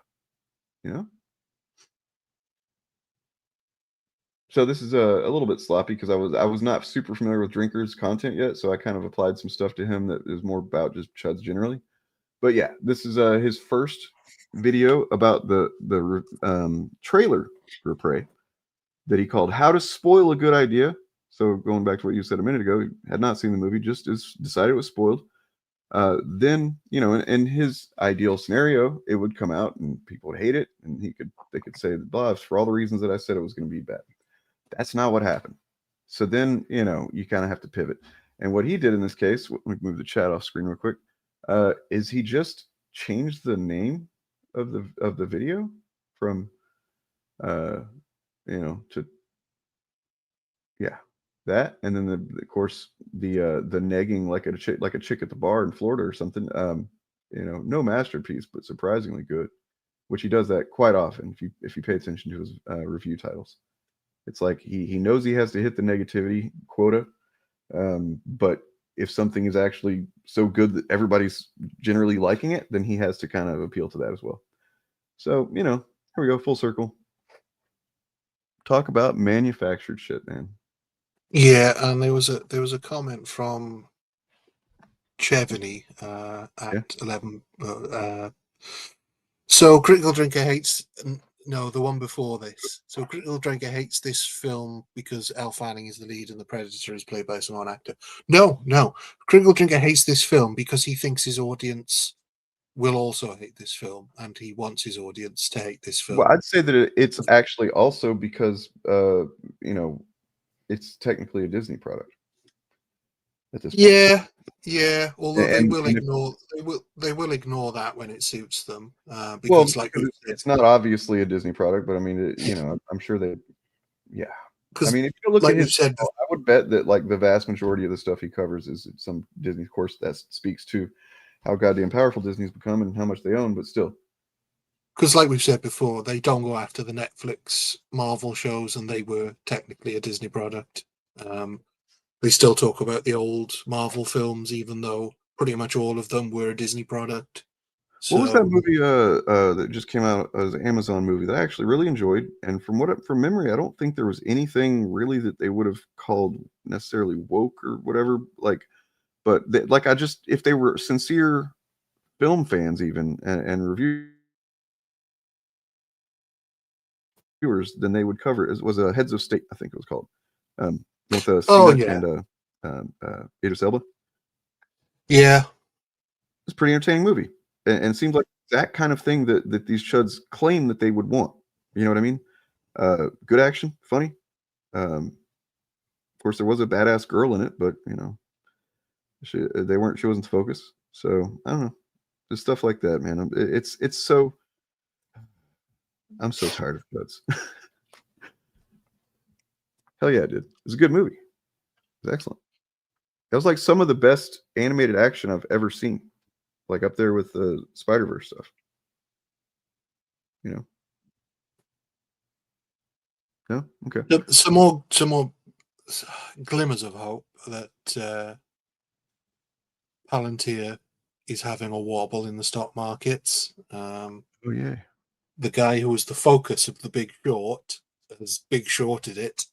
E: So this is a little bit sloppy because I was not super familiar with Drinkers content yet, so I kind of applied some stuff to him that is more about just chuds generally. But yeah, this is his first video about the trailer for Prey that he called "How to Spoil a Good Idea." So going back to what you said a minute ago, he had not seen the movie, just decided it was spoiled. Then in his ideal scenario, it would come out and people would hate it, and they could say blah for all the reasons that I said it was going to be bad. That's not what happened. So then you kind of have to pivot. And what he did in this case, let me move the chat off screen real quick, is he just changed the name of the video from to that, and then of course the negging like a chick at the bar in Florida or something. No masterpiece, but surprisingly good, which he does that quite often if you pay attention to his review titles. It's like he knows he has to hit the negativity quota, but if something is actually so good that everybody's generally liking it, then he has to kind of appeal to that as well. So here we go, full circle. talk about manufactured shit, man.
J: Yeah, and there was a comment from Chevany at 11. So Critical Drinker hates no, the one before this. So Critical Drinker hates this film because Elle Fanning is the lead and the Predator is played by a Samoan actor. No. Critical Drinker hates this film because he thinks his audience will also hate this film, and he wants his audience to hate this film.
E: Well, I'd say that it's actually also because it's technically a Disney product at this point.
J: Yeah. Although they will ignore that when it suits them. Because
E: it's not obviously a Disney product, but I mean, I'm sure they. Yeah. I mean, if you look at his, I would bet that like the vast majority of the stuff he covers is some Disney course that speaks to how goddamn powerful Disney's become and how much they own, but still.
J: Because like we've said before, they don't go after the Netflix Marvel shows, and they were technically a Disney product. They still talk about the old Marvel films, even though pretty much all of them were a Disney product.
E: What was that movie that just came out as an Amazon movie that I actually really enjoyed? And from memory, I don't think there was anything really that they would have called necessarily woke or whatever. Like, but if they were sincere film fans even and reviewers, then they would cover it. It was a Heads of State, I think it was called. With Cena and Idris Elba.
J: Yeah.
E: It's a pretty entertaining movie. And it seems like that kind of thing that these chuds claim that they would want. You know what I mean? Good action, funny. Of course, there was a badass girl in it, but she wasn't the focus. So I don't know, just stuff like that, man. I'm so tired of chuds. Hell yeah, it did. It was a good movie. It was excellent. That was like some of the best animated action I've ever seen. Like up there with the Spider-Verse stuff. No? Okay.
J: Some more glimmers of hope that Palantir is having a wobble in the stock markets.
E: Oh yeah.
J: The guy who was the focus of the Big Short has big shorted it.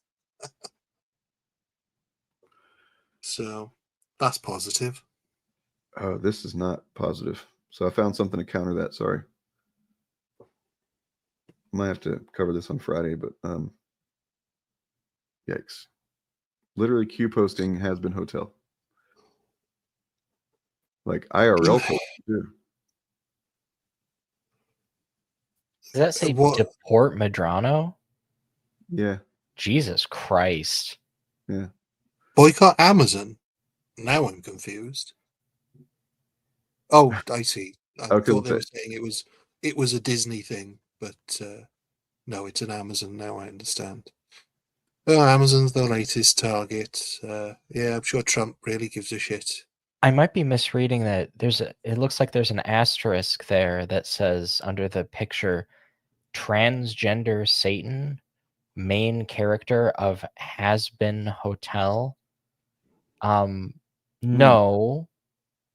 J: So that's positive.
E: This is not positive. So I found something to counter that. Sorry. Might have to cover this on Friday, but yikes. Literally Q posting has been hotel. Like IRL posting too.
I: Does that say deport Medrano?
E: Yeah.
I: Jesus Christ.
E: Yeah.
J: Boycott Amazon. Now I'm confused. Oh, I see. I thought they were saying it was a Disney thing, but no, it's an Amazon now. I understand. Oh, Amazon's the latest target. Yeah, I'm sure Trump really gives a shit.
I: I might be misreading that. It looks like there's an asterisk there that says under the picture, transgender Satan, main character of Has Been Hotel. No,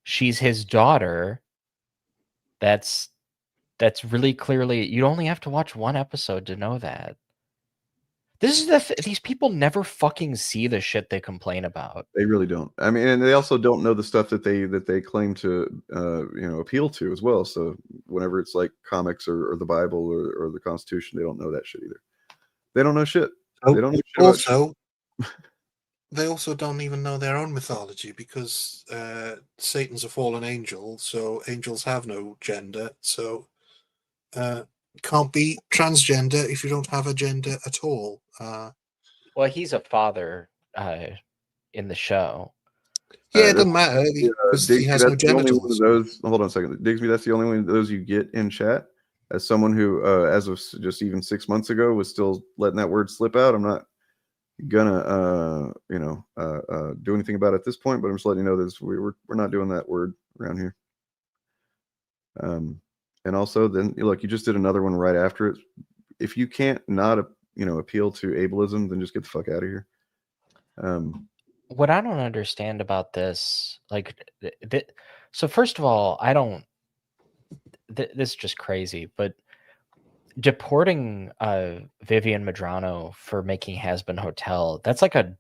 I: she's his daughter. That's really clearly, you'd only have to watch one episode to know that. This is these people never fucking see the shit they complain about.
E: They really don't. I mean, and they also don't know the stuff that they claim to appeal to as well. So whenever it's like comics or the Bible or the Constitution, they don't know that shit either. They don't know shit. They don't know shit
J: also, they also don't even know their own mythology because Satan's a fallen angel, so angels have no gender. So can't be transgender if you don't have a gender at all.
I: Well, he's a father in the show.
J: Yeah, it doesn't matter because he has no genitals.
E: Hold on a second. Digsby, that's the only one of those you get in chat. As someone who, as of just even 6 months ago, was still letting that word slip out, I'm not gonna, do anything about it at this point. But I'm just letting you know that we're not doing that word around here. And also, then look, you just did another one right after it. If you can't not, appeal to ableism, then just get the fuck out of here.
I: What I don't understand about this, so first of all, I don't. This is just crazy, but deporting Vivian Medrano for making Has Been Hotel, that's like a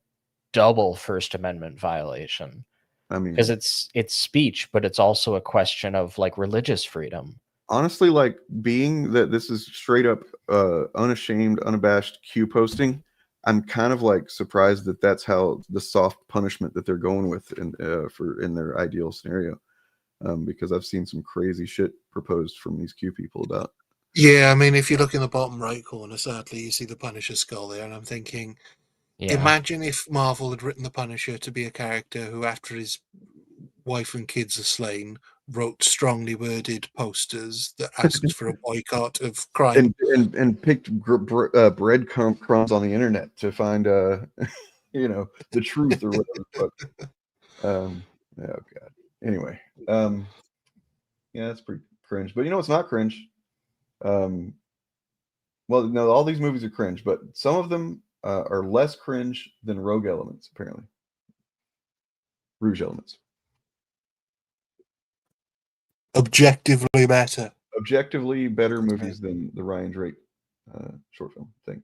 I: double First Amendment violation.
E: I mean,
I: because it's speech, but it's also a question of like religious freedom.
E: Honestly, like being that this is straight up unashamed, unabashed Q posting, I'm kind of like surprised that that's how the soft punishment that they're going with in their ideal scenario, because I've seen some crazy shit proposed from these Q people about.
J: Yeah, I mean, if you look in the bottom right corner, sadly, you see the Punisher skull there, and I'm thinking, imagine if Marvel had written the Punisher to be a character who, after his wife and kids are slain, wrote strongly worded posters that asked for a boycott of crime.
E: And picked bread crumbs on the internet to find you know, the truth or whatever. But, oh god. Anyway, yeah, that's pretty cringe. But you know what's not cringe? Well, no, all these movies are cringe, but some of them are less cringe than Rogue Elements, apparently. Rouge Elements.
J: Objectively better.
E: Objectively better movies than the Ryan Drake short film thing.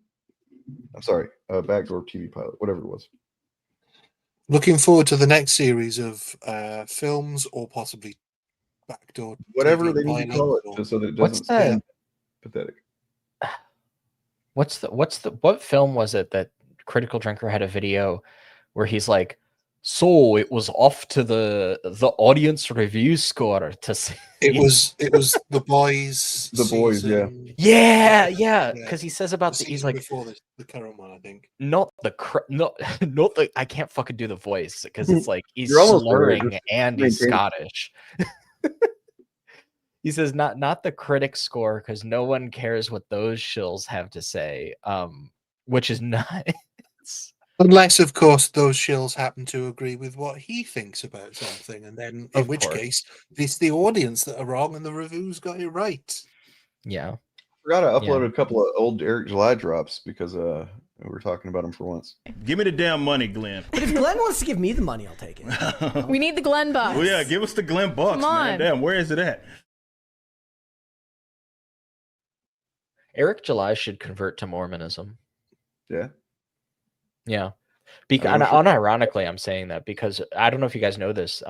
E: I'm sorry, backdoor TV pilot, whatever it was.
J: Looking forward to the next series of films, or possibly backdoor
E: whatever
J: TV
E: they need to call it, just so that it doesn't sound pathetic.
I: What film was it that Critical Drinker had a video where he's like, so it was off to the audience review score to see.
J: It was The Boys.
E: The Boys, yeah.
I: Yeah, because he says about he's like
J: before the current one, I think.
I: not the I can't fucking do the voice because it's like he's
E: You're almost
I: slurring
E: there.
I: and he's Scottish. He says not the critic score because no one cares what those shills have to say, which is nuts.
J: Unless, of course, those shills happen to agree with what he thinks about something, and then in which case it's the audience that are wrong and the reviews got it right.
I: Yeah.
E: Forgot I uploaded a couple of old Eric July drops because we were talking about them for once.
A: Give me the damn money, Glenn.
L: But if Glenn wants to give me the money, I'll take it.
R: We need the Glenn bucks.
A: Well, yeah, give us the Glenn bucks,
R: Come
A: man.
R: on.
A: Damn, where is it at?
I: Eric July should convert to Mormonism.
E: Yeah.
I: Yeah. Unironically, I'm saying that because I don't know if you guys know this.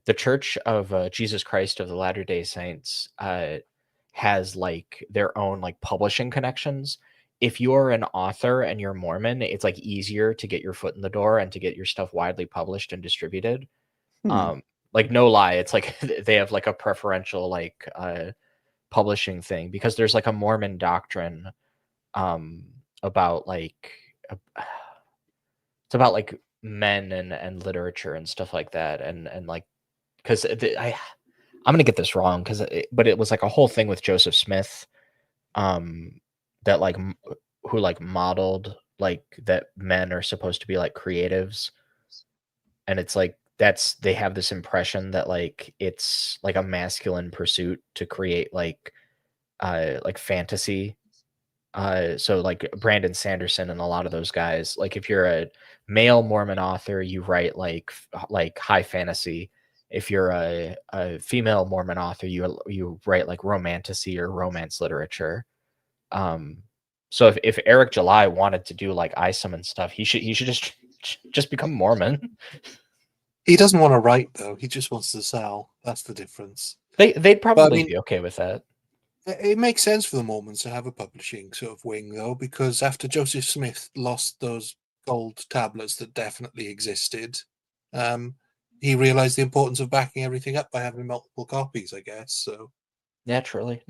I: The Church of Jesus Christ of the Latter-day Saints has like their own like publishing connections. If you're an author and you're Mormon, it's like easier to get your foot in the door and to get your stuff widely published and distributed. Like no lie, it's like they have like a preferential like publishing thing because there's like a Mormon doctrine about like it's about like men and literature and stuff like that and like because I'm gonna get this wrong but it was like a whole thing with Joseph Smith that like who like modeled like that men are supposed to be like creatives, and it's like they have this impression that like it's like a masculine pursuit to create like fantasy. So like Brandon Sanderson and a lot of those guys, like if you're a male Mormon author, you write like high fantasy. If you're a female Mormon author, you write like romantasy or romance literature. So if Eric July wanted to do like ISOM and stuff, he should just become Mormon.
J: He doesn't want to write though. He just wants to sell. That's the difference.
I: They'd probably be okay with that.
J: It makes sense for the Mormons to have a publishing sort of wing though, because after Joseph Smith lost those gold tablets that definitely existed, he realized the importance of backing everything up by having multiple copies, I guess. So
I: naturally.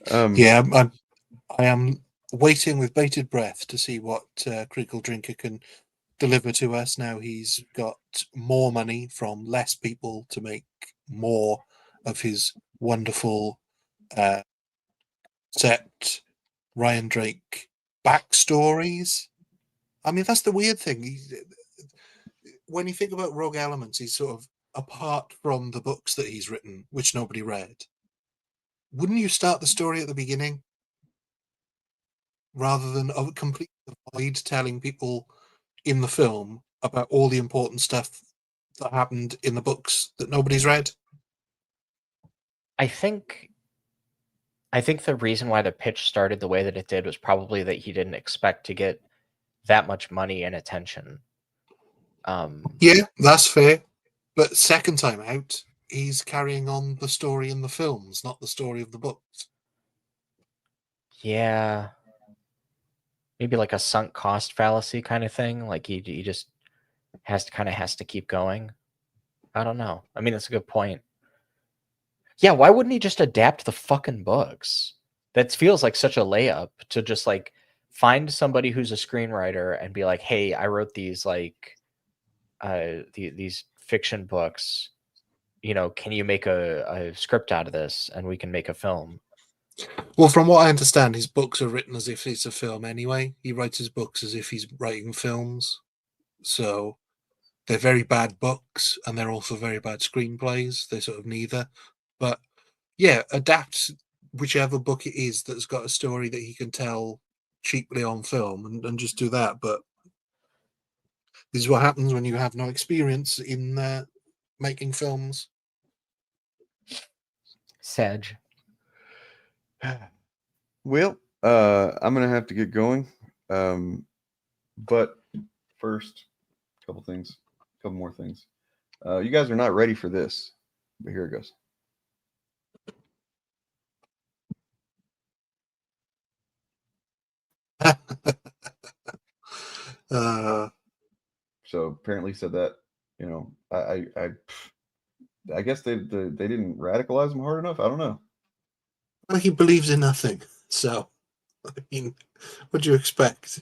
J: Yeah, I am waiting with bated breath to see what Critical Drinker can deliver to us. Now he's got more money from less people to make more of his wonderful set Ryan Drake backstories. I mean, that's the weird thing. When you think about Rogue Elements, he's sort of apart from the books that he's written, which nobody read. Wouldn't you start the story at the beginning rather than completely avoid telling people in the film about all the important stuff that happened in the books that nobody's read?
I: I think the reason why the pitch started the way that it did was probably that he didn't expect to get that much money and attention.
J: Yeah, that's fair. But second time out, he's carrying on the story in the films, not the story of the books.
I: Yeah. Maybe like a sunk cost fallacy kind of thing. Like he just has to keep going. I don't know. I mean, that's a good point. Yeah, why wouldn't he just adapt the fucking books? That feels like such a layup to just like find somebody who's a screenwriter and be like, "Hey, I wrote these like these fiction books. You know, can you make a script out of this and we can make a film?"
J: Well, from what I understand, his books are written as if it's a film anyway. He writes his books as if he's writing films. So they're very bad books and they're also very bad screenplays. They're sort of neither. But yeah, adapt whichever book it is that's got a story that he can tell cheaply on film and just do that. But this is what happens when you have no experience in making films.
I: Sedge.
E: Well, I'm gonna have to get going. But first, a couple more things. You guys are not ready for this, but here it goes. So apparently said that, you know, I guess they didn't radicalize him hard enough. I don't know.
J: Well, he believes in nothing. So, I mean, what do you expect?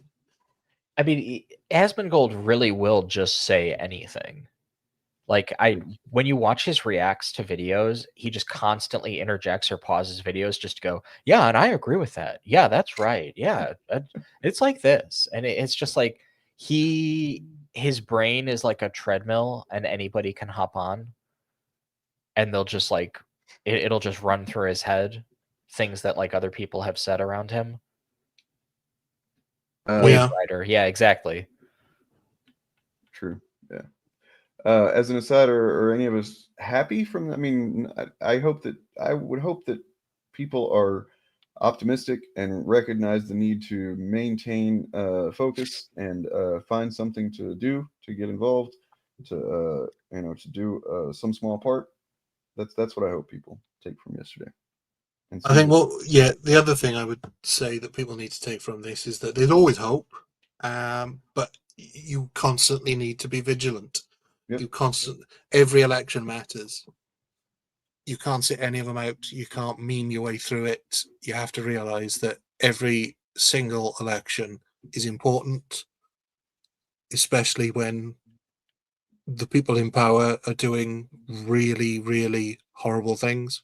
I: I mean, Asmongold really will just say anything. Like when you watch his reacts to videos, he just constantly interjects or pauses videos just to go, "Yeah, and I agree with that. Yeah, that's right. Yeah, it's like this," and it's just like his brain is like a treadmill, and anybody can hop on, and they'll just like it'll just run through his head things that like other people have said around him. Wave Rider, yeah, exactly.
E: True. Yeah. As an aside, are any of us happy from? I mean, I would hope that people are optimistic and recognize the need to maintain focus and find something to do, to get involved, to to do some small part. That's what I hope people take from yesterday. And
J: I think, well, yeah, the other thing I would say that people need to take from this is that there's always hope, but you constantly need to be vigilant.
E: Yep.
J: Every election matters. You can't sit any of them out. You can't meme your way through it. You have to realize that every single election is important, especially when the people in power are doing really, really horrible things.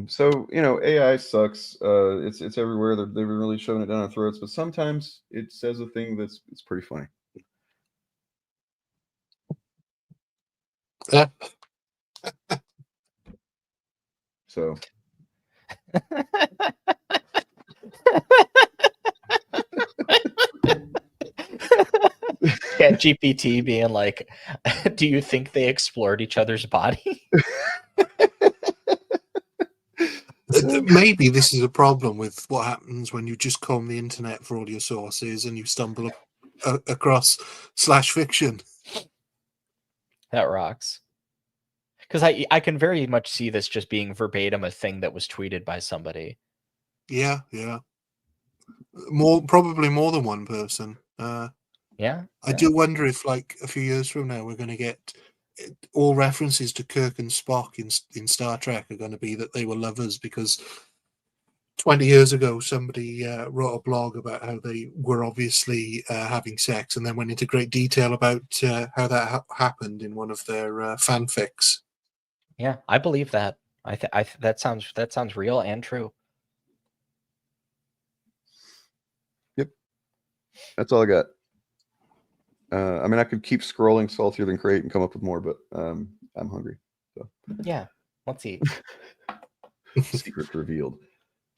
E: So AI sucks. It's everywhere. They've been really shoving it down our throats, but sometimes it says a thing it's pretty funny. So
I: Yeah, GPT being like, "Do you think they explored each other's body?"
J: Maybe this is a problem with what happens when you just comb the internet for all your sources and you stumble across /fiction.
I: That rocks. Because I can very much see this just being verbatim a thing that was tweeted by somebody.
J: Yeah. Probably more than one person.
I: Yeah.
J: I do wonder if, like, a few years from now, we're going to get all references to Kirk and Spock in Star Trek are going to be that they were lovers because 20 years ago somebody wrote a blog about how they were obviously having sex and then went into great detail about how that happened in one of their fanfics.
I: Yeah, I believe that. That sounds real and true.
E: Yep. That's all I got. I mean, I could keep scrolling saltier than crate and come up with more, but I'm hungry. So
I: yeah, let's eat.
E: Secret revealed.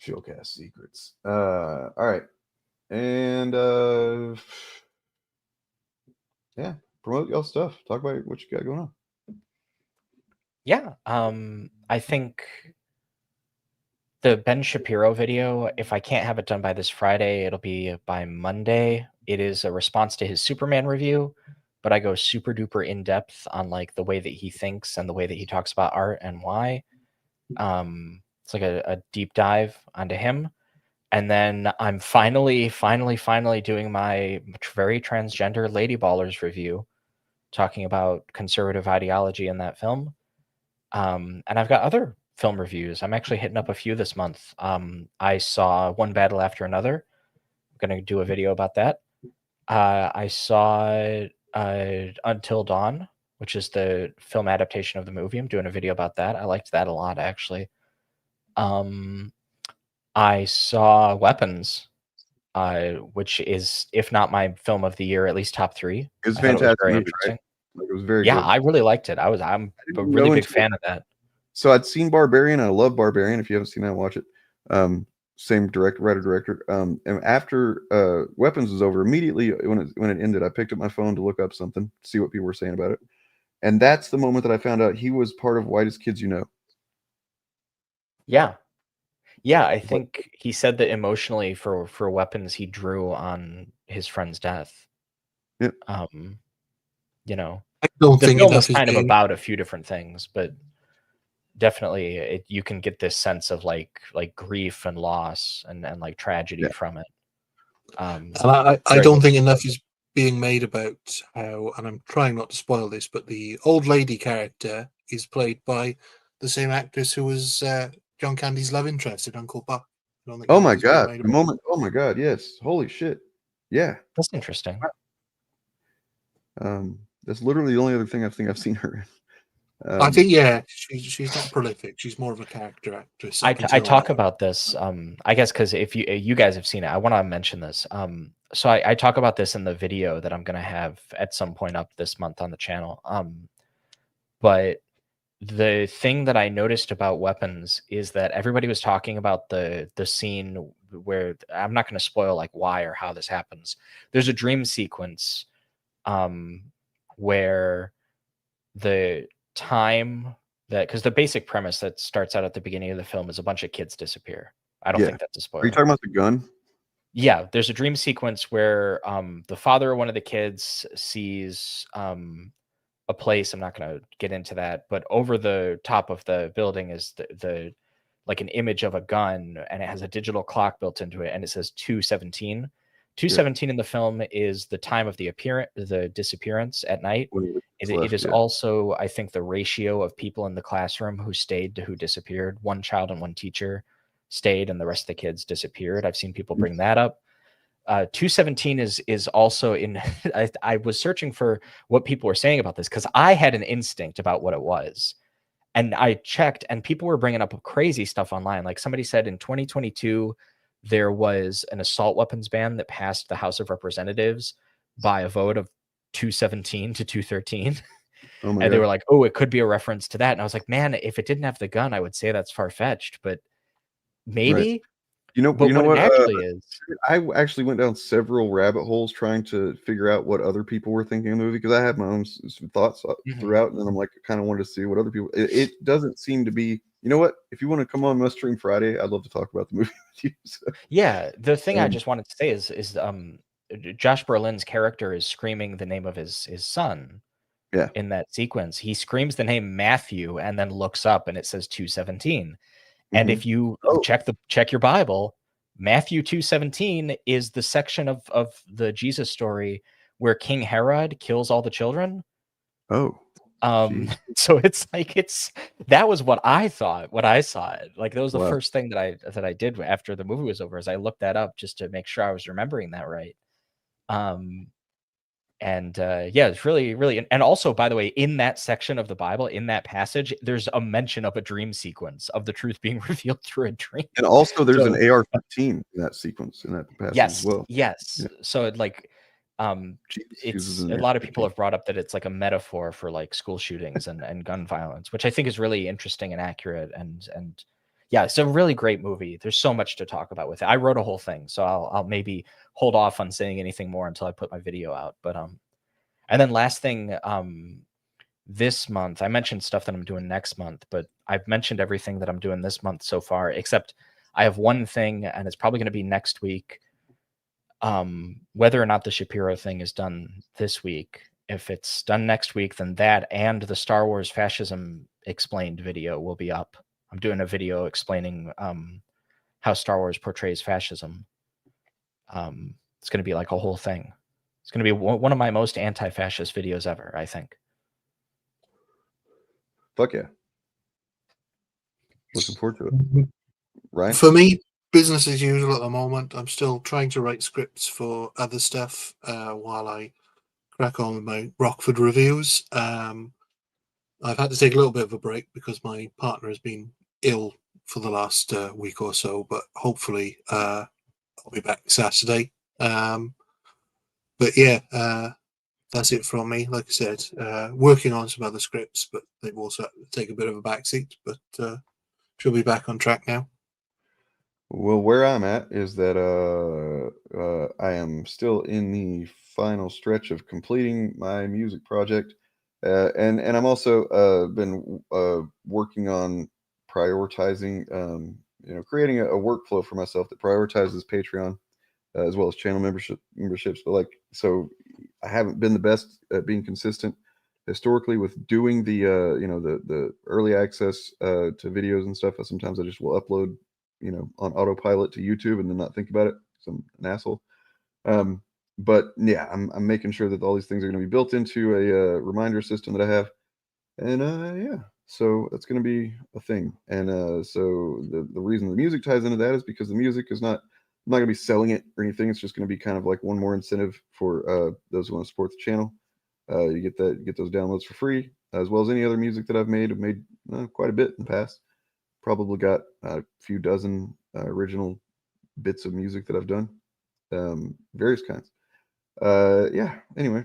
E: Shillcast secrets. All right, and yeah, promote y'all stuff. Talk about what you got going on.
I: Yeah, I think the Ben Shapiro video, if I can't have it done by this Friday, it'll be by Monday. It is a response to his Superman review, but I go super duper in depth on like the way that he thinks and the way that he talks about art and why. It's like a deep dive onto him. And then I'm finally doing my very transgender Lady Ballers review, talking about conservative ideology in that film. And I've got other film reviews. I'm actually hitting up a few this month. I saw One Battle After Another. I'm going to do a video about that. I saw Until Dawn, which is the film adaptation of the movie. I'm doing a video about that. I liked that a lot, actually. I saw Weapons, which is, if not my film of the year, at least top 3.
E: It was
I: I thought
E: fantastic.
I: very
E: Movie,
I: interesting.
E: right? Like, it was very
I: Yeah,
E: good.
I: I really liked it. I'm a really big fan of that.
E: So I'd seen Barbarian. I love Barbarian. If you haven't seen that, watch it. Same writer-director. And after Weapons was over, immediately when it ended, I picked up my phone to look up something, see what people were saying about it. And that's the moment that I found out he was part of Whitest Kids You Know.
I: Yeah. Yeah, I think he said that emotionally for Weapons, he drew on his friend's death.
E: Yep.
I: You know,
J: I don't
I: the
J: think
I: film
J: enough
I: is
J: is
I: kind of
J: being-
I: about a few different things, but definitely you can get this sense of like grief and loss and like tragedy from it.
J: And I don't think enough is being made about how, and I'm trying not to spoil this, but the old lady character is played by the same actress who was John Candy's love interest in Uncle Buck. I don't think
E: Oh my
J: enough is being
E: god!
J: made
E: The
J: about
E: moment. Oh my god! Yes. Holy shit! Yeah.
I: That's interesting.
E: That's literally the only other thing I think I've seen her in.
J: I think she's not prolific. She's more of a character actress.
I: I
J: up until
I: talk
J: now.
I: about this. I guess because if you guys have seen it, I want to mention this. So I talk about this in the video that I'm going to have at some point up this month on the channel. But the thing that I noticed about Weapons is that everybody was talking about the scene where, I'm not going to spoil like why or how this happens. There's a dream sequence where the time that, because the basic premise that starts out at the beginning of the film is a bunch of kids disappear. I don't think that's a spoiler.
E: Are you talking about the gun?
I: Yeah, there's a dream sequence where the father of one of the kids sees a place. I'm not going to get into that, but over the top of the building is the like an image of a gun, and it has a digital clock built into it, and it says 2:17. 2:17 in the film is the time of the disappearance at night. It is also, I think, the ratio of people in the classroom who stayed to who disappeared. One child and one teacher stayed, and the rest of the kids disappeared. I've seen people bring that up. 2:17 is also in. I was searching for what people were saying about this because I had an instinct about what it was, and I checked, and people were bringing up crazy stuff online. Like somebody said in 2022, there was an assault weapons ban that passed the House of Representatives by a vote of 217 to 213.
E: Oh my
I: And they
E: God.
I: were like, oh, it could be a reference to that. And I was like, man, if it didn't have the gun, I would say that's far-fetched, but maybe.
E: Right. You know
I: But
E: what
I: it actually is.
E: I actually went down several rabbit holes trying to figure out what other people were thinking of the movie, because I had my own thoughts throughout, and then I'm like, kind of wanted to see what other people. It doesn't seem to be. You know what? If you want to come on Must Stream Friday, I'd love to talk about the movie with you. So.
I: Yeah, the thing I just wanted to say is Josh Brolin's character is screaming the name of his son.
E: Yeah.
I: In that sequence, he screams the name Matthew and then looks up and it says 2:17. And if you check your Bible, Matthew 2:17 is the section of the Jesus story where King Herod kills all the children.
E: Oh.
I: So it's like that was what I thought when I saw it. Like that was the
E: Wow.
I: first thing that I did after the movie was over, is I looked that up just to make sure I was remembering that right. Yeah, it's really, and also, by the way, in that section of the Bible, in that passage, there's a mention of a dream sequence of the truth being revealed through a dream.
E: And also, there's an AR-15 in that sequence, in that passage as well.
I: Yes.
E: Yeah.
I: So it like, it's a lot of people have brought up that it's like a metaphor for like school shootings and gun violence, which I think is really interesting and accurate. And yeah, it's a really great movie. There's so much to talk about with it. I wrote a whole thing, so I'll maybe hold off on saying anything more until I put my video out. But and then last thing, this month. I mentioned stuff that I'm doing next month, but I've mentioned everything that I'm doing this month so far, except I have one thing, and it's probably going to be next week. Whether or not the Shapiro thing is done this week, if it's done next week, then that and the Star Wars fascism explained video will be up. I'm doing a video explaining how Star Wars portrays fascism. It's going to be like a whole thing. It's going to be one of my most anti-fascist videos ever, I think.
E: Fuck yeah. Looking forward to it. Right.
J: For me, business as usual at the moment. I'm still trying to write scripts for other stuff while I crack on with my Rockford reviews. I've had to take a little bit of a break because my partner has been ill for the last week or so, but hopefully I'll be back Saturday. But yeah, that's it from me. Like I said, working on some other scripts, but they've also had to take a bit of a backseat, but she'll be back on track now.
E: Well, where I'm at is that I am still in the final stretch of completing my music project, and I'm also been working on prioritizing, creating a workflow for myself that prioritizes Patreon as well as channel memberships. But so I haven't been the best at being consistent historically with doing the the early access to videos and stuff. Sometimes I just will upload on autopilot to YouTube and then not think about it. So I'm an asshole. But yeah, I'm making sure that all these things are going to be built into a reminder system that I have. And yeah, so that's going to be a thing. And so the reason the music ties into that is because the music is I'm not going to be selling it or anything. It's just going to be kind of like one more incentive for those who want to support the channel. You get those downloads for free, as well as any other music that I've made. I've made quite a bit in the past. Probably got a few dozen original bits of music that I've done, various kinds. Yeah. Anyway,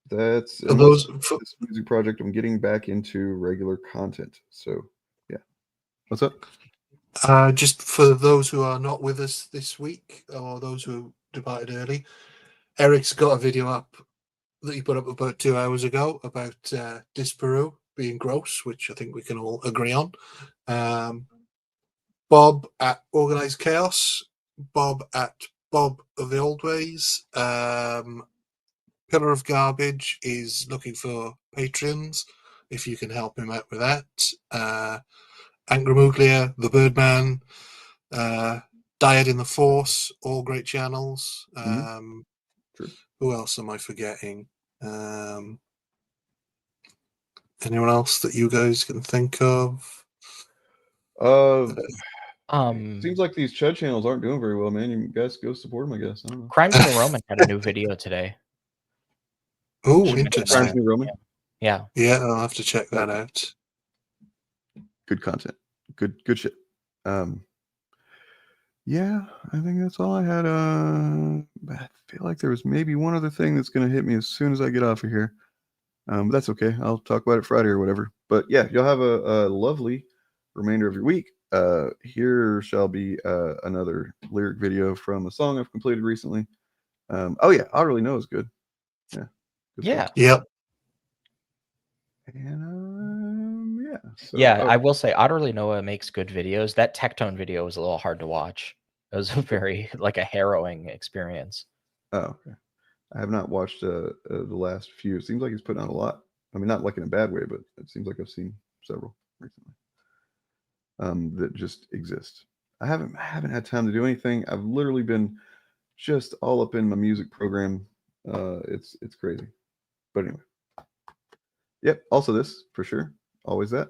E: that's this music project. I'm getting back into regular content. So yeah. What's up?
J: Just for those who are not with us this week, or those who departed early, Eric's got a video up that he put up about 2 hours ago about Disparu being gross, which I think we can all agree on. Bob at Organized Chaos, Bob at Bob of the Old Ways, Pillar of Garbage is looking for patrons, if you can help him out with that. Angramuglia, The Birdman, Diet in the Force, all great channels. Who else am I forgetting? Anyone else that you guys can think of?
E: Seems like these Chud channels aren't doing very well, man. You guys go support them, I guess. I don't know.
I: Crimes of the Roman had a new video today.
J: Oh, interesting.
E: Crimes of the Roman?
I: Yeah.
J: Yeah, I'll have to check that out.
E: Good content. Good shit. Yeah, I think that's all I had. I feel like there was maybe one other thing that's going to hit me as soon as I get off of here. But that's okay. I'll talk about it Friday or whatever. But yeah, you'll have a lovely remainder of your week. Here shall be another lyric video from a song I've completed recently. Oh yeah, I Really Know is good. Yeah. Good
I: Yeah.
J: Yep.
E: And yeah. So,
I: Yeah, I will say Otterly Noah makes good videos. That Tectone video was a little hard to watch. It was a very a harrowing experience.
E: Oh, okay. I have not watched the last few. It seems like he's putting out a lot. I mean, not like in a bad way, but it seems like I've seen several recently that just exist. I haven't had time to do anything. I've literally been just all up in my music program. It's crazy. But anyway. Yep. Also this for sure. Always that.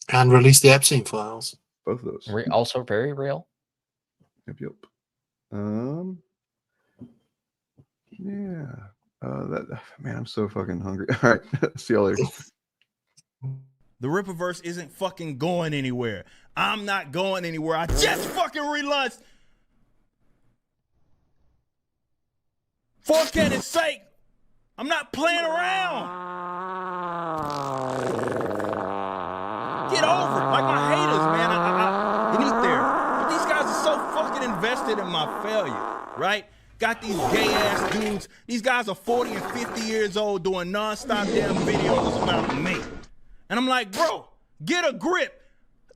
J: And release the Epstein files.
E: Both of those.
I: Also very real.
E: Yep. Yeah. Man, I'm so fucking hungry. All right. See y'all later.
A: The Rippaverse isn't fucking going anywhere. I'm not going anywhere. I just fucking relaunched. For Canon's sake, I'm not playing around. Get over it. Like my haters, man. I get there. But these guys are so fucking invested in my failure, right? got these gay ass dudes. These guys are 40 and 50 years old doing nonstop damn videos about me. And I'm like, bro, get a grip.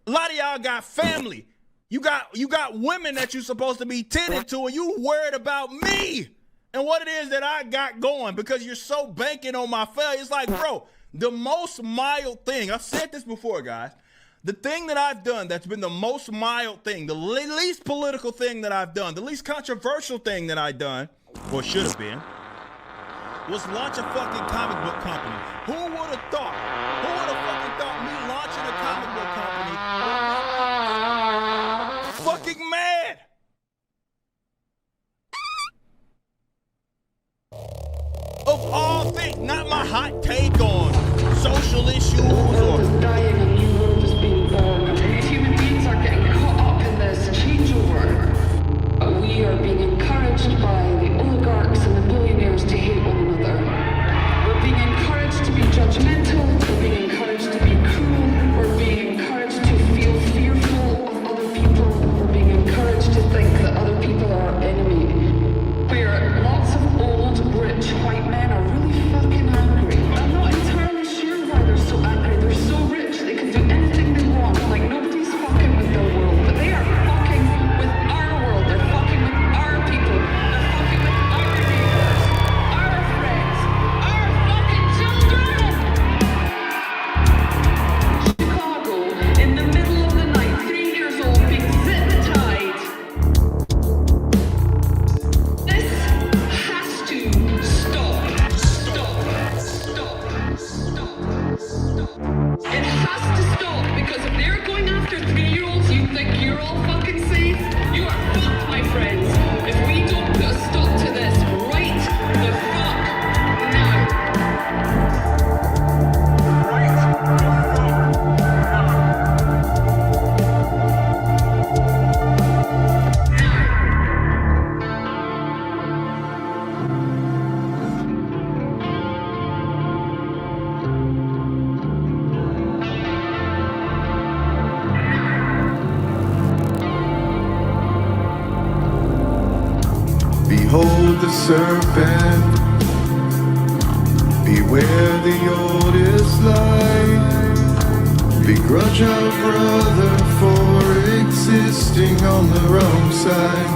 A: A lot of y'all got family. You got women that you're supposed to be tending to, and you worried about me and what it is that I got going because you're so banking on my failure. It's like, bro, the most mild thing, I've said this before, guys, the thing that I've done that's been the most mild thing, the least political thing that I've done, the least controversial thing that I've done, or should have been, was launch a fucking comic book company. Who would have thought? Who would have fucking thought me launching a comic book company? Fucking mad. Of all things, not my hot take on social issues or
R: dying, a new world is being born. Human beings are getting caught up in this changeover. We are being encouraged by the oligarchs and the billionaires to hate one another. We're being encouraged to be judgmental. We're being encouraged to be cruel. We're being encouraged to feel fearful of other people. We're being encouraged to think that other people are our enemy. Where lots of old, rich white men are really fucking angry. I'm not entirely sure why they're so angry. They're so rich, they can do anything they want. Like, nobody's fucking with their world. But they are fucking with our world. They're fucking with our people. They're fucking with our neighbors, our friends, our fucking children! Chicago, in the middle of the night, 3 years old, being zip-tied. This has to stop. It has to stop, because if they're going after 3-year-olds, you think you're all fucking safe? You are fucked, my friends. If we don't put a stop to this right the fuck now.
B: Behold the serpent, beware the oldest lie. Begrudge our brother for existing on the wrong side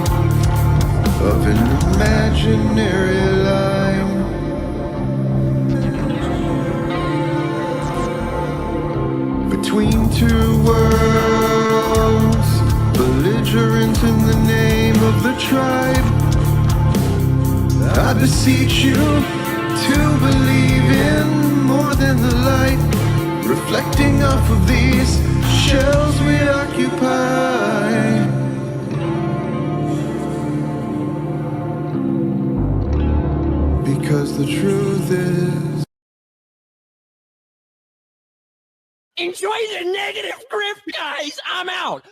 B: of an imaginary line. Between two worlds, belligerent in the name of the tribe. I beseech you to believe in more than the light reflecting off of these shells we occupy. Because the truth is,
C: Enjoy the negative grift, guys. I'm out.